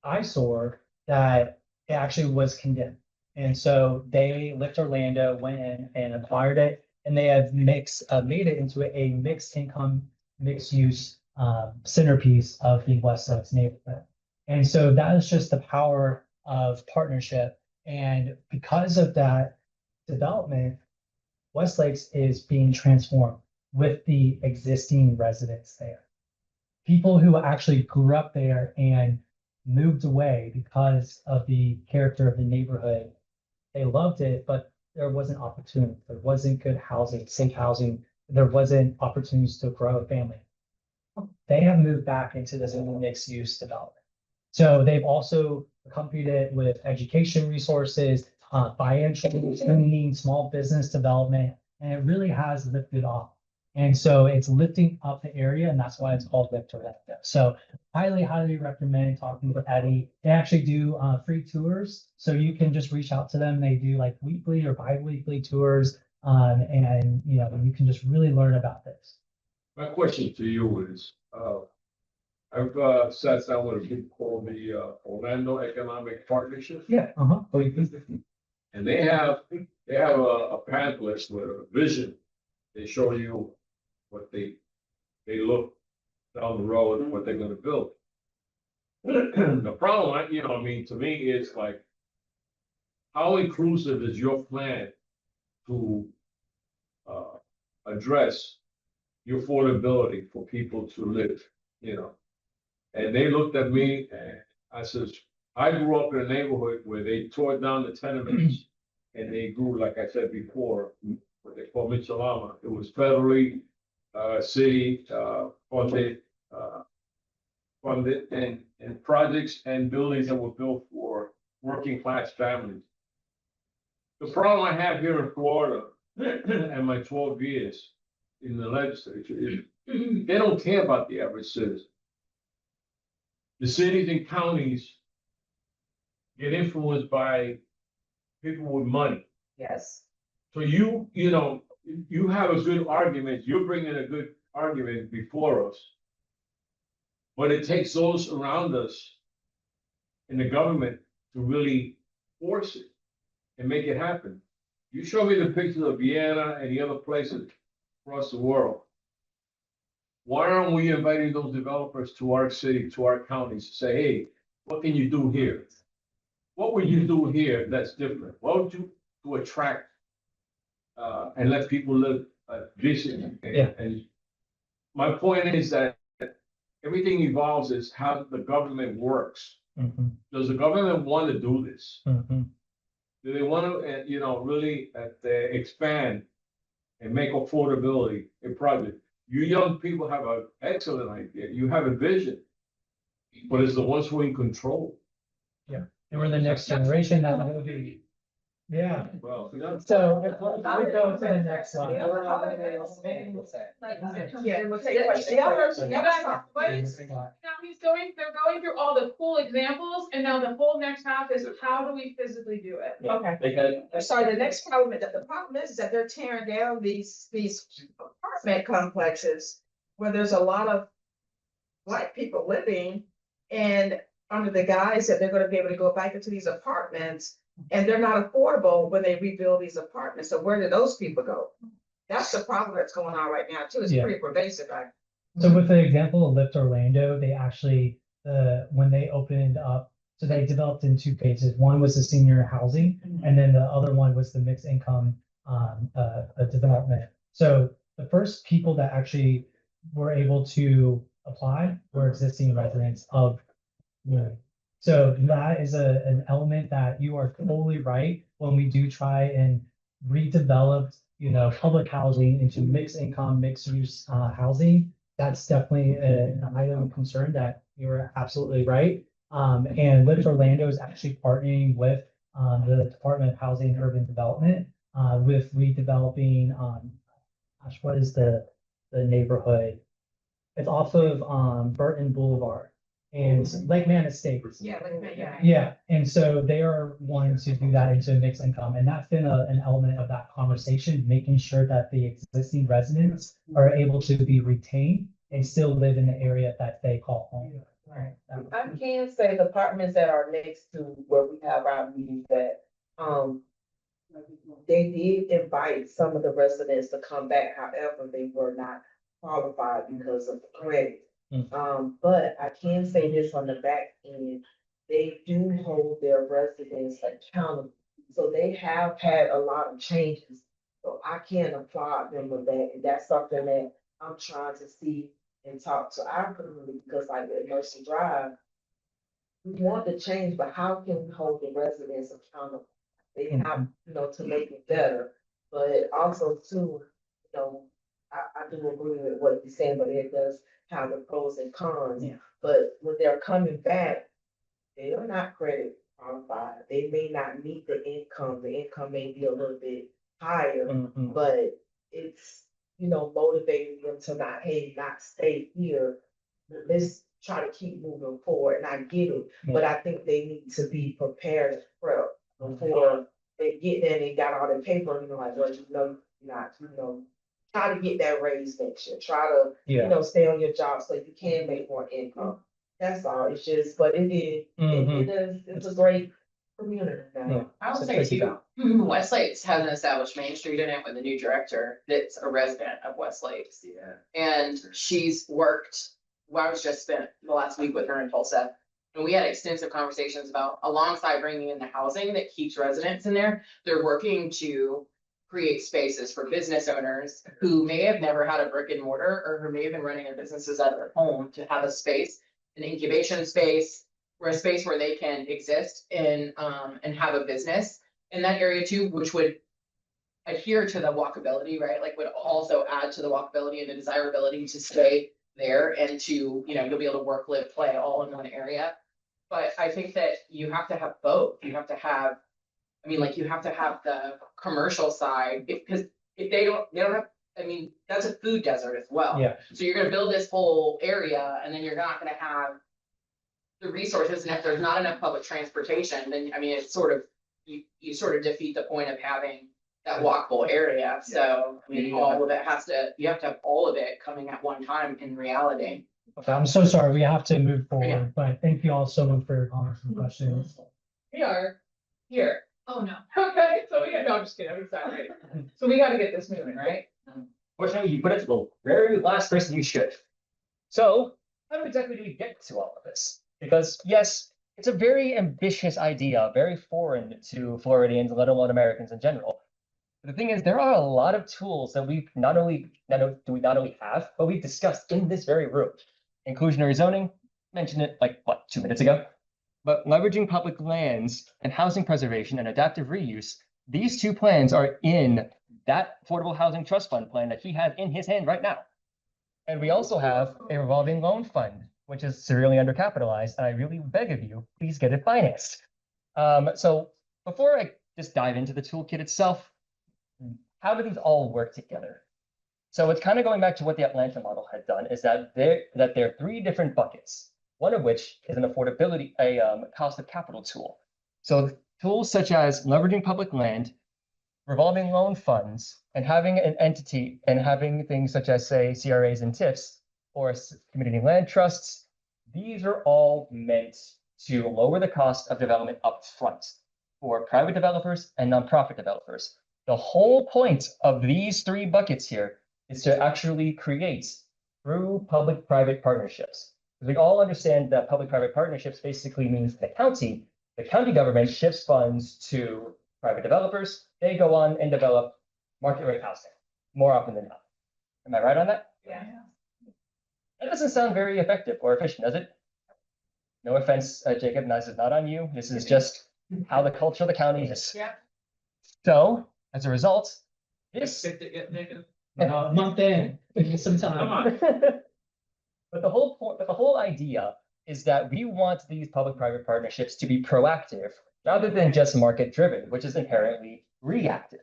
eyesore that it actually was condemned. And so Lift Orlando went in and acquired it, and they have made it into a mixed income, mixed use centerpiece of the West Lakes neighborhood. And so that is just the power of partnership. And because of that development, West Lakes is being transformed with the existing residents there. People who actually grew up there and moved away because of the character of the neighborhood. They loved it, but there wasn't opportunity. There wasn't good housing, safe housing. There wasn't opportunities to grow a family. They have moved back into this new mixed use development. So they've also accompanied it with education resources, financial training, small business development, and it really has lifted off. And so it's lifting up the area, and that's why it's called Lift Orlando. So highly recommend talking to Eddie. They actually do free tours, so you can just reach out to them. They do like weekly or bi-weekly tours, and you can just really learn about this. My question to you is, I've sat down with a group called the Orlando Economic Partnership. Yeah. And they have a pamphlet with a vision. They show you what they look down the road and what they're gonna build. The problem, to me, is like, how inclusive is your plan to address the affordability for people to live, And they looked at me and I says, I grew up in a neighborhood where they tore down the tenements and they grew, like I said before, what they call Mitchellama. It was federally, city, funded and projects and buildings that were built for working class families. The problem I have here in Florida and my 12 years in the legislature is they don't care about the average citizen. The cities and counties get influenced by people with money. Yes. So you have a good argument, you're bringing a good argument before us. But it takes those around us in the government to really force it and make it happen. You show me the pictures of Vienna and the other places across the world. Why aren't we inviting those developers to our city, to our counties to say, hey, what can you do here? What would you do here that's different? What would you do to attract and let people live decently? And my point is that everything evolves is how the government works. Does the government want to do this? Do they want to, really expand and make affordability a project? You young people have an excellent idea. You have a vision, but it's the ones who are in control. Yeah, and we're the next generation that will be. Yeah. Well, So if we go to the next one. They're going through all the cool examples, and now the whole next half is how do we physically do it? Okay. Sorry, the next problem, the problem is that they're tearing down these apartment complexes where there's a lot of Black people living, and under the guise that they're gonna be able to go back into these apartments, and they're not affordable when they rebuild these apartments. So where do those people go? That's the problem that's going on right now too. It's pretty pervasive, right? So with the example of Lift Orlando, they actually, when they opened up, so they developed in two phases. One was the senior housing, and then the other one was the mixed income development. So the first people that actually were able to apply were existing residents of. So that is an element that you are totally right. When we do try and redevelop, public housing into mixed income, mixed use housing, that's definitely an item of concern that you're absolutely right. And Lift Orlando is actually partnering with the Department of Housing and Urban Development with redeveloping, what is the neighborhood? It's off of Burton Boulevard. and Lake Man Estates. Yeah, like, yeah. Yeah, and so they are wanting to do that into mixed income, and that's been an element of that conversation, making sure that the existing residents are able to be retained and still live in the area that they call home. Right. I can say the apartments that are next to where we have our meetings at, they did invite some of the residents to come back, however, they were not qualified because of credit. But I can say this on the back end, they do hold their residents accountable. So they have had a lot of changes. So I can applaud them with that, and that's something that I'm trying to see and talk to our community, because like at Mercy Drive, we want to change, but how can we hold the residents accountable? They have, to make it better, but also too, I do agree with what you're saying, but it does have the pros and cons. Yeah. But when they're coming back, they are not credit qualified. They may not meet the income may be a little bit higher, but it's, motivating them to not stay here. Let's try to keep moving forward, and I get it, but I think they need to be prepared and prep before they get there and they got all the paper, like, well, try to get that raise next year, try to, stay on your job so you can make more income. That's all, it's just, but it's a great community now. I will say too, Westlake's has an established Main Street in it with a new director that's a resident of Westlakes. Yeah. And she's worked, I was just spent the last week with her in Tulsa. And we had extensive conversations about, alongside bringing in the housing that keeps residents in there, they're working to create spaces for business owners who may have never had a brick and mortar, or who may have been running their businesses out of their home, to have a space, an incubation space, or a space where they can exist and have a business in that area too, which would adhere to the walkability, right? Like would also add to the walkability and the desirability to stay there, and to, you'll be able to work, live, play all in one area. But I think that you have to have both. You have to have, you have to have the commercial side, because if they don't have, that's a food desert as well. Yeah. So you're gonna build this whole area, and then you're not gonna have the resources, and if there's not enough public transportation, then, it's sort of, you sort of defeat the point of having that walkable area. So, all of it you have to have all of it coming at one time in reality. Okay, I'm so sorry, we have to move forward, but thank you all so much for your comments and questions. We are here. Oh, no. Okay, so no, I'm just kidding, I'm excited. So we gotta get this moving, right? Fortunately, you put it to the very last person you should. So, how exactly do we get to all of this? Because yes, it's a very ambitious idea, very foreign to Floridians, let alone Americans in general. But the thing is, there are a lot of tools that we not only have, but we've discussed in this very room. Inclusionary zoning, mentioned it 2 minutes ago. But leveraging public lands and housing preservation and adaptive reuse, these two plans are in that Affordable Housing Trust Fund plan that he has in his hand right now. And we also have a revolving loan fund, which is severely undercapitalized, and I really beg of you, please get it financed. So before I just dive into the toolkit itself, how do these all work together? So it's kind of going back to what the Atlanta model had done, is that there are 3 different buckets, one of which is an affordability, cost of capital tool. So tools such as leveraging public land, revolving loan funds, and having an entity, and having things such as, say, CRAs and TIFs, or community land trusts, these are all meant to lower the cost of development up front for private developers and nonprofit developers. The whole point of these 3 buckets here is to actually create through public-private partnerships. We all understand that public-private partnerships basically means the county government shifts funds to private developers. They go on and develop market rate housing more often than not. Am I right on that? Yeah. That doesn't sound very effective or efficient, does it? No offense, Jacob, this is not on you. This is just how the culture of the county is. Yeah. So, as a result, this Month in, some time. Come on. But the whole idea is that we want these public-private partnerships to be proactive rather than just market-driven, which is inherently reactive.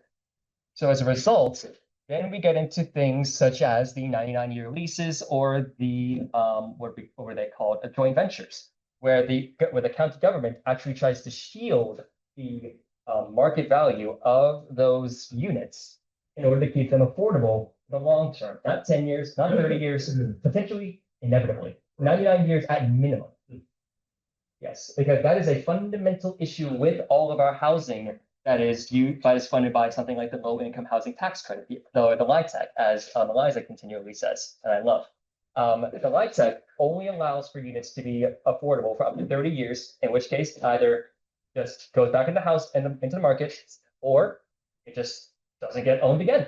So as a result, Then we get into things such as the 99-year leases or the what were they called? Joint ventures, where the county government actually tries to shield the market value of those units in order to keep them affordable for the long term, not 10 years, not 30 years, potentially inevitably 99 years at minimum. Yes, because that is a fundamental issue with all of our housing that is funded by something like the low income housing tax credit, the LIHTC, as Eliza continually says, and I love. The LIHTC only allows for units to be affordable for up to 30 years, in which case it either just goes back in the house and into the market, or it just doesn't get owned again.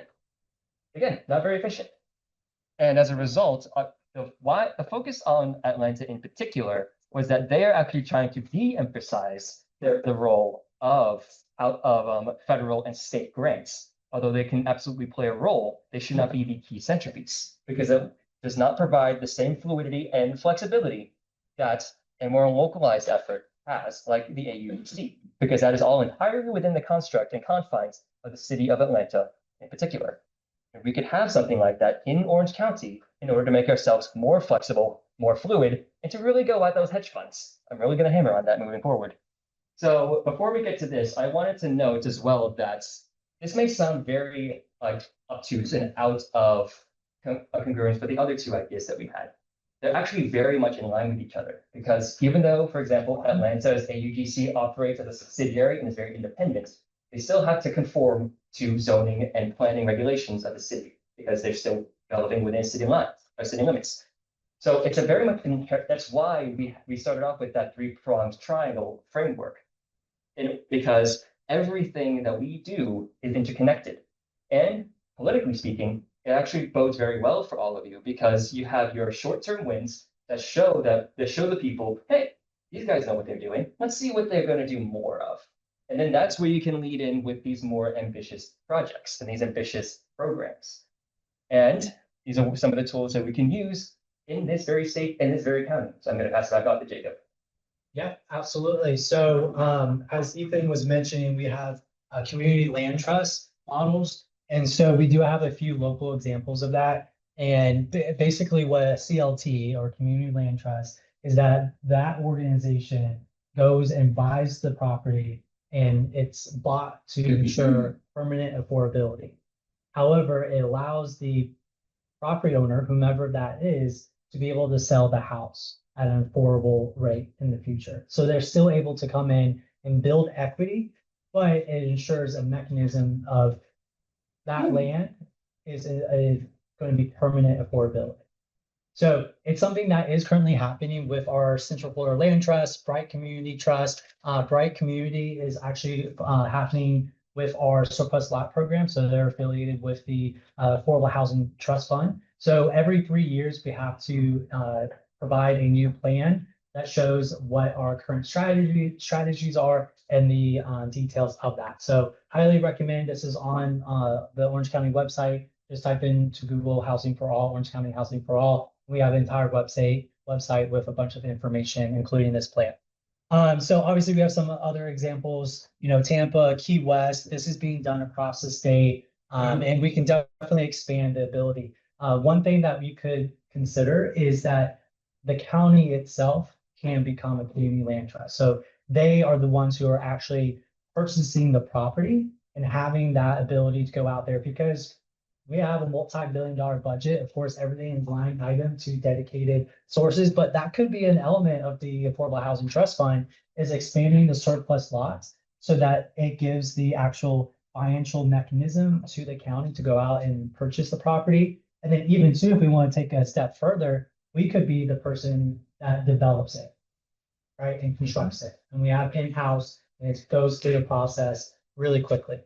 Again, not very efficient. And as a result, the focus on Atlanta in particular was that they are actually trying to de-emphasize the role of federal and state grants. Although they can absolutely play a role, they should not be the key centerpiece because it does not provide the same fluidity and flexibility that a more localized effort has, like the AUC, because that is all entirely within the construct and confines of the city of Atlanta in particular. And we could have something like that in Orange County in order to make ourselves more flexible, more fluid, and to really go at those hedge funds. I'm really going to hammer on that moving forward. So before we get to this, I wanted to note as well that this may sound very obtuse and out of congruence with the other two ideas that we had. They're actually very much in line with each other because even though, for example, Atlanta's AUGC operates as a subsidiary and is very independent, they still have to conform to zoning and planning regulations of the city because they're still developing within city lines or city limits. So it's a very much inherent, that's why we started off with that three-pronged triangle framework. Because everything that we do is interconnected. And politically speaking, it actually bodes very well for all of you because you have your short-term wins that show the people, hey, these guys know what they're doing. Let's see what they're going to do more of. And then that's where you can lead in with these more ambitious projects and these ambitious programs. And these are some of the tools that we can use in this very state and this very county. So I'm going to pass it back off to Jacob. Yeah, absolutely. So as Ethan was mentioning, we have community land trust models. And so we do have a few local examples of that. And basically what a CLT or community land trust is that organization goes and buys the property and it's bought to ensure permanent affordability. However, it allows the property owner, whomever that is, to be able to sell the house at an affordable rate in the future. So they're still able to come in and build equity, but it ensures a mechanism of that land is going to be permanent affordability. So it's something that is currently happening with our Central Florida Land Trust, Bright Community Trust. Bright Community is actually happening with our surplus lot program. So they're affiliated with the Affordable Housing Trust Fund. So every 3 years, we have to provide a new plan that shows what our current strategies are and the details of that. So highly recommend. This is on the Orange County website. Just type into Google Housing for All, Orange County Housing for All. We have an entire website with a bunch of information, including this plan. So obviously we have some other examples, Tampa, Key West. This is being done across the state, and we can definitely expand the ability. One thing that we could consider is that the county itself can become a community land trust. So they are the ones who are actually purchasing the property and having that ability to go out there because we have a multi-billion-dollar budget. Of course, everything is line item to dedicated sources, but that could be an element of the Affordable Housing Trust Fund is expanding the surplus lots so that it gives the actual financial mechanism to the county to go out and purchase the property. And then even too, if we want to take a step further, we could be the person that develops it, right, and constructs it. And we have in-house and it goes through the process really quickly.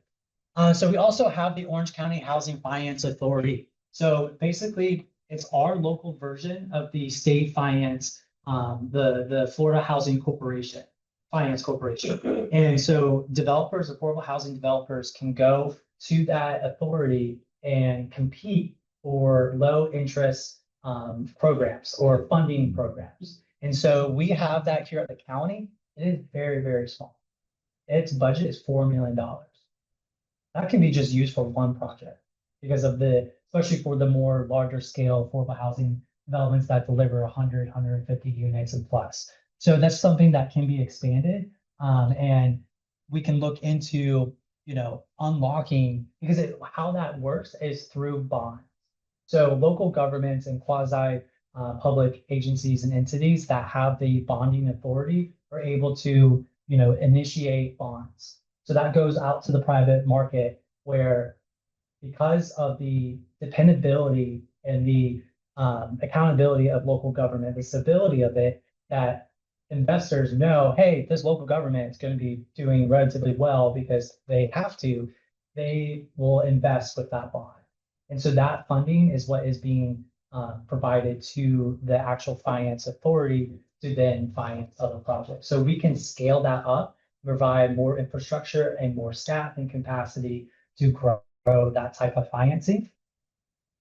So we also have the Orange County Housing Finance Authority. So basically, it's our local version of the state finance, the Florida Housing Corporation, Finance Corporation. And so developers, affordable housing developers can go to that authority and compete for low interest programs or funding programs. And so we have that here at the county. It is very, very small. Its budget is $4 million. That can be just used for one project. because of especially for the more larger scale affordable housing developments that deliver 100, 150 units and plus. So that's something that can be expanded. And we can look into, unlocking, because how that works is through bonds. So local governments and quasi public agencies and entities that have the bonding authority are able to, initiate bonds. So that goes out to the private market where, because of the dependability and the accountability of local government, the stability of it, that investors know, hey, this local government is going to be doing relatively well because they have to, they will invest with that bond. And so that funding is what is being provided to the actual finance authority to then finance other projects. So we can scale that up, provide more infrastructure and more staff and capacity to grow that type of financing.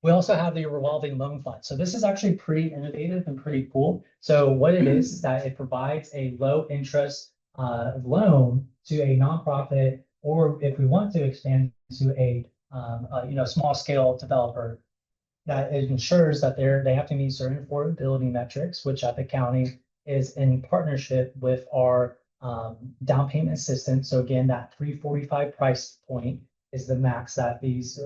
We also have the revolving loan fund. So this is actually pretty innovative and pretty cool. So what it is that it provides a low interest loan to a nonprofit, or if we want to expand to a small scale developer, that it ensures that they have to meet certain affordability metrics, which at the county is in partnership with our down payment assistance. So again, that 345 price point is the max that these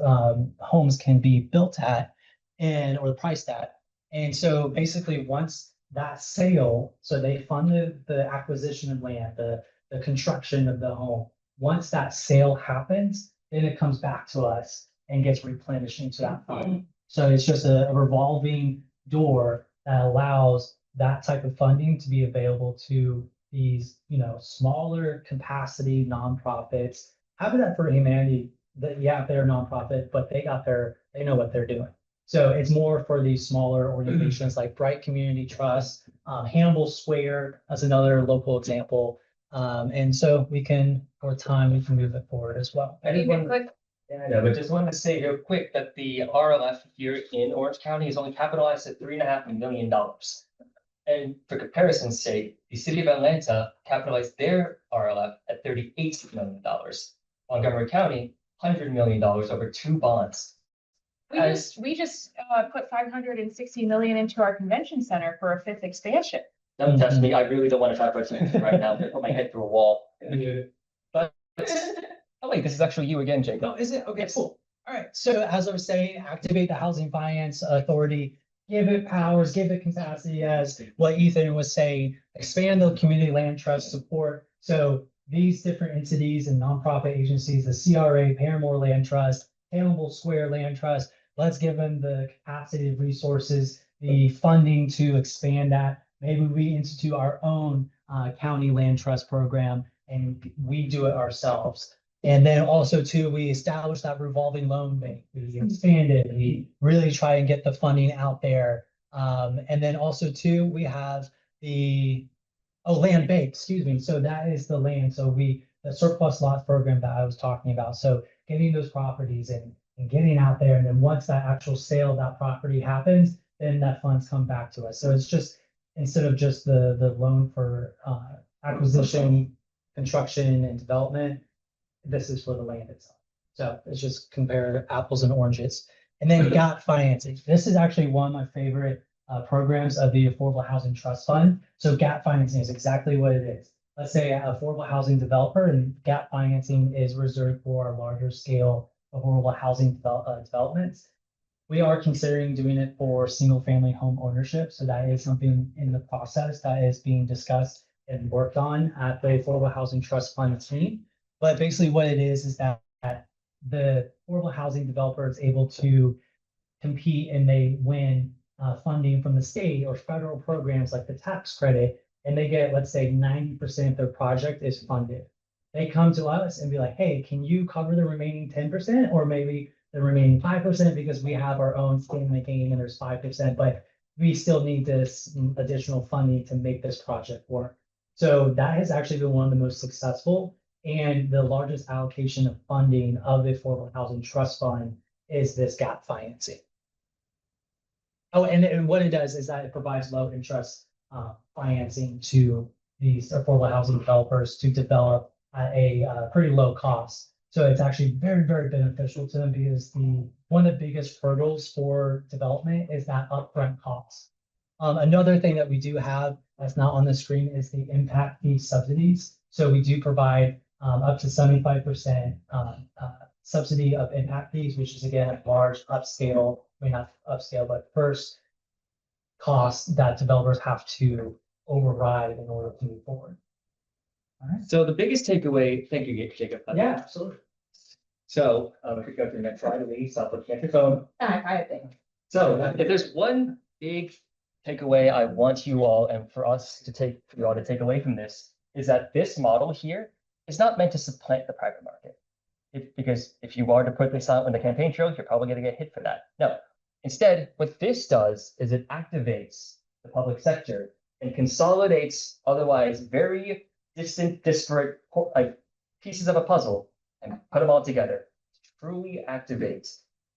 homes can be built at or priced at. And so basically once that sale, so they funded the acquisition of land, the construction of the home. Once that sale happens, then it comes back to us and gets replenished into that fund. So it's just a revolving door that allows that type of funding to be available to these, smaller capacity nonprofits. Habitat for Humanity, they're a nonprofit, but they know what they're doing. So it's more for these smaller organizations like Bright Community Trust, Hannibal Square as another local example. And so we can move it forward as well. Yeah, I know, but just wanted to say real quick that the RLF here in Orange County is only capitalized at $3.5 million. And for comparison's sake, the city of Atlanta capitalized their RLF at $38 million. Montgomery County, $100 million over 2 bonds. We just put 560 million into our convention center for a 5th expansion. Don't touch me. I really don't want to talk about something right now. I'm gonna put my head through a wall. But oh wait, this is actually you again, Jake. No, is it? Okay, cool. All right. So as I was saying, activate the Housing Finance Authority, give it powers, give it capacity, as what Ethan was saying, expand the community land trust support. So these different entities and nonprofit agencies, the CRA, Paramore Land Trust, Hannibal Square Land Trust, let's give them the capacity, resources, the funding to expand that. Maybe we institute our own county land trust program and we do it ourselves. And then also too, we establish that revolving loan bank, we expand it, we really try and get the funding out there. And then also too, we have the land bank, excuse me. So that is the land. So the surplus lots program that I was talking about. So getting those properties and getting out there. And then once that actual sale of that property happens, then that funds come back to us. So it's just, instead of just the loan for acquisition, construction and development, this is for the land itself. So it's just compare apples and oranges. And then gap financing. This is actually one of my favorite programs of the Affordable Housing Trust Fund. So gap financing is exactly what it is. Let's say an affordable housing developer, and gap financing is reserved for larger scale affordable housing developments. We are considering doing it for single family home ownership. So that is something in the process that is being discussed and worked on at the Affordable Housing Trust Fund team. But basically what it is that the affordable housing developer is able to compete and they win funding from the state or federal programs like the tax credit, and they get, let's say 90% of their project is funded. They come to us and be like, hey, can you cover the remaining 10% or maybe the remaining 5% because we have our own skin in the game and there's 5%, but we still need this additional funding to make this project work. So that has actually been one of the most successful and the largest allocation of funding of the Affordable Housing Trust Fund is this gap financing. Oh, and what it does is that it provides low interest financing to these affordable housing developers to develop at a pretty low cost. So it's actually very, very beneficial to them because one of the biggest hurdles for development is that upfront cost. Another thing that we do have that's not on the screen is the impact fee subsidies. So we do provide up to 75% subsidy of impact fees, which is again a large upscale, I mean not upscale, but first cost that developers have to override in order to move forward. So the biggest takeaway, thank you, Jacob. Yeah, absolutely. So, if we go to the next slide, please, stop looking at your phone. I think. So if there's one big takeaway I want you all and for you all to take away from this is that this model here is not meant to supplant the private market. Because if you are to put this out on the campaign trail, you're probably going to get hit for that. No, instead, what this does is it activates the public sector and consolidates otherwise very distant, disparate like pieces of a puzzle and put them all together to truly activate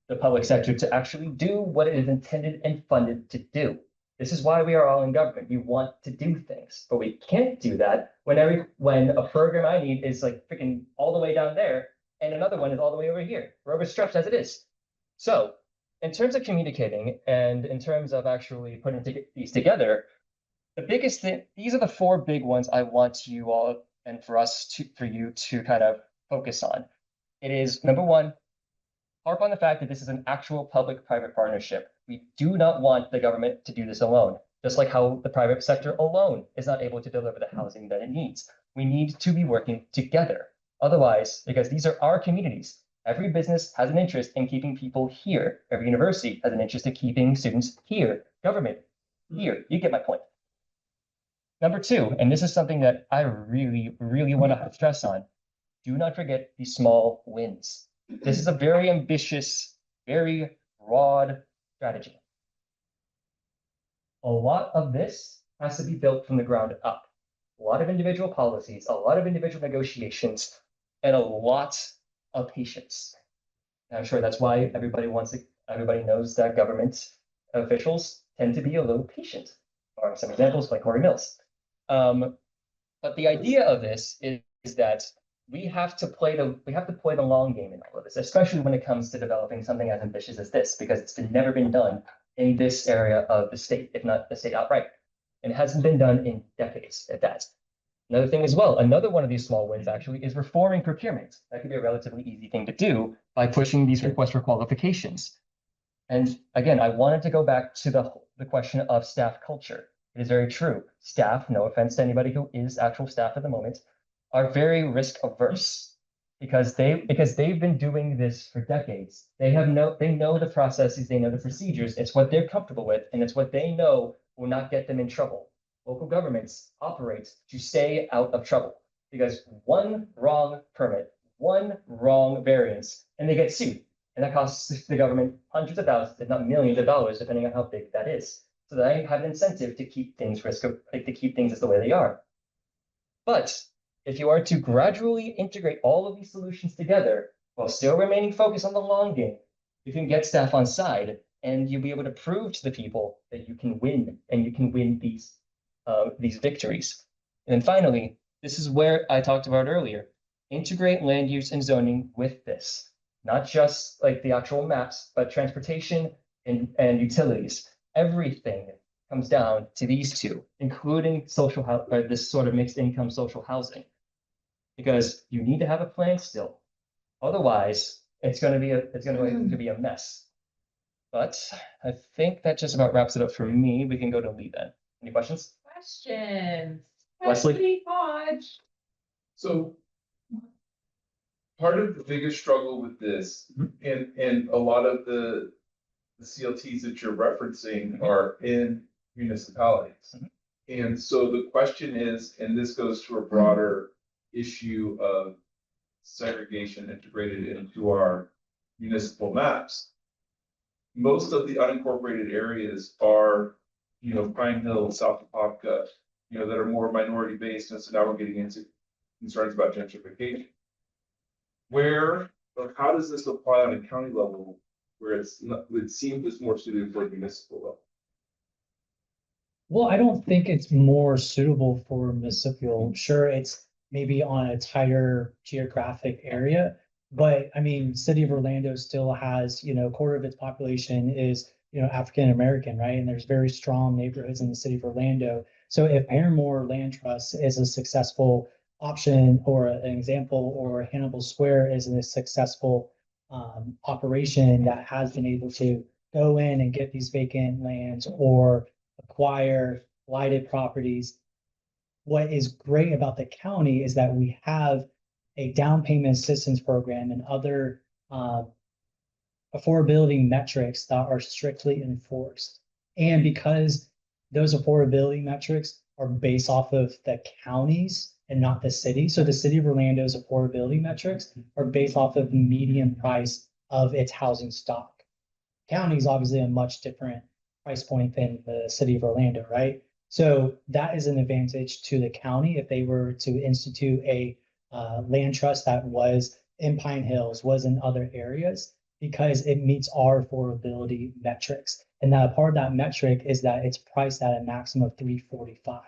the public sector to actually do what it is intended and funded to do. This is why we are all in government. We want to do things, but we can't do that when a program I need is like freaking all the way down there and another one is all the way over here. We're overstretched as it is. So in terms of communicating and in terms of actually putting these together, the biggest thing, these are the four big ones I want you all and for you to kind of focus on. It is number one, harp on the fact that this is an actual public-private partnership. We do not want the government to do this alone, just like how the private sector alone is not able to deliver the housing that it needs. We need to be working together. Otherwise, because these are our communities, every business has an interest in keeping people here. Every university has an interest in keeping students here. Government here. You get my point. Number two, and this is something that I really, really want to stress on, do not forget the small wins. This is a very ambitious, very broad strategy. A lot of this has to be built from the ground up. A lot of individual policies, a lot of individual negotiations, and a lot of patience. And I'm sure that's why everybody knows that government officials tend to be a little patient. Or some examples like Corey Mills. But the idea of this is that we have to play the long game in all of this, especially when it comes to developing something as ambitious as this, because it's never been done in this area of the state, if not the state outright. And it hasn't been done in decades at that. Another thing as well, another one of these small wins actually is reforming procurement. That could be a relatively easy thing to do by pushing these requests for qualifications. And again, I wanted to go back to the question of staff culture. It is very true. Staff, no offense to anybody who is actual staff at the moment, are very risk averse because they've been doing this for decades. They know the processes, they know the procedures. It's what they're comfortable with, and it's what they know will not get them in trouble. Local governments operate to stay out of trouble because one wrong permit, one wrong variance, and they get sued. And that costs the government hundreds of thousands, if not millions of dollars, depending on how big that is. So they have an incentive to keep things to keep things as the way they are. But if you are to gradually integrate all of these solutions together while still remaining focused on the long game, you can get staff on side and you'll be able to prove to the people that you can win and you can win these victories. And then finally, this is where I talked about earlier, integrate land use and zoning with this, not just like the actual maps, but transportation and utilities. Everything comes down to these two, including this sort of mixed income social housing, because you need to have a plan still. Otherwise, it's going to be a mess. But I think that just about wraps it up for me. We can go to Lee then. Any questions? Questions. Wesley? Hodge. So part of the biggest struggle with this and a lot of the CLTs that you're referencing are in municipalities. And so the question is, and this goes to a broader issue of segregation integrated into our municipal maps. Most of the unincorporated areas are, Pine Hill, South Apopka, that are more minority based. And so now we're getting into concerns about gentrification. Where or how does this apply on a county level where it seems it's more suited for municipal level? Well, I don't think it's more suitable for municipal. Sure, it's maybe on a tighter geographic area, But I mean, city of Orlando still has, you know, a quarter of its population is, you know, African American, right? And there's very strong neighborhoods in the city of Orlando. So if Paramore Land Trust is a successful option or an example, or Hannibal Square is a successful operation that has been able to go in and get these vacant lands or acquire blighted properties. What is great about the county is that we have a down payment assistance program and other affordability metrics that are strictly enforced. And because those affordability metrics are based off of the counties and not the city. So the city of Orlando's affordability metrics are based off of the median price of its housing stock. County is obviously a much different price point than the city of Orlando, right? So that is an advantage to the county if they were to institute a land trust that was in Pine Hills, was in other areas, because it meets our affordability metrics. And that part of that metric is that it's priced at a maximum of 345.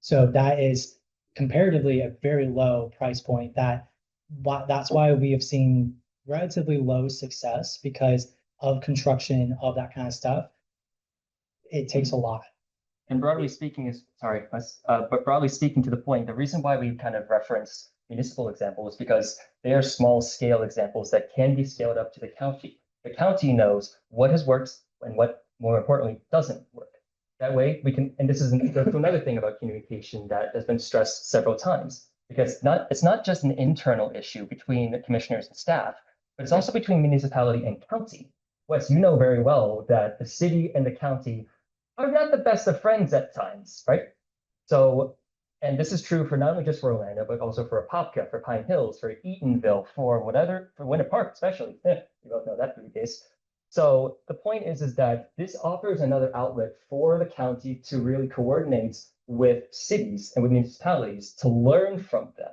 So that is comparatively a very low price point. That's why we have seen relatively low success, because of construction of that kind of stuff. It takes a lot. And broadly speaking but broadly speaking to the point, the reason why we kind of reference municipal examples is because they are small scale examples that can be scaled up to the county. The county knows what has worked and what, more importantly, doesn't work. That way we can, and this is another thing about communication that has been stressed several times, because it's not just an internal issue between the commissioners and staff, but it's also between municipality and county. Wes, you know very well that the city and the county are not the best of friends at times, right? So, and this is true for not only just for Orlando, but also for Apopka, for Pine Hills, for Eatonville, for whatever, for Winter Park especially. You both know that to be the case. So the point is that this offers another outlet for the county to really coordinate with cities and with municipalities to learn from them.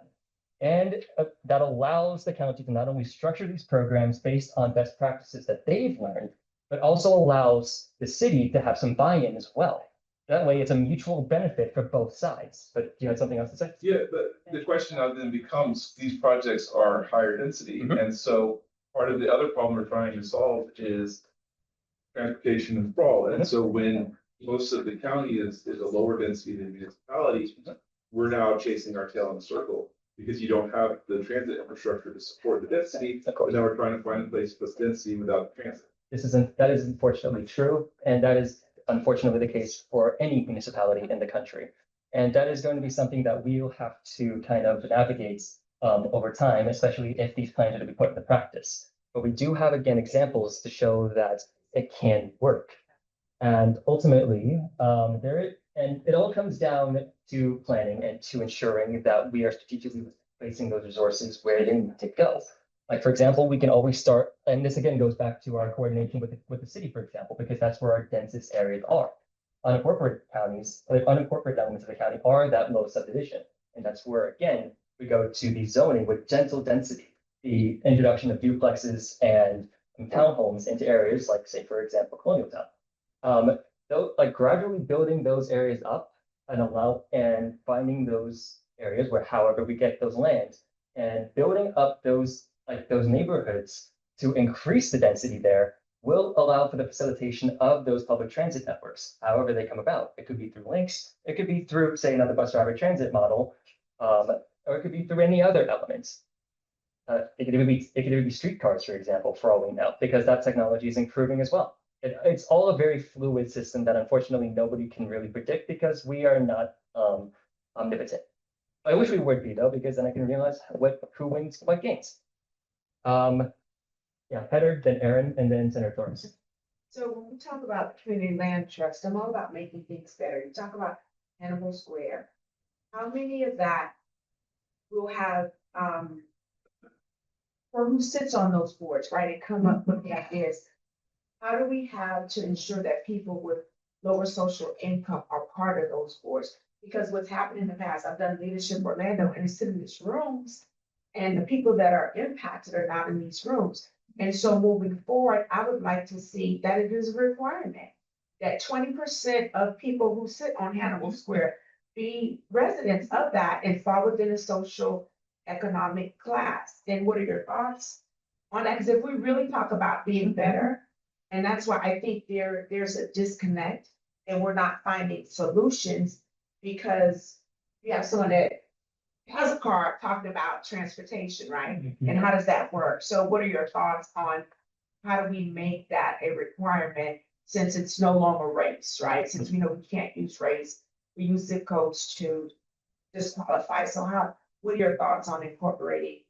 And that allows the county to not only structure these programs based on best practices that they've learned, but also allows the city to have some buy-in as well. That way, it's a mutual benefit for both sides. But do you have something else to say? Yeah, but the question now then becomes, these projects are higher density. And so part of the other problem we're trying to solve is transportation and sprawl. And so when most of the county is a lower density than municipalities, we're now chasing our tail in a circle, because you don't have the transit infrastructure to support the density. But now we're trying to find a place to put density without transit. That is unfortunately true, and that is unfortunately the case for any municipality in the country. And that is going to be something that we'll have to kind of navigate over time, especially if these plans are to be put into practice. But we do have, again, examples to show that it can work. And ultimately, it all comes down to planning and to ensuring that we are strategically placing those resources where they need to go. Like, for example, we can always start, and this again goes back to our coordination with the city, for example, because that's where our densest areas are. Unincorporated counties, like unincorporated elements of the county are that low subdivision. And that's where, again, we go to the zoning with gentle density, the introduction of duplexes and townhomes into areas like, say, for example, Colonial Town. Like gradually building those areas up and finding those areas where, however, we get those lands and building up those neighborhoods to increase the density there will allow for the facilitation of those public transit networks, however they come about. It could be through links, it could be through, say, another bus driver transit model, or it could be through any other elements. It could even be streetcars, for example, for all we know, because that technology is improving as well. It's all a very fluid system that unfortunately nobody can really predict, because we are not omnipotent. I wish we would be, though, because then I can realize who wins what games. Yeah, Heather, then Aaron, and then Senator Torres. So when we talk about the community land trust, I'm all about making things better. You talk about Hannibal Square. How many of that will have, or who sits on those boards, right? And come up with the ideas. How do we have to ensure that people with lower social income are part of those boards? Because what's happened in the past, I've done leadership Orlando, and it's in these rooms, and the people that are impacted are not in these rooms. And so moving forward, I would like to see that it is a requirement that 20% of people who sit on Hannibal Square be residents of that and fall within the social socioeconomic class. And what are your thoughts on that? Because if we really talk about being better, and that's why I think there's a disconnect and we're not finding solutions because we have someone that has a car talking about transportation, right? And how does that work? So what are your thoughts on how do we make that a requirement since it's no longer race, right? Since we know we can't use race, we use zip codes to disqualify. So what are your thoughts on incorporating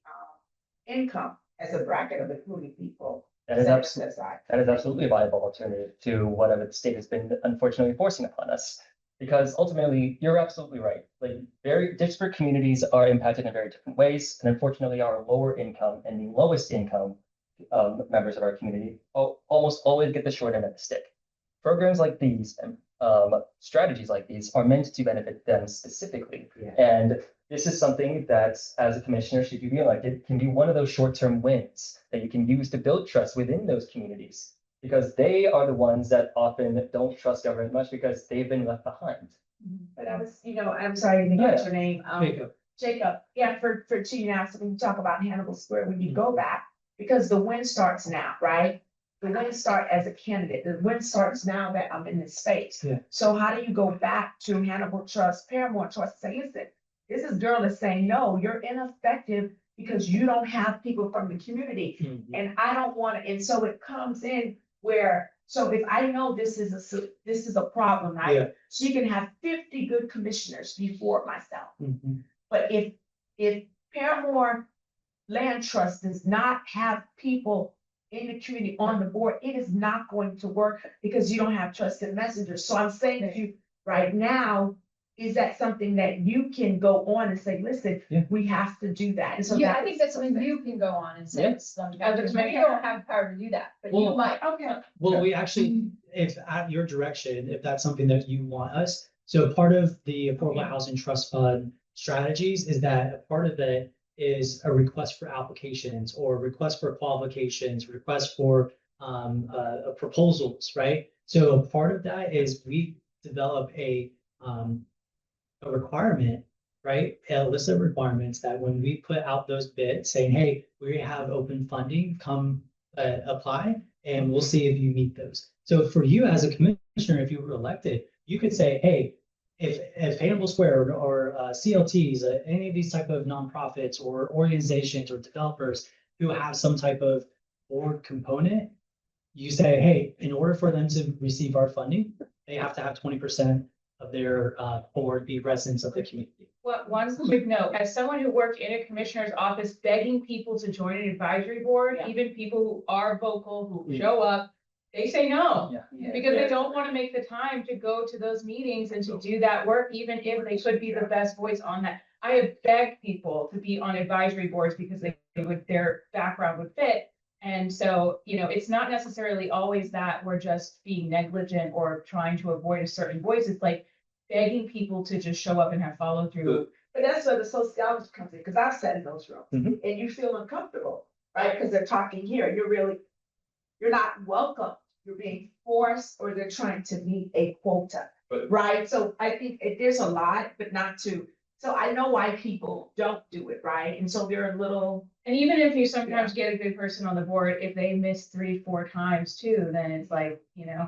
income as a bracket of including people? That is set absolutely, aside? that is absolutely a viable alternative to whatever the state has been unfortunately forcing upon us. Because ultimately, you're absolutely right. Like very disparate communities are impacted in very different ways. And unfortunately, our lower income and the lowest income members of our community almost always get the short end of the stick. Programs like these and strategies like these are meant to benefit them specifically. And this is something that, as a commissioner, should you be elected, can be one of those short-term wins that you can use to build trust within those communities. Because they are the ones that often don't trust government much because they've been left behind. But I was, I'm sorry, I didn't get your name. Jacob. Jacob, yeah, for two now, so when you talk about Hannibal Square, when you go back, because the win starts now, right? The win start as a candidate, the win starts now that I'm in this space. Yeah. So how do you go back to Hannibal Trust, Paramount Trust, say, listen, this is girl is saying, no, you're ineffective because you don't have people from the community. And I don't want to, and so it comes in where, so if I know this is a problem, right? Yeah. So you can have 50 good commissioners before myself. But if Paramore Land Trust does not have people in the community on the board, it is not going to work because you don't have trusted messengers. So I'm saying to you right now, is that something that you can go on and say, listen, we have to do that? And so Yeah, I think that's something you can go on and say, Yeah. it's something, because we don't have the power to do that, but you Well, might. Okay. Well, we actually, if at your direction, if that's something that you want us, so part of the Affordable Housing Trust Fund strategies is that a part of it is a request for applications or request for qualifications, request for proposals, right? So a part of that is we develop a requirement, right? A list of requirements that when we put out those bids saying, hey, we have open funding, come apply, and we'll see if you meet those. So for you as a commissioner, if you were elected, you could say, hey, if Hannibal Square or CLTs, any of these type of nonprofits or organizations or developers who have some type of board component, you say, hey, in order for them to receive our funding, they have to have 20% of their board be residents of the community. One quick note, as someone who worked in a commissioner's office begging people to join an advisory board, even people who are vocal, who show up, they say no. Because they don't want to make the time to go to those meetings and to do that work, even if they could be the best voice on that. I have begged people to be on advisory boards because their background would fit. And so, it's not necessarily always that we're just being negligent or trying to avoid a certain voice. It's like begging people to just show up and have follow through. But that's where the sociologist comes in, because I've sat in those rooms and you feel uncomfortable, right? Because they're talking here, you're not welcome. You're being forced, or they're trying to meet a quota, right? So I think there's a lot, but not to. So I know why people don't do it, right? And so they're a little. And even if you sometimes get a good person on the board, if they miss 3-4 times too, then it's like,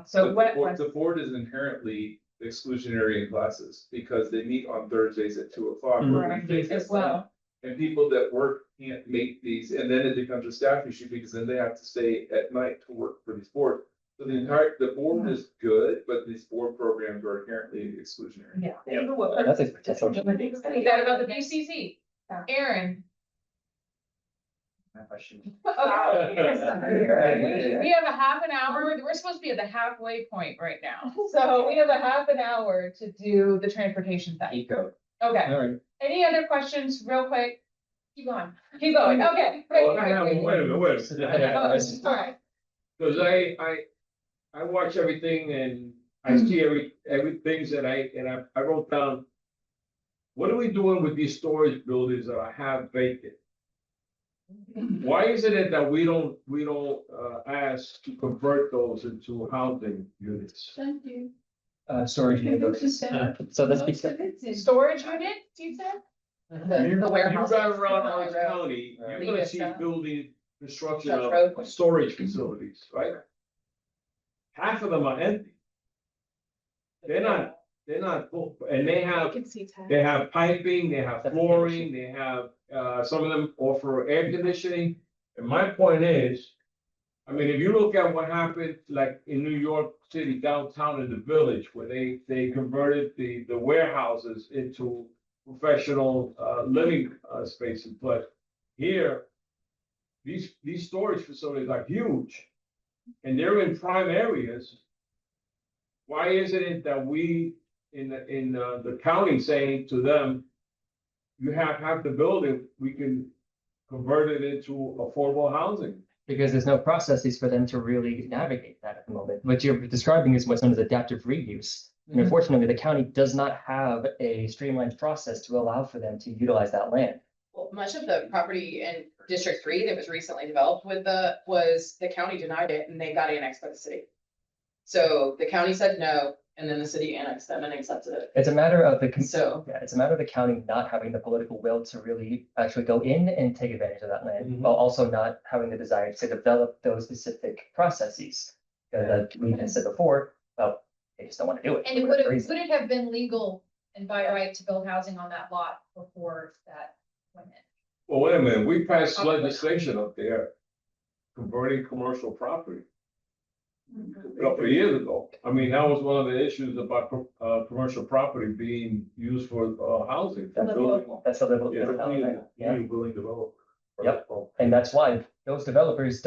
so The board is inherently exclusionary in classes because they meet on Thursdays at 2:00. Right, as well. And people that work can't make these, and then it becomes a staff issue because then they have to stay at night to work for these boards. So the board is good, but these board programs are inherently exclusionary. Yeah. That's a potential. Is that about the BCC? Aaron? My question. We have a half an hour. We're supposed to be at the halfway point right now. So we have a half an hour to do the transportation thing. Go. Okay. All right. Any other questions real quick? Keep going. Keep going. Okay. Great. Wait a minute. All right. Because I watch everything and I see everything that I wrote down. What are we doing with these storage buildings that I have vacant? Why is it that we don't ask to convert those into housing units? Thank you. Storage units. So that's because Storage unit, you said? You warehouse. drive around Orange County, you're gonna Leave see it, building construction Such road. of storage facilities, right? Half of them are empty. They're not full, and they have, they have piping, they have flooring, they have, some of them offer air conditioning. And my point is, I mean, if you look at what happened, like in New York City downtown in the Village, where they converted the warehouses into professional, living, spaces, but here, these storage facilities are huge, and they're in prime areas. Why isn't it that we, in the county saying to them, you have the building, we can convert it into affordable housing? Because there's no processes for them to really navigate that at the moment. What you're describing is what's known as adaptive reuse. And unfortunately, the county does not have a streamlined process to allow for them to utilize that land. Well, much of the property in District 3 that was recently developed the county denied it and they got annexed by the city. So the county said no, and then the city annexed them and accepted it. It's a matter of So it's a matter of the county not having the political will to really actually go in and take advantage of that land, while also not having the desire to develop those specific processes. That we had said before, well, they just don't want to do it. And for would whatever it, reason. would it have been legal and by right to build housing on that lot before that went in? Well, wait a minute, we passed legislation up there converting commercial property a couple of years ago. I mean, that was one of the issues about, commercial property being used for, housing. For building. That's a little. Yeah, Yeah. willing developer. Yep, and that's why those developers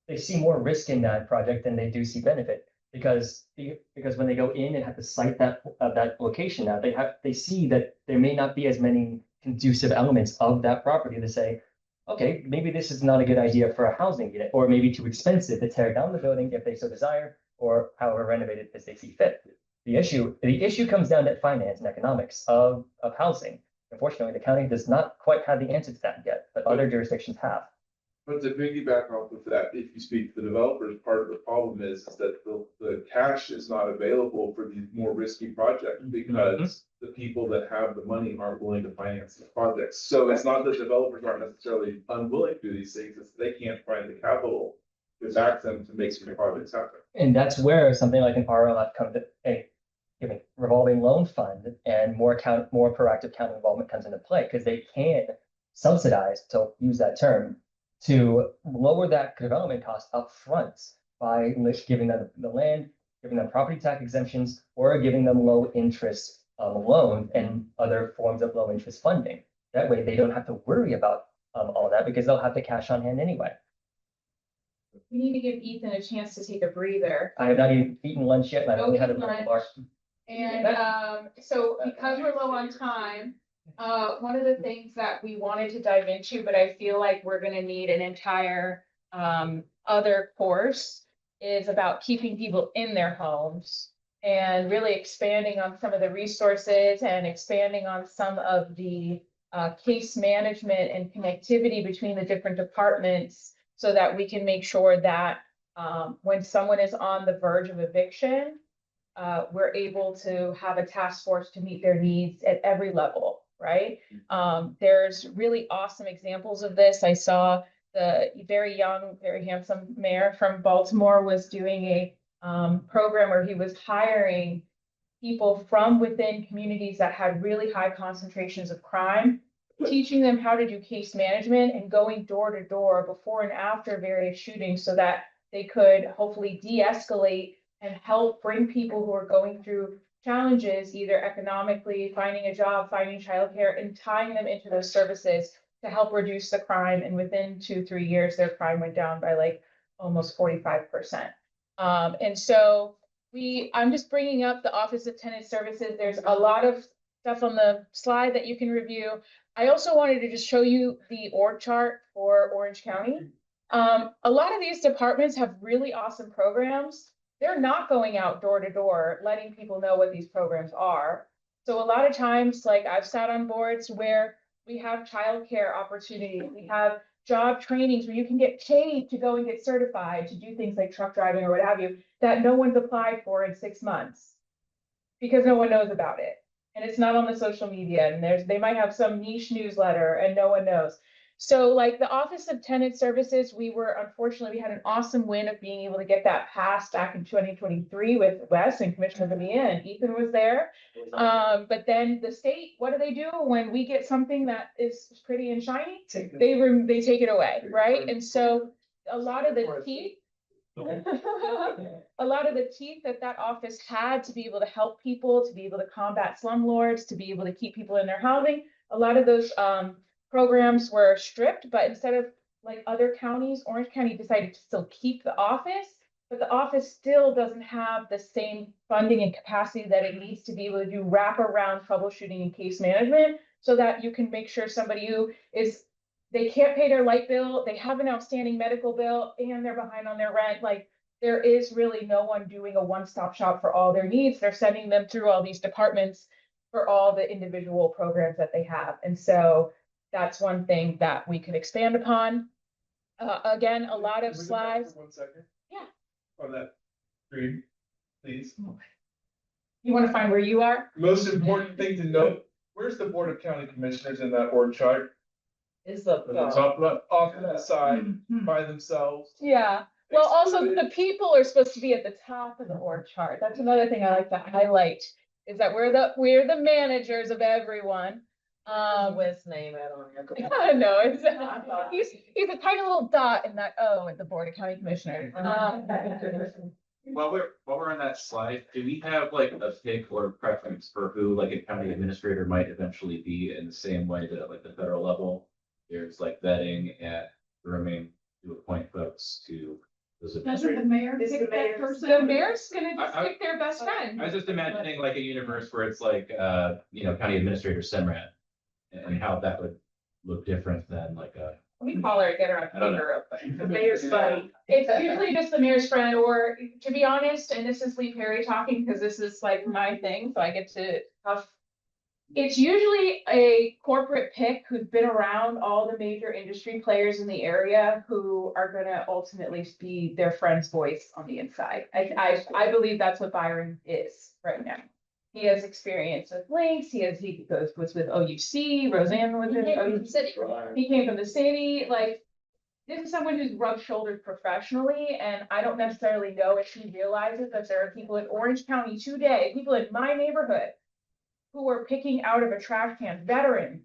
they see more risk in that project than they do see benefit. Because when they go in and have to site that location now, they see that there may not be as many conducive elements of that property to say, okay, maybe this is not a good idea for a housing unit, or maybe too expensive to tear down the building if they so desire, or however renovate it as they see fit. The issue comes down to finance and economics of housing. Unfortunately, the county does not quite have the answer to that yet, but other jurisdictions have. But to piggyback off of that, if you speak to the developers, part of the problem is that the cash is not available for these more risky projects because the people that have the money aren't willing to finance the projects. So it's not that developers aren't necessarily unwilling to do these things, it's they can't find the capital to back them to make some projects happen. And that's where something like an RLF comes to a revolving loan fund and more proactive county involvement comes into play, because they can subsidize, to use that term, to lower that development cost up front by giving them the land, giving them property tax exemptions, or giving them low interest loan and other forms of low interest funding. That way they don't have to worry about all that, because they'll have the cash on hand anyway. We need to give Ethan a chance to take a breather. I have not even eaten lunch yet, and I've only had a lunch. bar. And so because we're low on time, one of the things that we wanted to dive into, but I feel like we're gonna need an entire other course, is about keeping people in their homes and really expanding on some of the resources and expanding on some of the case management and connectivity between the different departments, so that we can make sure that when someone is on the verge of eviction, we're able to have a task force to meet their needs at every level, right? There's really awesome examples of this. I saw the very young, very handsome mayor from Baltimore was doing a program where he was hiring people from within communities that had really high concentrations of crime, teaching them how to do case management and going door to door before and after various shootings, so that they could hopefully de-escalate and help bring people who are going through challenges, either economically, finding a job, finding childcare, and tying them into those services to help reduce the crime. And within 2-3 years, their crime went down by like almost 45%. And so I'm just bringing up the Office of Tenant Services. There's a lot of stuff on the slide that you can review. I also wanted to just show you the org chart for Orange County. A lot of these departments have really awesome programs. They're not going out door to door, letting people know what these programs are. So a lot of times, like I've sat on boards where we have childcare opportunities, we have job trainings where you can get paid to go and get certified to do things like truck driving or what have you, that no one's applied for in 6 months because no one knows about it. and it's not on the social media, and they might have some niche newsletter and no one knows. So like the Office of Tenant Services, we had an awesome win of being able to get that passed back in 2023 with Wes and Commissioner Bonilla, and Ethan was there. But then the state, what do they do when we get something that is pretty and shiny? They take it away, right? And so a lot of the teeth a lot of the teeth that office had to be able to help people, to be able to combat slumlords, to be able to keep people in their housing, a lot of those programs were stripped, but instead of like other counties, Orange County decided to still keep the office, but the office still doesn't have the same funding and capacity that it needs to be able to do wraparound troubleshooting and case management, so that you can make sure somebody who is, they can't pay their light bill, they have an outstanding medical bill, and they're behind on their rent. Like, there is really no one doing a one-stop shop for all their needs. They're sending them through all these departments for all the individual programs that they have. And so that's one thing that we could expand upon. Again, a lot of slides. 1 second. Yeah. On that screen, please. You want to find where you are? Most important thing to note, where's the Board of County Commissioners in that org chart? It's up. At the top left, off to the side, by themselves. Yeah. Well, also the people are supposed to be at the top of the org chart. That's another thing I like to highlight, is that we're the managers of everyone. Wes' name out on here. No, it's he's a tiny little dot in that O at the Board of County Commissioners. While we're on that slide, do we have like a pick or preference for who like a county administrator might eventually be, in the same way that at like the federal level, there's like vetting at grooming to appoint folks to those administrators? The mayor's gonna just pick their best friend. I was just imagining like a universe where it's like, county administrator Semrat, and how that would look different than like a. Let me call her and get her I don't on know. paper. The mayor's friend. It's usually just the mayor's friend, or to be honest, and this is Lee Perry talking, because this is like my thing, so I get to have. It's usually a corporate pick who's been around all the major industry players in the area, who are gonna ultimately be their friend's voice on the inside. I believe that's what Byron is right now. He has experience with links, he was with OUC, Roseanne was with OUC. He came from the city, like, this is someone who's rubbed shoulders professionally, and I don't necessarily know if he realizes that there are people in Orange County today, people in my neighborhood, who are picking out of a trash can, veterans,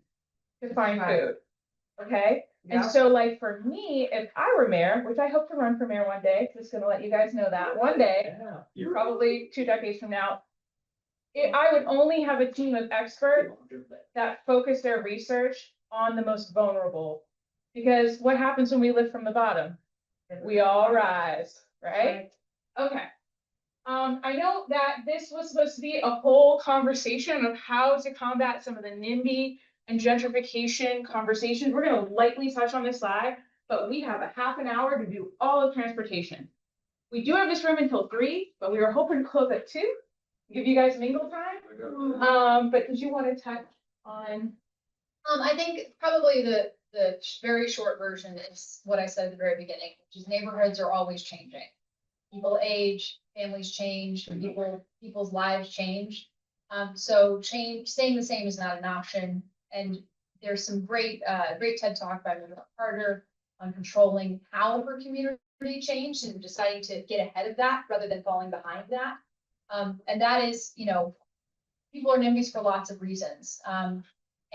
to find food, okay? And so like for me, if I were mayor, which I hope to run for mayor one day, just gonna let you guys know that, one day, probably 2 decades from now, I would only have a team of experts that focus their research on the most vulnerable. Because what happens when we lift from the bottom? We all rise, right? Okay. I know that this was supposed to be a whole conversation of how to combat some of the NIMBY and gentrification conversations. We're gonna lightly touch on this slide, but we have a half an hour to do all of transportation. We do have this room until 3, but we were hoping to close at 2. Give you guys mingle time. But did you want to touch on? I think probably the very short version is what I said at the very beginning, which is neighborhoods are always changing. People age, families change, people's lives change. So staying the same is not an option. And there's some great TED Talk by Rebecca Carter on controlling how her community changed and deciding to get ahead of that rather than falling behind that. And that is, people are NIMBYs for lots of reasons.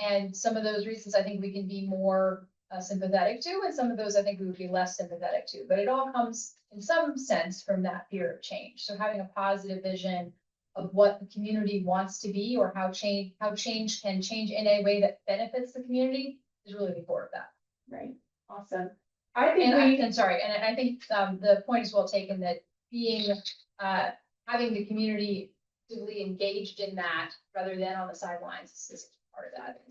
And some of those reasons I think we can be more sympathetic to, and some of those I think we would be less sympathetic to. But it all comes in some sense from that fear of change. So having a positive vision of what the community wants to be, or how change can change in a way that benefits the community, is really the core of that. Right. Awesome. I think I think the point is well taken, that being having the community actively engaged in that rather than on the sidelines is part of that.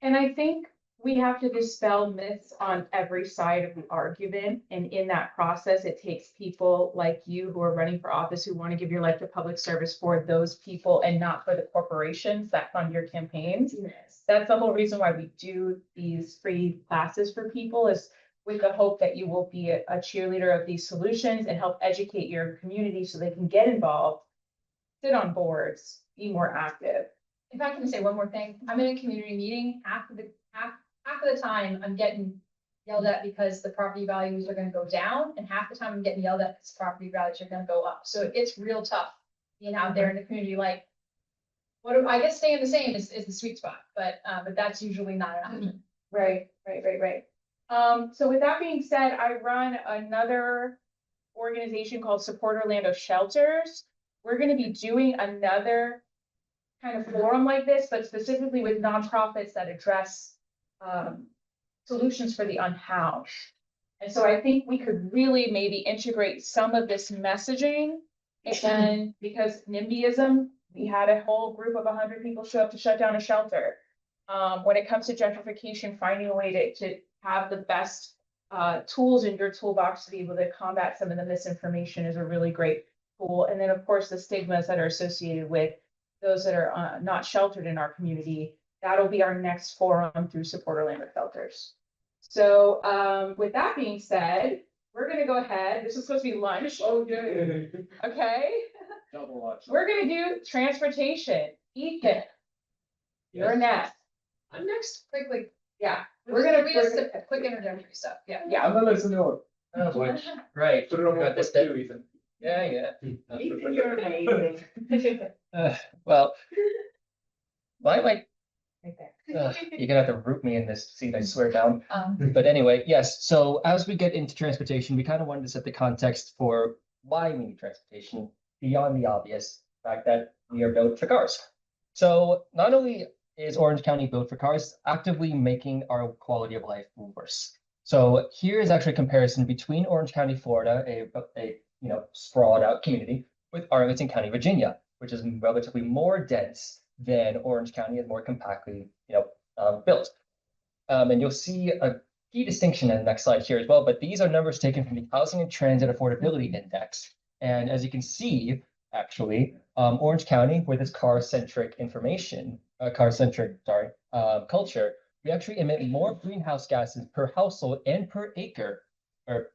And I think we have to dispel myths on every side of the argument. And in that process, it takes people like you who are running for office, who want to give your life to public service for those people and not for the corporations that fund your campaigns. Yes. That's the whole reason why we do these free classes for people, is with the hope that you will be a cheerleader of these solutions and help educate your community so they can get involved, sit on boards, be more active. If I can say one more thing, I'm in a community meeting, half of the time I'm getting yelled at because the property values are gonna go down, and half the time I'm getting yelled at because property values are gonna go up. So it gets real tough being out there in the community, like, I guess staying the same is the sweet spot, but that's usually not an option. Right. So with that being said, I run another organization called Support Orlando Shelters. We're gonna be doing another kind of forum like this, but specifically with nonprofits that address solutions for the unhoused. And so I think we could really maybe integrate some of this messaging. And because NIMBYism, we had a whole group of 100 people show up to shut down a shelter. When it comes to gentrification, finding a way to have the best tools in your toolbox to be able to combat some of the misinformation is a really great tool. And then, of course, the stigmas that are associated with those that are not sheltered in our community. That'll be our next forum through Support Orlando Shelters. So with that being said, we're gonna go ahead. This is supposed to be lunch. Okay. Okay. Double lunch. We're gonna do transportation. Ethan, you're next. I'm next. Quickly. Yeah. We're gonna read us a quick introductory stuff. Yeah. I'm gonna listen to it. Oh, boy. Right. Put it on Got this too, Ethan. Yeah. You're amazing. Well, you're gonna have to root me in this seat, I swear down. But anyway, yes, so as we get into transportation, we kind of wanted to set the context for why we need transportation beyond the obvious fact that we are built for cars. So not only is Orange County built for cars, actively making our quality of life worse. So here is actually a comparison between Orange County, Florida, a sprawled out community, with Arlington County, Virginia, which is relatively more dense than Orange County, is more compactly built. And you'll see a key distinction in the next slide here as well, but these are numbers taken from the Housing and Transit Affordability Index. And as you can see, actually, Orange County, with its car-centric culture, we actually emit more greenhouse gases per household and per acre, per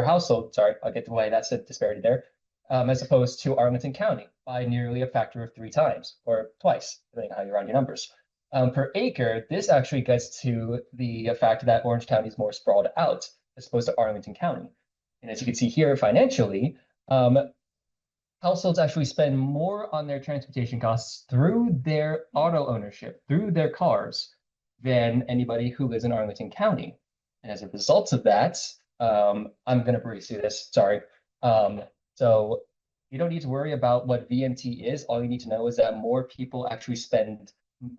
household, sorry, I'll get to why that's a disparity there, as opposed to Arlington County by nearly a factor of 3 times, or twice, depending on how you round your numbers. Per acre, this actually gets to the fact that Orange County is more sprawled out as opposed to Arlington County. And as you can see here, financially, households actually spend more on their transportation costs through their auto ownership, through their cars, than anybody who lives in Arlington County. And as a result of that, I'm going to breeze through this, sorry. So you don't need to worry about what VMT is. All you need to know is that more people actually spend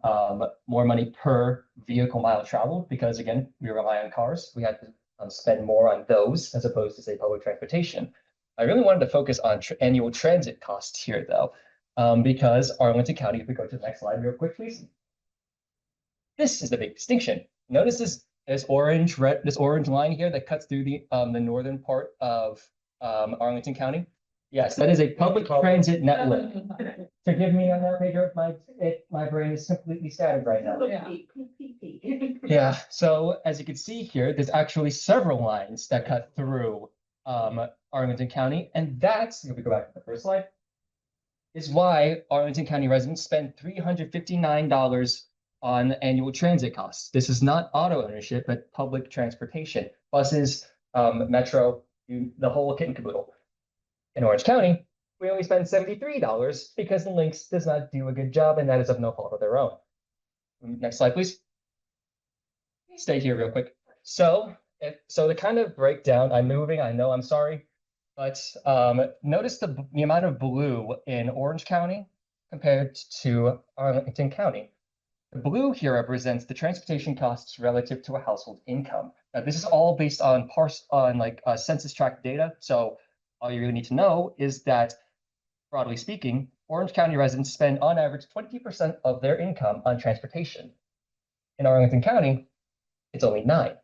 more money per vehicle mile traveled, because again, we rely on cars. We have to spend more on those as opposed to, say, public transportation. I really wanted to focus on annual transit costs here, though, because Arlington County, if we go to the next slide real quick, please. This is the big distinction. Notice this orange line here that cuts through the northern part of Arlington County. Yes, that is a public transit network. Forgive me on that, Pedro. My brain is completely scattered right now. Yeah. So as you can see here, there's actually several lines that cut through Arlington County, and that's, if we go back to the first slide, is why Arlington County residents spend $359 on annual transit costs. This is not auto ownership, but public transportation, buses, metro, the whole kit and caboodle. In Orange County, we only spend $73 because the Lynx does not do a good job, and that is of no fault of their own. Next slide, please. Stay here real quick. So the kind of breakdown, I'm moving, I know, I'm sorry, but notice the amount of blue in Orange County compared to Arlington County. The blue here represents the transportation costs relative to a household income. Now, this is all based on census tract data. So all you really need to know is that, broadly speaking, Orange County residents spend on average 20% of their income on transportation. In Arlington County, it's only 9%.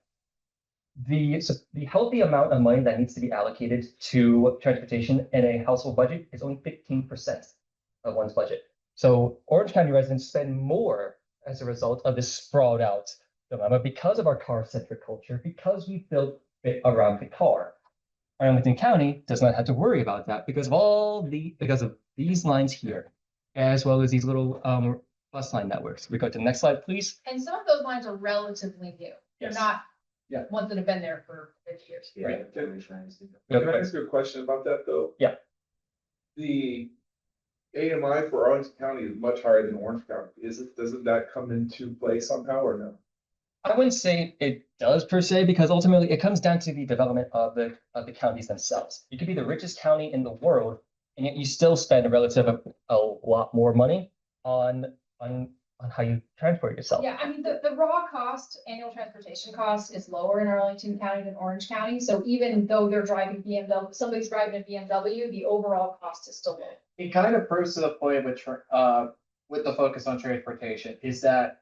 The healthy amount of money that needs to be allocated to transportation in a household budget is only 15% of one's budget. So Orange County residents spend more as a result of this sprawled out dilemma because of our car-centric culture, because we built it around the car. Arlington County does not have to worry about that because of these lines here. as well as these little bus line networks. We go to the next slide, please. And some of those lines are relatively new. They're Yes. not Yeah. ones that have been there for 50 years. Right. Can I ask you a question about that, though? Yeah. The AMI for Orange County is much higher than Orange County. Doesn't that come into play somehow or no? I wouldn't say it does per se, because ultimately it comes down to the development of the counties themselves. You could be the richest county in the world, and yet you still spend a lot more money on how you transport yourself. Yeah, I mean, the raw cost, annual transportation cost is lower in Arlington County than Orange County. So even though they're driving BMW, somebody's driving a BMW, the overall cost is still low. It kind of proves to the point with the focus on transportation is that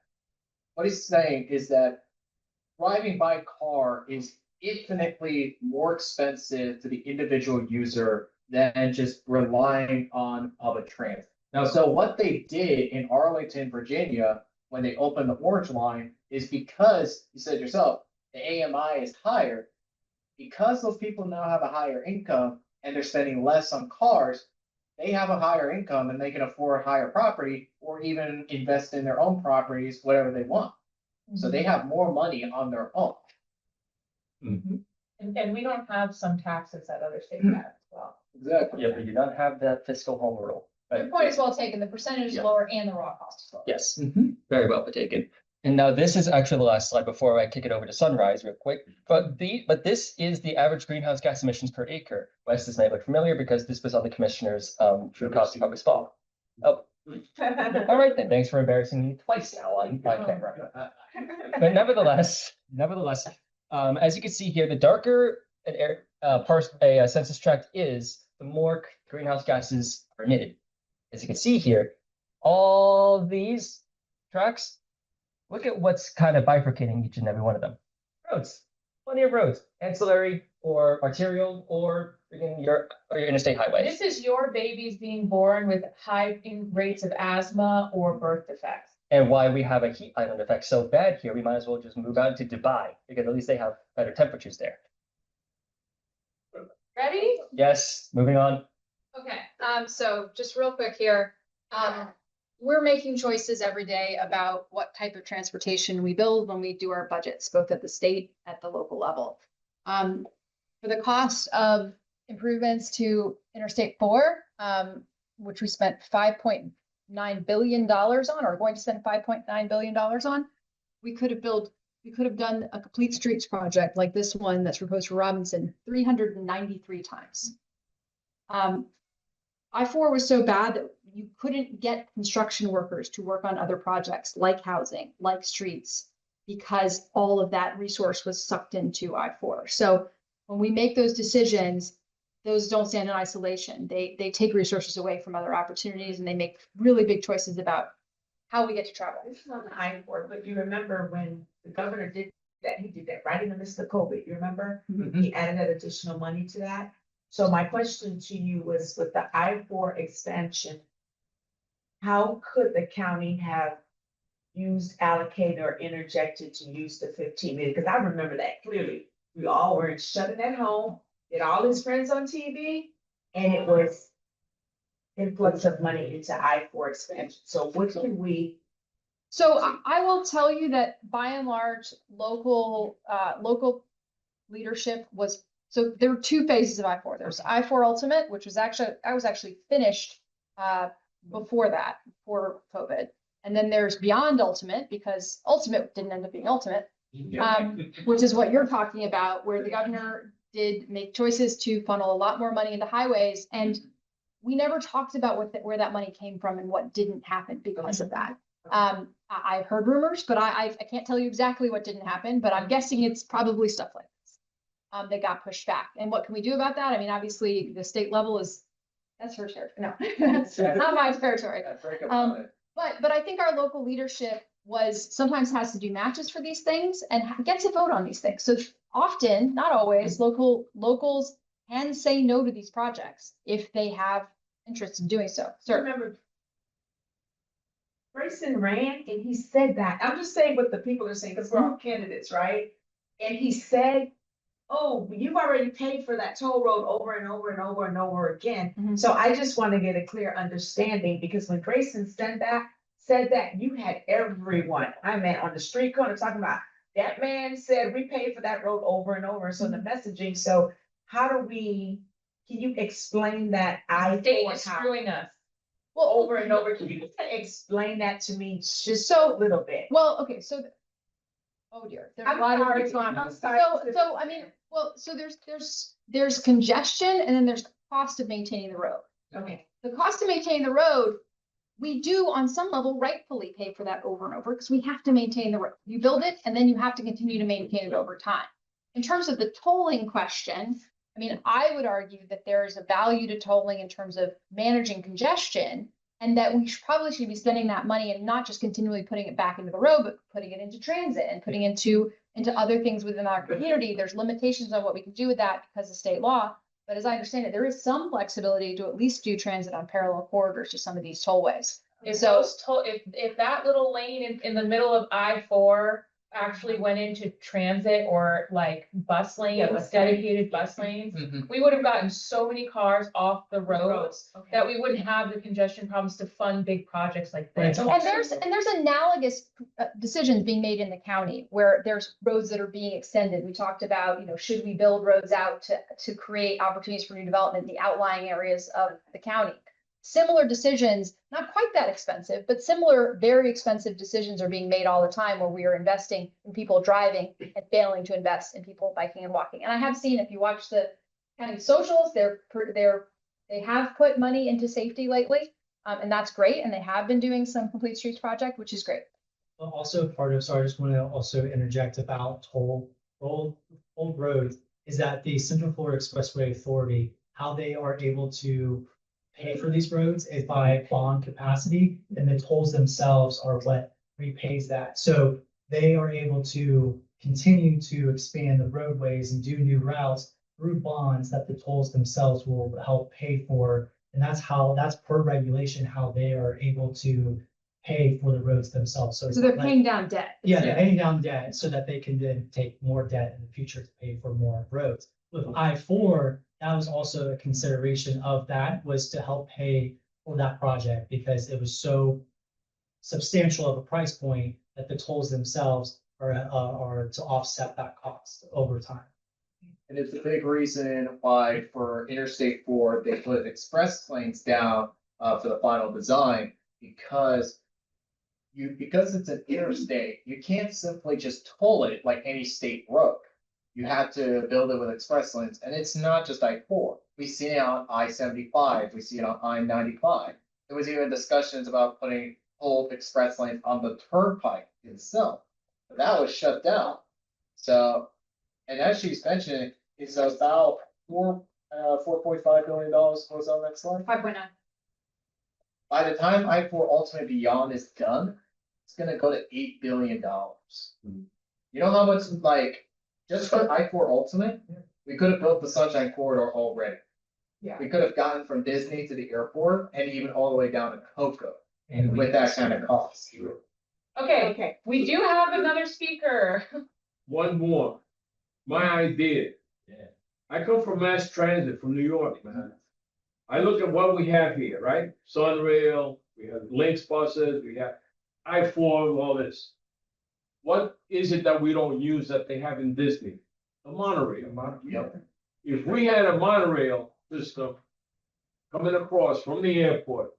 what he's saying is that driving by car is infinitely more expensive to the individual user than just relying on public transit. Now, so what they did in Arlington, Virginia, when they opened the Orange Line is because, you said yourself, the AMI is higher. Because those people now have a higher income and they're spending less on cars, they have a higher income and they can afford higher property or even invest in their own properties, whatever they want. So they have more money on their own. And we don't have some taxes that other states have as well. Exactly. Yeah, but you don't have that fiscal home rule. Your point is well taken. The percentage is lower and the raw cost is lower. Yes, very well taken. And now this is actually the last slide before I kick it over to Sunrise real quick. But this is the average greenhouse gas emissions per acre. Wes, this may look familiar because this was on the commissioner's food cost public fall. Oh, all right then. Thanks for embarrassing me twice now on camera. But nevertheless, as you can see here, the darker a census tract is, the more greenhouse gases are emitted. As you can see here, all these tracks, look at what's kind of bifurcating each and every one of them. Roads, plenty of roads, ancillary or arterial or your interstate highways. This is your babies being born with high rates of asthma or birth defects. And why we have a heat island effect so bad here, we might as well just move out to Dubai, because at least they have better temperatures there. Ready? Yes, moving on. Okay, so just real quick here, we're making choices every day about what type of transportation we build when we do our budgets, both at the state, at the local level. For the cost of improvements to Interstate 4, which we spent $5.9 billion on, or going to spend $5.9 billion on, we could have done a complete streets project like this one that's proposed for Robinson 393 times. I-4 was so bad that you couldn't get construction workers to work on other projects like housing, like streets, because all of that resource was sucked into I-4. So when we make those decisions, those don't stand in isolation. They take resources away from other opportunities, and they make really big choices about how we get to travel. This is on the I-4, but you remember when the governor did that, he did that right in the midst of COVID, you remember? He added that additional money to that. So my question to you was, with the I-4 expansion, how could the county have used, allocated, or interjected to use the 15 million? Because I remember that clearly. We all were shutting at home, did all his friends on TV, and it was influx of money into I-4 expansion. So what can we? So I will tell you that by and large, local leadership was, so there were two phases of I-4. There's I-4 Ultimate, which was I was actually finished before that, before COVID. And then there's Beyond Ultimate, because Ultimate didn't end up being Ultimate, which is what you're talking about, where the governor did make choices to funnel a lot more money into highways. And we never talked about where that money came from and what didn't happen because of that. I've heard rumors, but I can't tell you exactly what didn't happen, but I'm guessing it's probably stuff like this that got pushed back. And what can we do about that? I mean, obviously the state level that's her territory. No, that's not my territory. But I think our local leadership sometimes has to do matches for these things and get to vote on these things. So often, not always, locals can say no to these projects if they have interest in doing so. So remember, Grayson ran and he said that. I'm just saying what the people are saying, because we're all candidates, right? And he said oh, you've already paid for that toll road over and over and over and over again. Mhm. So I just want to get a clear understanding, because when Grayson said that, you had everyone, I mean, on the street corner talking about, that man said we paid for that road over and over. So the messaging, so how do we, can you explain that? State is screwing us. Well, over and over, can you explain that to me just so a little bit? Well, okay, so, oh dear, there's a I'm lot of sorry, things going on. I'm sorry. So, I mean, well, so there's congestion and then there's the cost of maintaining the road. Okay. The cost of maintaining the road, we do on some level rightfully pay for that over and over because we have to maintain the road. You build it and then you have to continue to maintain it over time. In terms of the tolling question, I mean, I would argue that there is a value to tolling in terms of managing congestion, and that we probably should be spending that money and not just continually putting it back into the road, but putting it into transit and putting into other things within our community. There's limitations on what we can do with that because of state law. But as I understand it, there is some flexibility to at least do transit on parallel corridors to some of these tollways. If So- those if that little lane in the middle of I-4 actually went into transit or like bus lanes, dedicated bus lanes, we would have gotten so many cars off the roads that we wouldn't have the congestion problems to fund big projects like this. And there's analogous decisions being made in the county where there's roads that are being extended. We talked about, should we build roads out to create opportunities for new development in the outlying areas of the county? Similar decisions, not quite that expensive, but similar, very expensive decisions are being made all the time where we are investing in people driving and failing to invest in people biking and walking. And I have seen, if you watch the county socials, they have put money into safety lately. And that's great. And they have been doing some complete streets project, which is great. Well, also part of, sorry, I just want to also interject about toll roads, is that the Central Florida Expressway Authority, how they are able to pay for these roads is by bond capacity, and the tolls themselves are what repays that. So they are able to continue to expand the roadways and do new routes through bonds that the tolls themselves will help pay for. And that's per regulation, how they are able to pay for the roads themselves. So they're paying down debt. Yeah, they're paying down debt so that they can then take more debt in the future to pay for more roads. With I-4, that was also a consideration of that, was to help pay for that project because it was so substantial of a price point that the tolls themselves are to offset that cost over time. And it's a big reason why for Interstate 4, they put express lanes down for the final design, because it's an interstate, you can't simply just toll it like any state road. You have to build it with express lanes, and it's not just I-4. We see it on I-75, we see it on I-95. There was even discussions about putting tolled express lanes on the turnpike itself. But that was shut down. So, and as she's mentioning, it's about $4.5 billion was on that slide. 5.9. By the time I-4 Ultimate Beyond is done, it's gonna go to $8 billion. You know how much, just for I-4 Ultimate, we could have built the Sunshine Corridor already. Yeah. We could have gotten from Disney to the airport and even all the way down to Cocoa with that kind of cost. Okay, we do have another speaker. One more. My idea. I come from mass transit from New York, man. I look at what we have here, right? Sunrail, we have Lynx buses, we have I-4, all this. What is it that we don't use that they have in Disney? A monorail. If we had a monorail system coming across from the airport,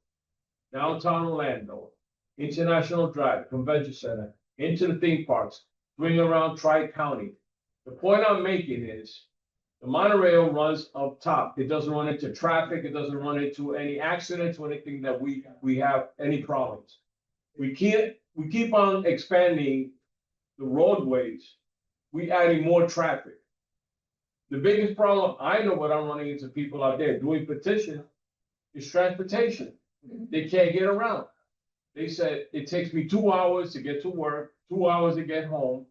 downtown Orlando, International Drive, Convention Center, into the theme parks, bring around Tri-County. The point I'm making is the monorail runs up top. It doesn't run into traffic. It doesn't run into any accidents or anything that we have any problems. We keep on expanding the roadways. We adding more traffic. The biggest problem, I know what I'm running into people out there doing petition, is transportation. They can't get around. They said, it takes me 2 hours to get to work, 2 hours to get home,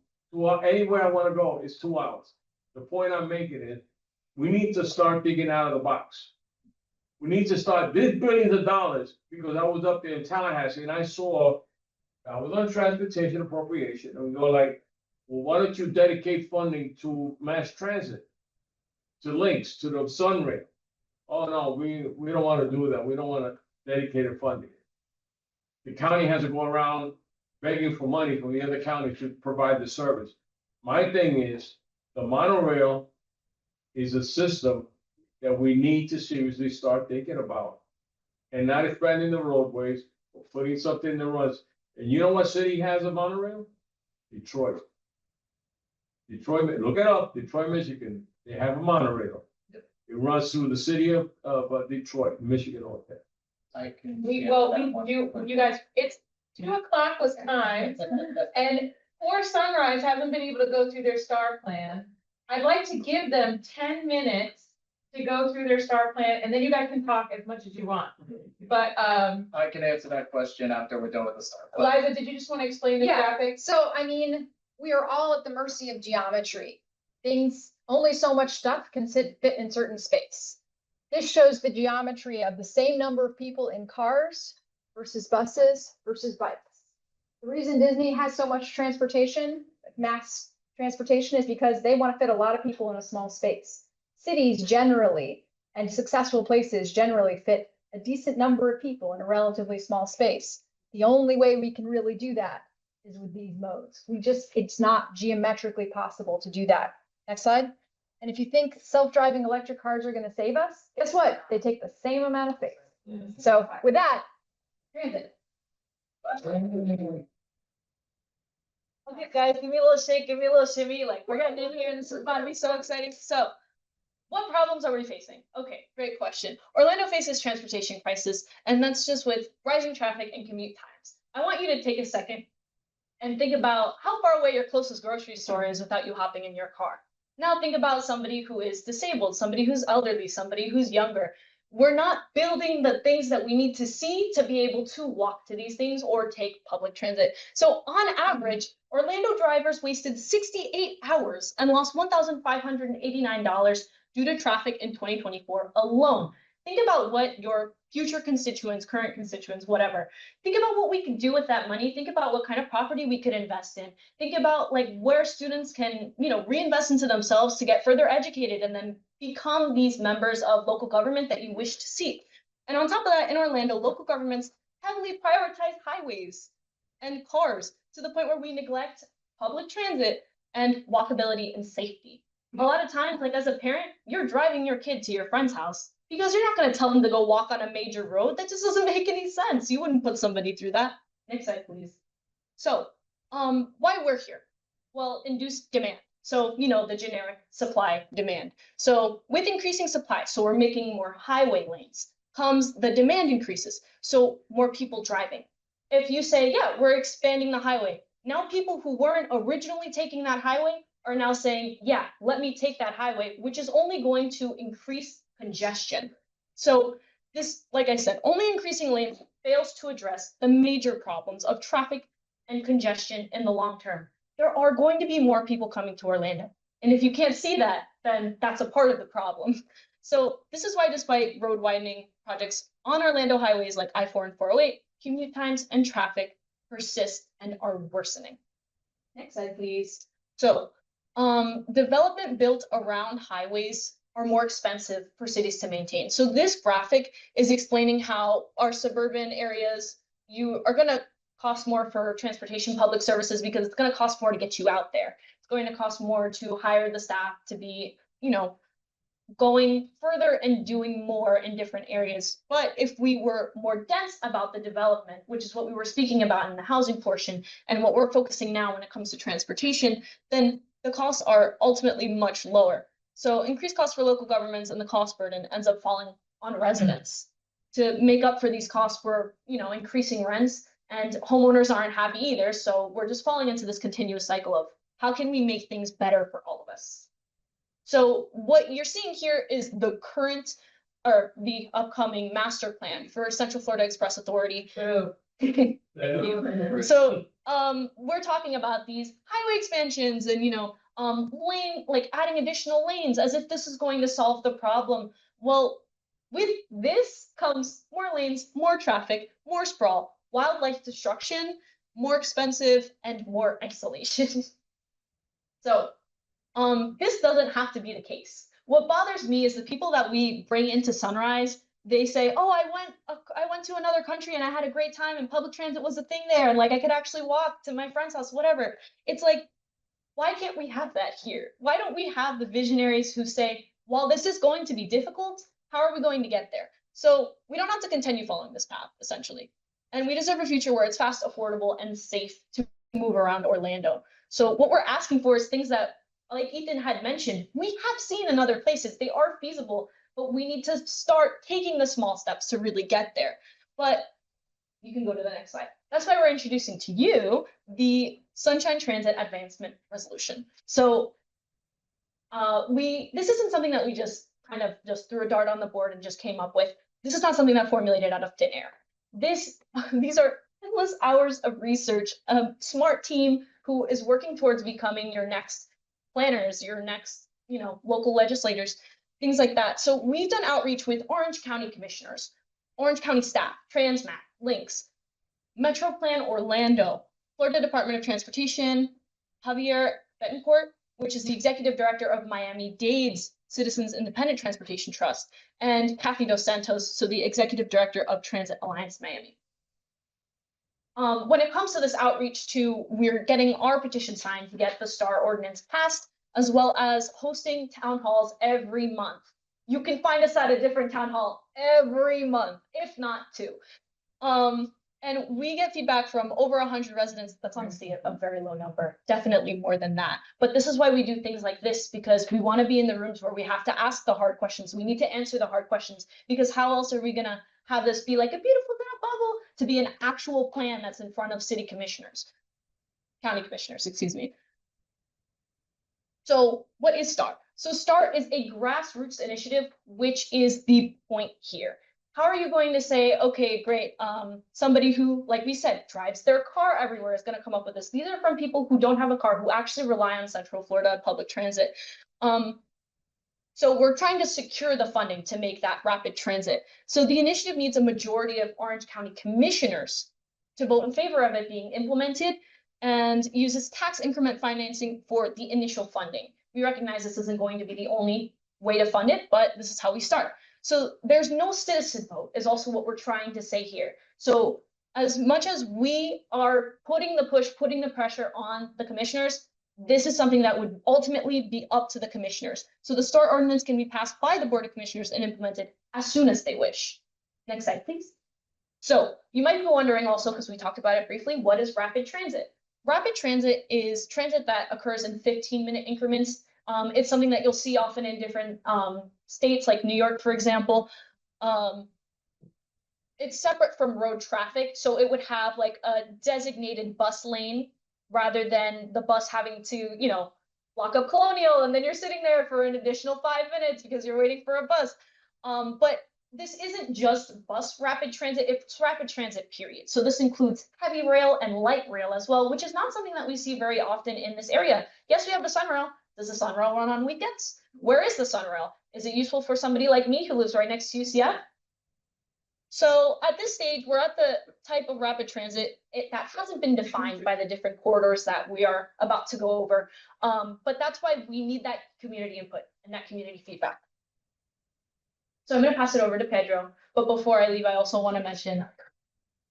anywhere I want to go is 2 hours. The point I'm making is, we need to start thinking out of the box. We need to start, this billions of dollars, because I was up there in Tallahassee and I was on transportation appropriation, and we go like, Well, why don't you dedicate funding to mass transit? To links, to the Sunray? Oh, no, we don't want to do that. We don't want to dedicate funding. The county has to go around begging for money from the other county to provide the service. My thing is, the monorail is a system that we need to seriously start thinking about. And not expanding the roadways, or putting something in the runs. And you know what city has a monorail? Detroit. Detroit, look it up, Detroit, Michigan, they have a monorail. It runs through the city of Detroit, Michigan, all that. You guys, it's 2:00 was time, and for Sunrise haven't been able to go through their star plan. I'd like to give them 10 minutes to go through their star plan, and then you guys can talk as much as you want. But, I can answer that question after we're done with the start. plan. Liza, did you just want to explain the Yeah. graphic? So, I mean, we are all at the mercy of geometry. Things, only so much stuff can fit in certain space. This shows the geometry of the same number of people in cars versus buses versus bikes. The reason Disney has so much transportation, mass transportation, is because they want to fit a lot of people in a small space. Cities generally, and successful places generally, fit a decent number of people in a relatively small space. The only way we can really do that is with these modes. It's not geometrically possible to do that. Next slide. And if you think self-driving electric cars are going to save us, guess what? They take the same amount of space. So with that, transit. Okay, guys, give me a little shake, give me a little shimmy, like, we're getting in here, and this is about to be so exciting. So, what problems are we facing? Okay, great question. Orlando faces transportation crisis, and that's just with rising traffic and commute times. I want you to take a second and think about how far away your closest grocery store is without you hopping in your car. Now think about somebody who is disabled, somebody who's elderly, somebody who's younger. We're not building the things that we need to see to be able to walk to these things or take public transit. So on average, Orlando drivers wasted 68 hours and lost $1,589 due to traffic in 2024 alone. Think about what your future constituents, current constituents, whatever. Think about what we could do with that money. Think about what kind of property we could invest in. Think about like where students can, reinvest into themselves to get further educated and then become these members of local government that you wish to see. And on top of that, in Orlando, local governments heavily prioritize highways and cars to the point where we neglect public transit and walkability and safety. A lot of times, like as a parent, you're driving your kid to your friend's house because you're not going to tell them to go walk on a major road. That just doesn't make any sense. You wouldn't put somebody through that. Next slide, please. So, why we're here? Well, induced demand. So, the generic supply demand. So with increasing supply, so we're making more highway lanes, comes the demand increases. So more people driving. If you say, yeah, we're expanding the highway, now people who weren't originally taking that highway are now saying, yeah, let me take that highway, which is only going to increase congestion. So this, like I said, only increasing lanes fails to address the major problems of traffic and congestion in the long term. There are going to be more people coming to Orlando. And if you can't see that, then that's a part of the problem. So this is why, despite road widening projects on Orlando highways like I-4 and 408, commute times and traffic persist and are worsening. Next slide, please. So development built around highways are more expensive for cities to maintain. So this graphic is explaining how our suburban areas, you are going to cost more for transportation, public services, because it's going to cost more to get you out there. It's going to cost more to hire the staff to be, going further and doing more in different areas. But if we were more dense about the development, which is what we were speaking about in the housing portion, and what we're focusing now when it comes to transportation, then the costs are ultimately much lower. So increased costs for local governments and the cost burden ends up falling on residents. To make up for these costs, we're, increasing rents, and homeowners aren't happy either. So we're just falling into this continuous cycle of how can we make things better for all of us? So what you're seeing here is the current or the upcoming master plan for Central Florida Express Authority. So we're talking about these highway expansions and, adding additional lanes as if this is going to solve the problem. Well, with this comes more lanes, more traffic, more sprawl, wildlife destruction, more expensive, and more isolation. So, this doesn't have to be the case. What bothers me is the people that we bring into Sunrise, they say, oh, I went to another country and I had a great time and public transit was a thing there. And like, I could actually walk to my friend's house, whatever. It's like, why can't we have that here? Why don't we have the visionaries who say, while this is going to be difficult, how are we going to get there? So we don't have to continue following this path, essentially. And we deserve a future where it's fast, affordable, and safe to move around Orlando. So what we're asking for is things that, like Ethan had mentioned, we have seen in other places. They are feasible, but we need to start taking the small steps to really get there. But you can go to the next slide. That's why we're introducing to you the Sunshine Transit Advancement Resolution. So this isn't something that we just kind of just threw a dart on the board and just came up with. This is not something that formulated out of thin air. These are endless hours of research, a smart team who is working towards becoming your next planners, your next, local legislators, things like that. So we've done outreach with Orange County commissioners, Orange County staff, Transmat, Links, Metro Plan Orlando, Florida Department of Transportation, Javier Betancourt, which is the executive director of Miami-Dade's Citizens Independent Transportation Trust, and Kathy Dos Santos, so the executive director of Transit Alliance Miami. When it comes to this outreach too, we're getting our petition signed to get the STAR ordinance passed, as well as hosting town halls every month. You can find us at a different town hall every month, if not two. And we get feedback from over 100 residents. That's honestly a very low number, definitely more than that. But this is why we do things like this, because we want to be in the rooms where we have to ask the hard questions. We need to answer the hard questions, because how else are we going to have this be like a beautiful little bubble to be an actual plan that's in front of city commissioners, county commissioners, excuse me. So what is STAR? So STAR is a grassroots initiative, which is the point here. How are you going to say, okay, great, somebody who, like we said, drives their car everywhere is going to come up with this? These are from people who don't have a car, who actually rely on Central Florida public transit. So we're trying to secure the funding to make that rapid transit. So the initiative needs a majority of Orange County commissioners to vote in favor of it being implemented, and uses tax increment financing for the initial funding. We recognize this isn't going to be the only way to fund it, but this is how we start. So there's no citizen vote is also what we're trying to say here. So as much as we are putting the push, putting the pressure on the commissioners, this is something that would ultimately be up to the commissioners. So the STAR ordinance can be passed by the Board of Commissioners and implemented as soon as they wish. Next slide, please. So you might be wondering also, because we talked about it briefly, what is rapid transit? Rapid transit is transit that occurs in 15-minute increments. It's something that you'll see often in different states, like New York, for example. It's separate from road traffic, so it would have like a designated bus lane rather than the bus having to, lock up Colonial, and then you're sitting there for an additional 5 minutes because you're waiting for a bus. But this isn't just bus rapid transit, it's rapid transit, period. So this includes heavy rail and light rail as well, which is not something that we see very often in this area. Yes, we have the Sunrail. Does the Sunrail run on weekends? Where is the Sunrail? Is it useful for somebody like me who lives right next to UCF? So at this stage, we're at the type of rapid transit that hasn't been defined by the different corridors that we are about to go over. But that's why we need that community input and that community feedback. So I'm going to pass it over to Pedro. But before I leave, I also want to mention,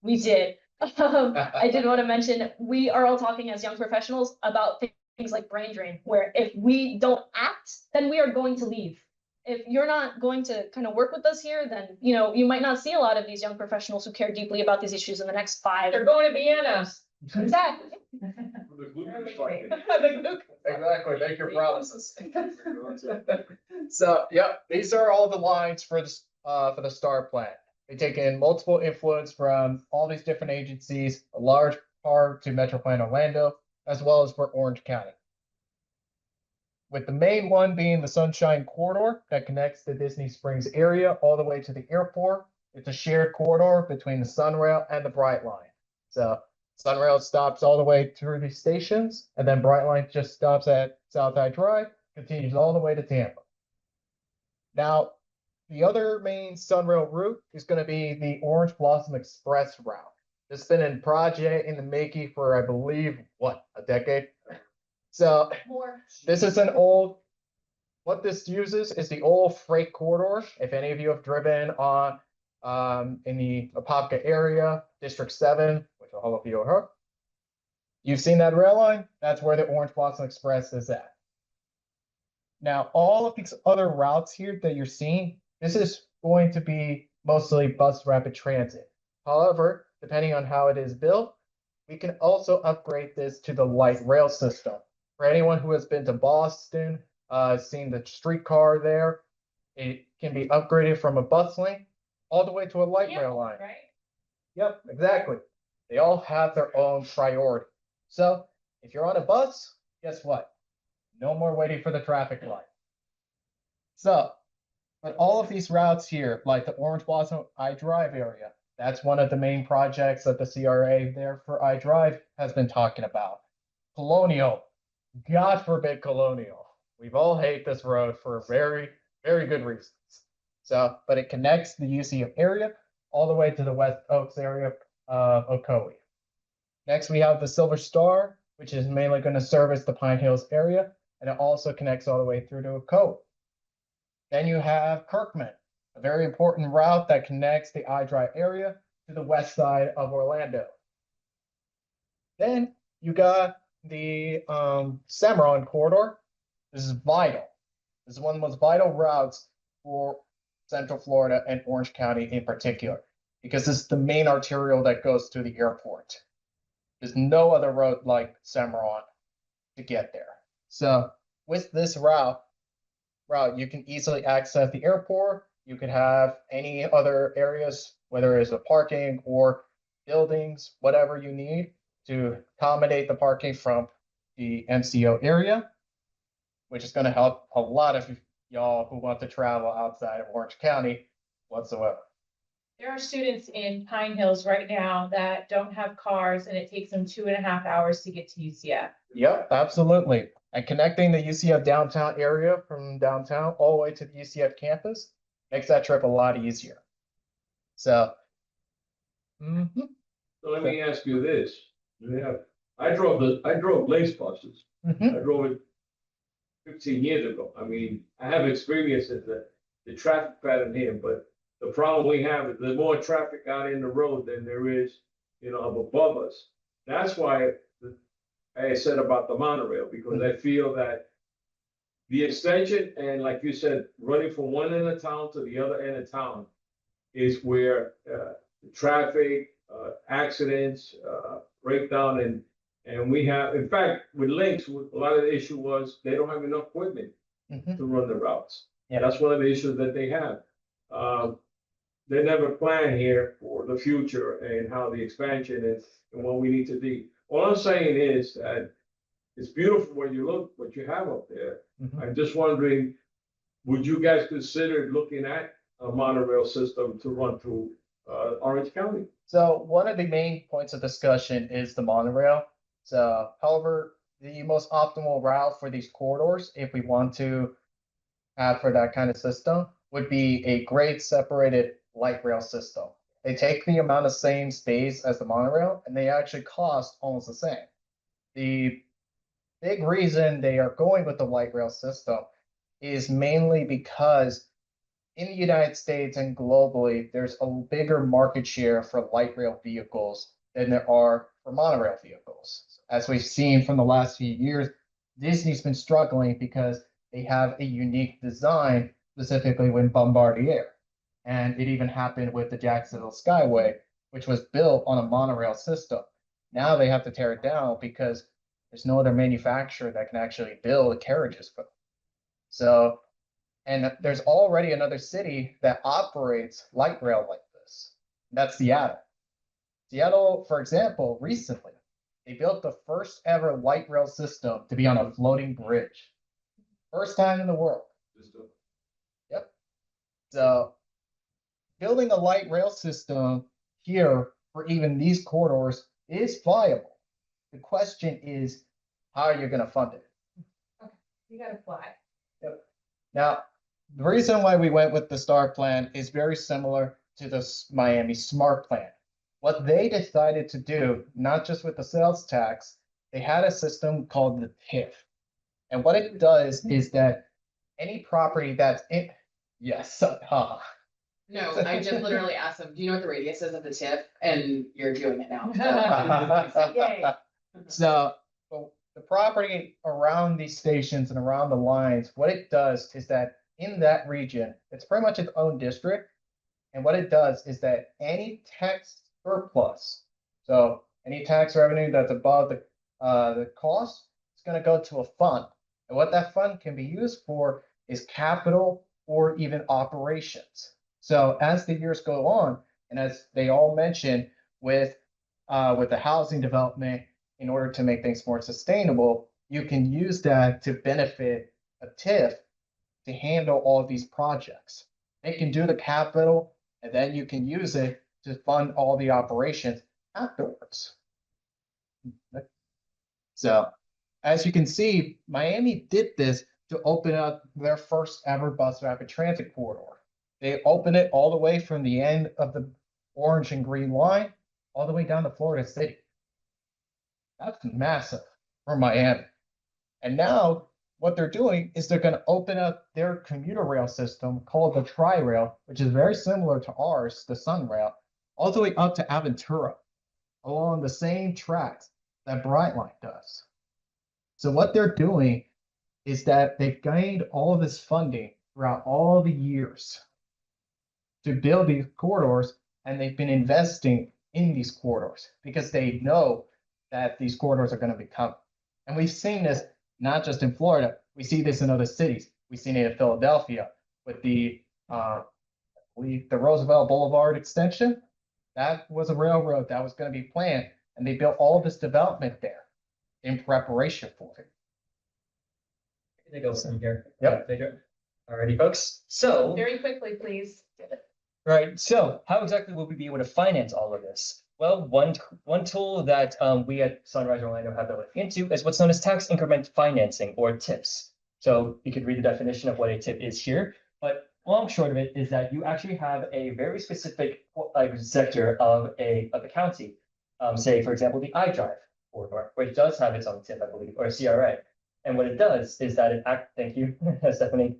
I did want to mention, we are all talking as young professionals about things like brain drain, where if we don't act, then we are going to leave. If you're not going to kind of work with us here, then, you might not see a lot of these young professionals who care deeply about these issues in the next 5. They're going to Vienna. Exactly. Exactly, make your promises. So, yep, these are all the lines for the STAR plan. They take in multiple influence from all these different agencies, a large part to Metro Plan Orlando, as well as for Orange County. With the main one being the Sunshine Corridor that connects the Disney Springs area all the way to the airport. It's a shared corridor between the Sunrail and the Brightline. So Sunrail stops all the way through the stations, and then Brightline just stops at South High Drive, continues all the way to Tampa. Now, the other main Sunrail route is going to be the Orange Blossom Express route. It's been in project in the making for, I believe, a decade? So More. this is an old, what this uses is the old freight corridor. If any of you have driven on in the Apopka area, District 7, which all of you have heard, you've seen that rail line. That's where the Orange Blossom Express is at. Now, all of these other routes here that you're seeing, this is going to be mostly bus rapid transit. However, depending on how it is built, we can also upgrade this to the light rail system. For anyone who has been to Boston, seen the streetcar there, it can be upgraded from a bus link all the way to a light rail line. Right? Yep, exactly. They all have their own priority. So if you're on a bus, guess what? No more waiting for the traffic light. So, but all of these routes here, like the Orange Blossom iDrive area, that's one of the main projects that the CRA there for iDrive has been talking about. Colonial, God forbid Colonial. We've all hate this road for very, very good reasons. So, but it connects the UCF area all the way to the West Oaks area of Ocoee. Next, we have the Silver Star, which is mainly going to service the Pine Hills area, and it also connects all the way through to Ocoee. Then you have Kirkman, a very important route that connects the iDrive area to the west side of Orlando. Then you got the Cimarron corridor. This is vital. This is one of the most vital routes for Central Florida and Orange County in particular, because this is the main arterial that goes to the airport. There's no other road like Cimarron to get there. So with this route, you can easily access the airport. You could have any other areas, whether it's a parking or buildings, whatever you need to accommodate the parking from the MCO area, which is going to help a lot of y'all who want to travel outside of Orange County whatsoever. There are students in Pine Hills right now that don't have cars and it takes them 2.5 hours to get to UCF. Yep, absolutely. And connecting the UCF downtown area from downtown all the way to the UCF campus makes that trip a lot easier. So, So let me ask you this. I drove lace buses. I drove it 15 years ago. I mean, I have experience in the traffic pattern here, but the problem we have is there's more traffic out in the road than there is, up above us. That's why I said about the monorail, because I feel that the extension and, like you said, running from one end of town to the other end of town is where traffic, accidents, breakdown, and we have, in fact, with links, a lot of the issue was they don't have enough equipment to run the routes. Yeah. That's one of the issues that they have. They never plan here for the future and how the expansion is and what we need to do. All I'm saying is that it's beautiful when you look what you have up there. I'm just wondering, would you guys consider looking at a monorail system to run through Orange County? So one of the main points of discussion is the monorail. So, however, the most optimal route for these corridors, if we want to have for that kind of system, would be a grade separated light rail system. They take the amount of same space as the monorail, and they actually cost almost the same. The big reason they are going with the light rail system is mainly because in the United States and globally, there's a bigger market share for light rail vehicles than there are for monorail vehicles. As we've seen from the last few years, Disney's been struggling because they have a unique design, specifically with Bombardier. And it even happened with the Jacksonville Skyway, which was built on a monorail system. Now they have to tear it down because there's no other manufacturer that can actually build carriages for them. So, and there's already another city that operates light rail like this. That's Seattle. Seattle, for example, recently, they built the first ever light rail system to be on a floating bridge. First time in the world. Yep. So building a light rail system here for even these corridors is viable. The question is, how are you going to fund it? Okay, you gotta fly. Yep. Now, the reason why we went with the STAR plan is very similar to the Miami SMART plan. What they decided to do, not just with the sales tax, they had a system called the TIF. And what it does is that any property that's in, yes, No, I just literally asked them, do you know what the radius is of the tip? And you're doing it now. Yay. So, well, the property around these stations and around the lines, what it does is that in that region, it's pretty much its own district. And what it does is that any tax surplus, so any tax revenue that's above the cost, it's gonna go to a fund. And what that fund can be used for is capital or even operations. So as the years go on, and as they all mentioned with the housing development, in order to make things more sustainable, you can use that to benefit a TIF to handle all of these projects. They can do the capital, and then you can use it to fund all the operations afterwards. So, as you can see, Miami did this to open up their first ever bus rapid transit corridor. They opened it all the way from the end of the orange and green line, all the way down to Florida City. That's massive for Miami. And now what they're doing is they're going to open up their commuter rail system called the Tri-Rail, which is very similar to ours, the Sunrail, all the way up to Aventura, along the same tracks that Brightline does. So what they're doing is that they've gained all this funding throughout all the years to build these corridors, and they've been investing in these corridors because they know that these corridors are going to be coming. And we've seen this not just in Florida, we see this in other cities. We've seen it in Philadelphia with the Roosevelt Boulevard extension. That was a railroad that was going to be planned, and they built all this development there in preparation for it. They go from here. Yep. Alrighty, folks. So, Very quickly, please. right. So how exactly will we be able to finance all of this? Well, one tool that we at Sunrise Orlando have been looking into is what's known as tax increment financing, or TIPS. So you could read the definition of what a TIP is here, but long short of it is that you actually have a very specific sector of the county. Say, for example, the iDrive corridor, which does have its own TIP, I believe, or a CRA. And what it does is that thank you, Stephanie.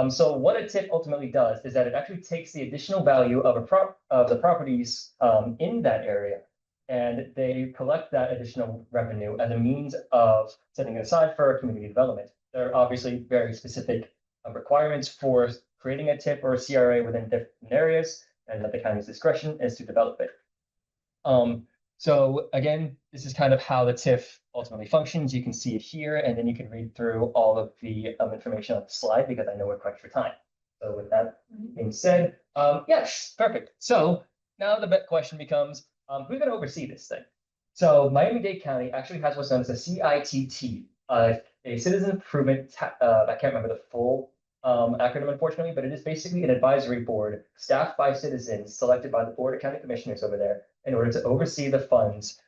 So what a TIP ultimately does is that it actually takes the additional value of the properties in that area, and they collect that additional revenue as a means of setting it aside for community development. There are obviously very specific requirements for creating a TIP or a CRA within different areas, and at the county's discretion is to develop it. So again, this is kind of how the TIF ultimately functions. You can see it here, and then you can read through all of the information on the slide because I know we're quite for time. So with that being said, yes, perfect. So now the question becomes, who's going to oversee this thing? So Miami-Dade County actually has what's known as a CITT, a Citizen Improvement, I can't remember the full acronym, unfortunately, but it is basically an advisory board staffed by citizens selected by the Board of County Commissioners over there in order to oversee the funds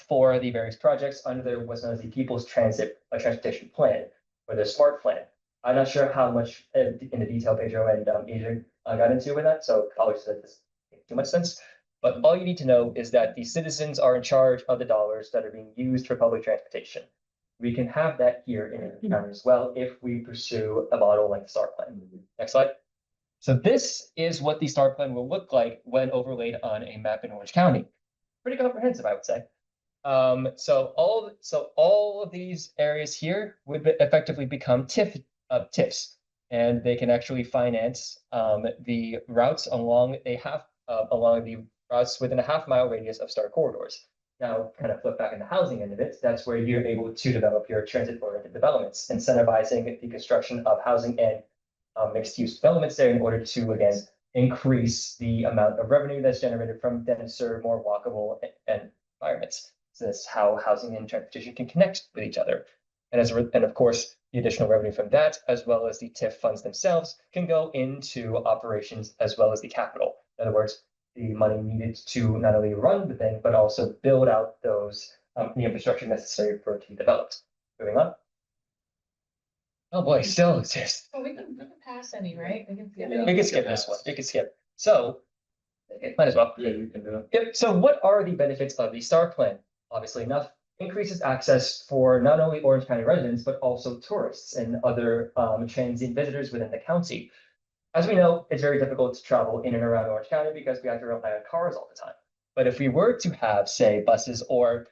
for the various projects under their what's known as the People's Transportation Plan, or the SMART plan. I'm not sure how much in the detail Pedro and Adrian got into with that, so apologies if this makes too much sense. But all you need to know is that the citizens are in charge of the dollars that are being used for public transportation. We can have that here in the county as well if we pursue a model like the STAR plan. Next slide. So this is what the STAR plan will look like when overlaid on a map in Orange County. Pretty comprehensive, I would say. So all of these areas here would effectively become TIFs, and they can actually finance the routes along the routes within a half-mile radius of STAR corridors. Now, kind of flip back in the housing end of it, that's where you're able to develop your transit-oriented developments, incentivizing the construction of housing and mixed-use developments there in order to, again, increase the amount of revenue that's generated from denser, more walkable environments. So that's how housing and transportation can connect with each other. And of course, the additional revenue from that, as well as the TIF funds themselves, can go into operations as well as the capital. In other words, the money needed to not only run the thing, but also build out those the infrastructure necessary for it to be developed. Moving on. Oh boy, still exists. Well, we can pass any, right? We can skip this one. We can skip. So, might as well. Yeah, you can do it. Yep. So what are the benefits of the STAR plan? Obviously enough, increases access for not only Orange County residents, but also tourists and other transient visitors within the county. As we know, it's very difficult to travel in and around Orange County because we have to rely on cars all the time. But if we were to have, say, buses or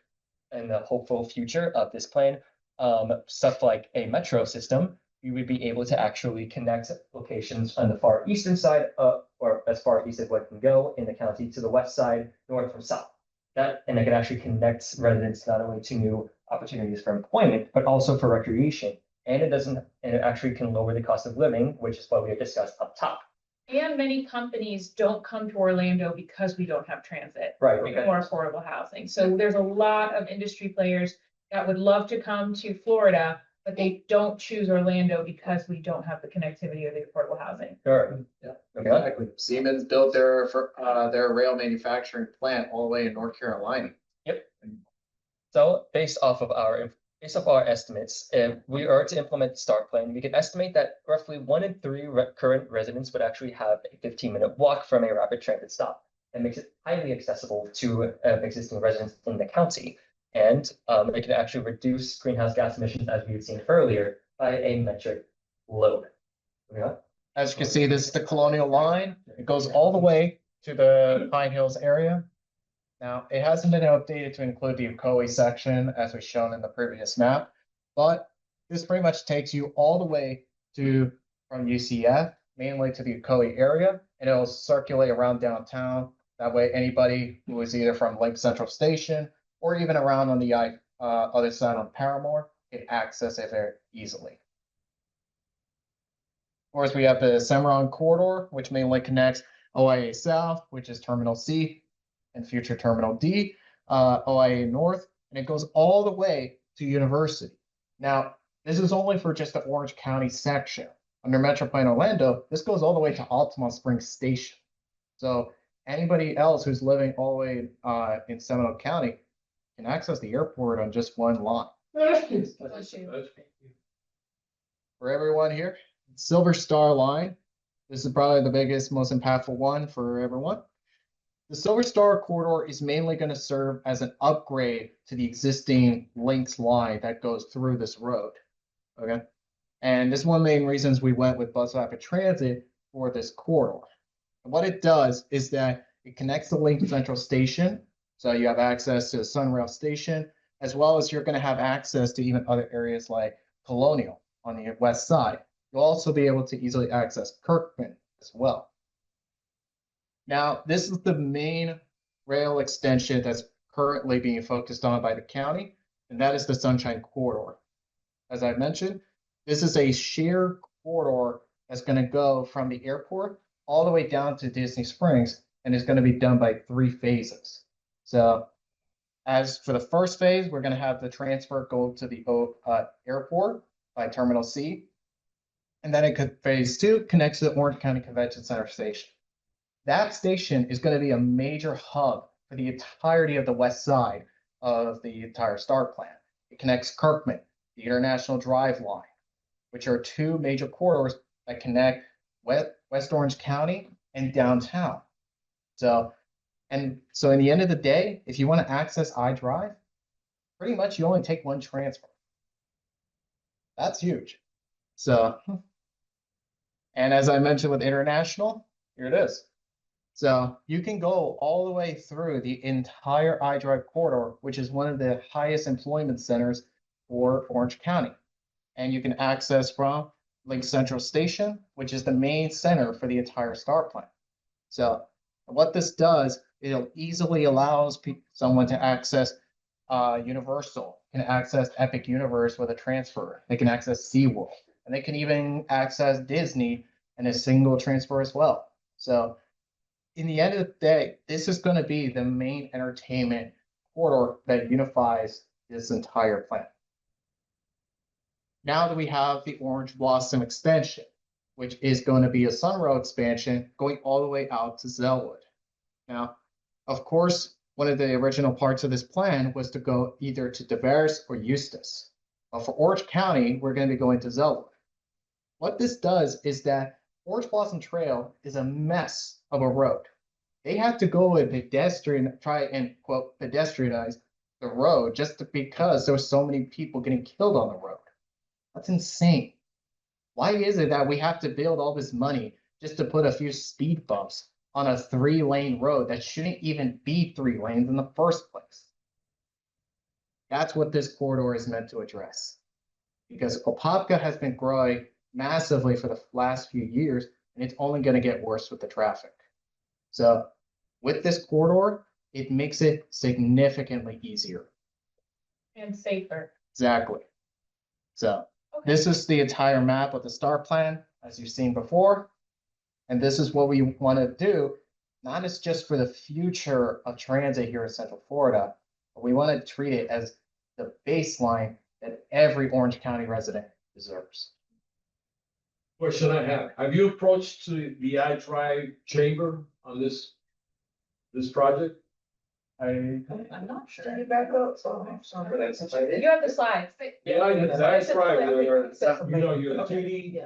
in the hopeful future of this plan, stuff like a metro system, we would be able to actually connect locations on the far eastern side, or as far east as one can go in the county to the west side, north from south. And it can actually connect residents not only to new opportunities for employment, but also for recreation. And it actually can lower the cost of living, which is what we have discussed up top. And many companies don't come to Orlando because we don't have transit. Right. Or affordable housing. So there's a lot of industry players that would love to come to Florida, but they don't choose Orlando because we don't have the connectivity of the affordable housing. Sure. Yeah, exactly. Siemens built their rail manufacturing plant all the way in North Carolina. Yep. So based off our estimates, if we are to implement the START plan, we can estimate that roughly 1 in 3 current residents would actually have a 15-minute walk from a rapid transit stop. That makes it highly accessible to existing residents in the county. And it can actually reduce greenhouse gas emissions, as we had seen earlier, by a metric load. Yeah. As you can see, this is the Colonial Line. It goes all the way to the Pine Hills area. Now, it hasn't been updated to include the Ocoee section as was shown in the previous map, but this pretty much takes you all the way from UCF, mainly to the Ocoee area, and it'll circulate around downtown. That way, anybody who is either from Lake Central Station or even around on the other side on Paramore can access it very easily. Of course, we have the Cimarron corridor, which mainly connects OIA South, which is Terminal C, and future Terminal D, OIA North, and it goes all the way to University. Now, this is only for just the Orange County section. Under Metro Plan Orlando, this goes all the way to Altamont Springs Station. So anybody else who's living all the way in Seminole County can access the airport on just one line. For everyone here, Silver Star Line. This is probably the biggest, most impactful one for everyone. The Silver Star corridor is mainly going to serve as an upgrade to the existing Lynx line that goes through this road. Okay. And this is one of the main reasons we went with bus rapid transit for this corridor. And what it does is that it connects the Lynx Central Station. So you have access to the Sunrail station, as well as you're going to have access to even other areas like Colonial on the west side. You'll also be able to easily access Kirkman as well. Now, this is the main rail extension that's currently being focused on by the county, and that is the Sunshine Corridor. As I mentioned, this is a shared corridor that's going to go from the airport all the way down to Disney Springs, and is going to be done by 3 phases. So as for the first phase, we're going to have the transfer go to the airport by Terminal C. And then phase 2 connects to the Orange County Convention Center station. That station is going to be a major hub for the entirety of the west side of the entire STAR plan. It connects Kirkman, the International Drive line, which are 2 major corridors that connect West Orange County and downtown. So in the end of the day, if you want to access iDrive, pretty much you only take 1 transfer. That's huge. So, and as I mentioned with International, here it is. So you can go all the way through the entire iDrive corridor, which is one of the highest employment centers for Orange County. And you can access from Lake Central Station, which is the main center for the entire STAR plan. So what this does, it easily allows someone to access Universal, can access Epic Universe with a transfer. They can access SeaWorld, and they can even access Disney in a single transfer as well. So in the end of the day, this is going to be the main entertainment corridor that unifies this entire plan. Now that we have the Orange Blossom extension, which is going to be a Sunrail expansion going all the way out to Zellwood. Now, of course, one of the original parts of this plan was to go either to Tavares or Eustis. But for Orange County, we're going to be going to Zellwood. What this does is that Orange Blossom Trail is a mess of a road. They have to go and try and quote pedestrianize the road just because there were so many people getting killed on the road. That's insane. Why is it that we have to build all this money just to put a few speed bumps on a 3-lane road that shouldn't even be 3 lanes in the first place? That's what this corridor is meant to address. Because Apopka has been growing massively for the last few years, and it's only going to get worse with the traffic. So with this corridor, it makes it significantly easier. And safer. Exactly. So this is the entire map of the STAR plan, as you've seen before. And this is what we want to do, not as just for the future of transit here in Central Florida, but we want to treat it as the baseline that every Orange County resident deserves. Question I have you approached to the iDrive chamber on this project? I'm not sure. Can you back up? So I'm sorry. You have the slides. Yeah, that's right. You know, your TD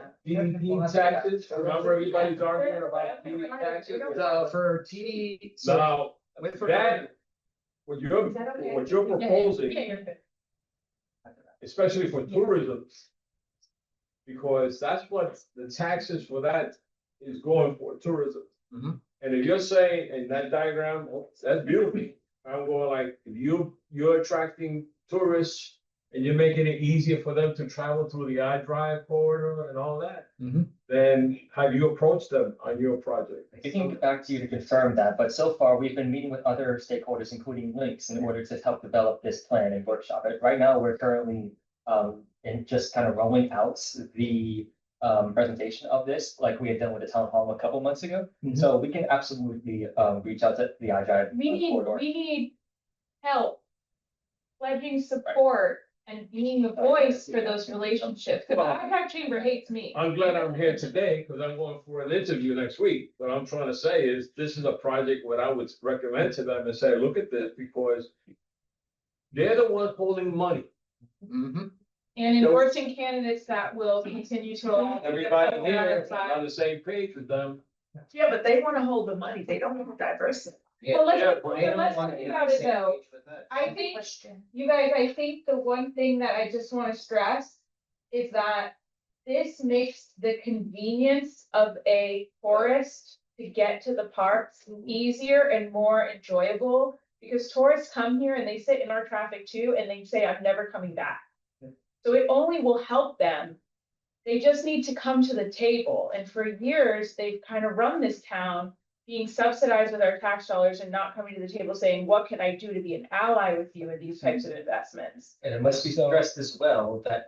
taxes, remember everybody's arguing about TD taxes? For TD. Now, that, what you're proposing, especially for tourism, because that's what the taxes for that is going for, tourism. And if you're saying in that diagram, oh, that's beautiful. I'm going like, if you're attracting tourists and you're making it easier for them to travel through the iDrive corridor and all that, then have you approached them on your project? I can get back to you to confirm that, but so far we've been meeting with other stakeholders, including Links, in order to help develop this plan and workshop it. Right now, we're currently in just kind of rolling out the presentation of this, like we had done with the town hall a couple months ago. So we can absolutely reach out to the iDrive corridor. We need help pledging support and being the voice for those relationships. Because iDrive Chamber hates me. I'm glad I'm here today because I'm going for an interview next week. What I'm trying to say is this is a project what I would recommend to them and say, look at this, because they're the ones holding money. And endorsing candidates that will continue to allow. Everybody here is on the same page with them. Yeah, but they want to hold the money. They don't want diversity. Well, let's talk about it though. I think, you guys, I think the one thing that I just want to stress is that this makes the convenience of a tourist to get to the parks easier and more enjoyable, because tourists come here and they sit in our traffic too, and they say, I'm never coming back. So it only will help them. They just need to come to the table. And for years, they've kind of run this town being subsidized with our tax dollars and not coming to the table saying, what can I do to be an ally with you in these types of investments? And it must be stressed as well that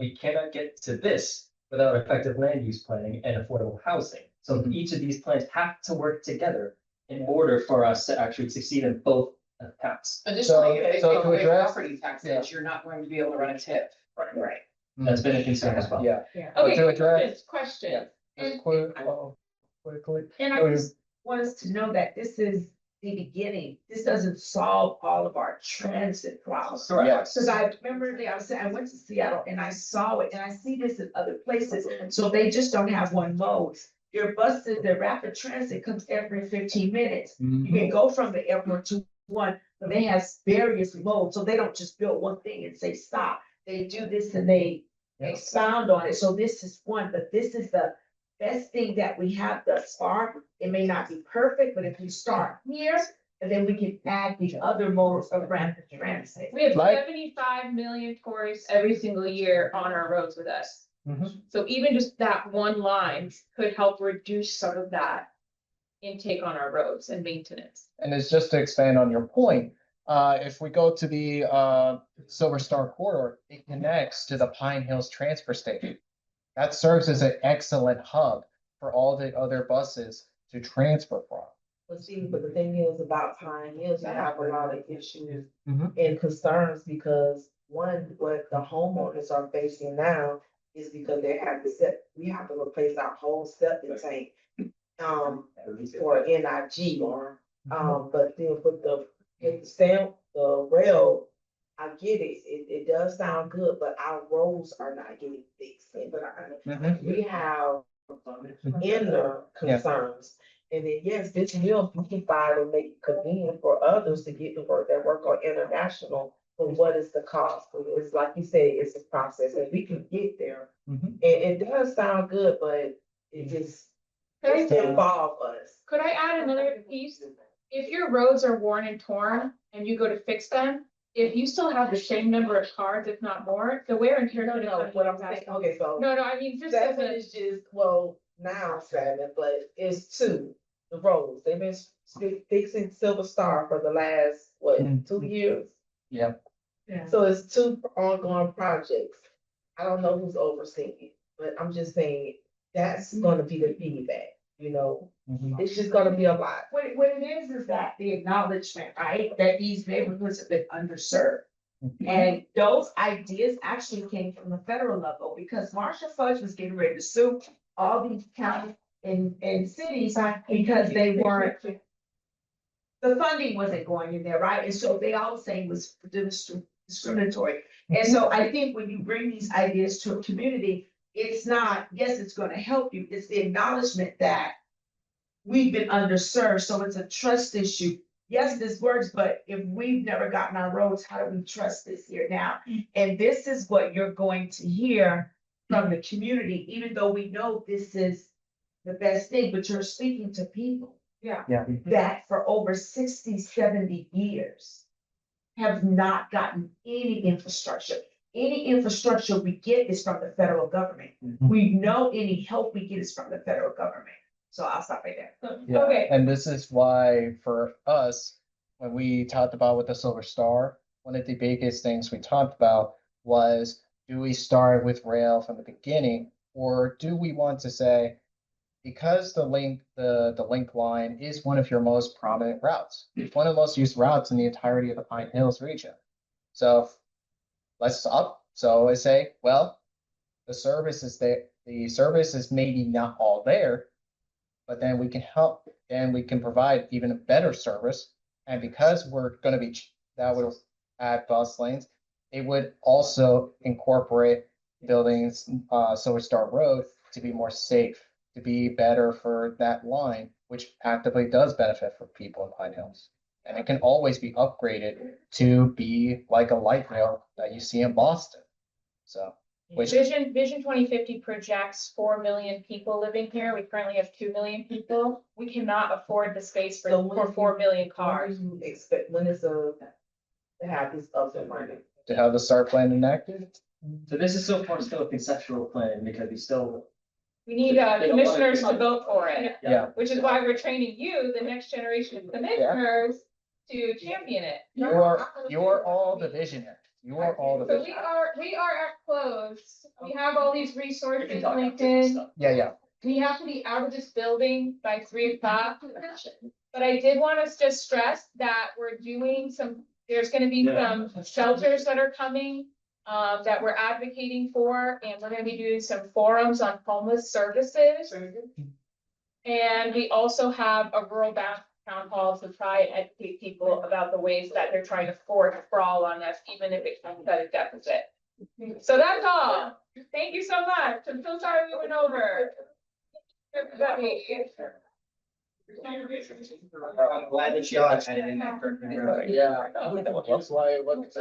we cannot get to this without effective land use planning and affordable housing. So each of these plans have to work together in order for us to actually succeed in both paths. Additionally, if so they to go away address- property taxes, you're not going to be able to run a TIF. Right. That's been a concern as well. Yeah. Okay, to address- question. Just quickly. And I just want us to know that this is the beginning. This doesn't solve all of our transit problems. Correct. Because I remember I went to Seattle and I saw it, and I see this in other places. So they just don't have one mode. Your buses, the rapid transit comes every 15 minutes. You can go from the airport to one, but they have various modes. So they don't just build one thing and say stop. They do this and they expound on it. So this is one, but this is the best thing that we have thus far. It may not be perfect, but if we start here, and then we can add the other modes of rapid transit. We have 75 million tourists every single year on our roads with us. So even just that one line could help reduce some of that intake on our roads and maintenance. And it's just to expand on your point. If we go to the Silver Star corridor, it connects to the Pine Hills transfer station. That serves as an excellent hub for all the other buses to transfer from. But see, but the thing is about Pine Hills, you have a lot of issues and concerns because one, what the homeowners are facing now is because they have we have to replace our whole septic tank for NIG. But then with the rail, I get it. It does sound good, but our roads are not getting fixed. But we have inner concerns. And then, yes, this will beautify and make it convenient for others to get to work that work on international. But what is the cost? It's like you said, it's a process and we can get there. And it does sound good, but it just, it's to involve us. Could I add another piece? If your roads are worn and torn and you go to fix them, if you still have the same number of cars, if not more, the wear and tear. No, what I'm saying, okay, so. No, I mean, just as Seven a, is just, well, now 7, but it's 2, the roads. They've been fixing Silver Star for the last, what, 2 years? Yeah. So it's 2 ongoing projects. I don't know who's overseeing it, but I'm just saying that's gonna be the feedback, you know? It's just gonna be a lot. What it is that the acknowledgement, right, that these neighborhoods have been underserved. And those ideas actually came from the federal level because Marshall Fudge was getting ready to sue all these counties and cities because they weren't. The funding wasn't going in there, right? And so they all saying was discriminatory. And so I think when you bring these ideas to a community, it's not, yes, it's gonna help you, it's the acknowledgement that we've been underserved, so it's a trust issue. Yes, this works, but if we've never gotten our roads, how do we trust this here now? And this is what you're going to hear from the community, even though we know this is the best thing, but you're speaking to people. Yeah. That for over 60, 70 years have not gotten any infrastructure. Any infrastructure we get is from the federal government. We know any help we get is from the federal government. So I'll stop right there. Yeah, Okay. and this is why for us, when we talked about with the Silver Star, one of the biggest things we talked about was, do we start with rail from the beginning? Or do we want to say, because the link line is one of your most prominent routes. It's one of the most used routes in the entirety of the Pine Hills region. So let's stop. So I say, well, the service is there, the service is maybe not all there, but then we can help and we can provide even a better service. And because we're gonna be, that would add bus lanes, it would also incorporate buildings, Silver Star Road to be more safe, to be better for that line, which actively does benefit for people in Pine Hills. And it can always be upgraded to be like a light rail that you see in Boston. So, which, Vision 2050 projects 4 million people living here. We currently have 2 million people. We cannot afford the space for 4 million cars. When do you expect, when is to have this up and running? to have the STAR plan enacted? So this is so far still a conceptual plan because we still. We need commissioners to vote for it. Yeah. Which is why we're training you, the next generation of commissioners, to champion it. You're all the visionary. You are all the So visionary. we are at close. We have all these resources linked in. Yeah. We have to be out of this building by 3 o'clock. But I did want to just stress that we're doing there's gonna be some shelters that are coming, that we're advocating for, and we're gonna be doing some forums on homeless services. And we also have a rural bound town hall to try and educate people about the ways that they're trying to force sprawl on us, even if it comes at a deficit. So that's all. Thank you so much. I'm so sorry we went over. Everybody. I'm glad that y'all attended in that person. Yeah. That's why it wasn't.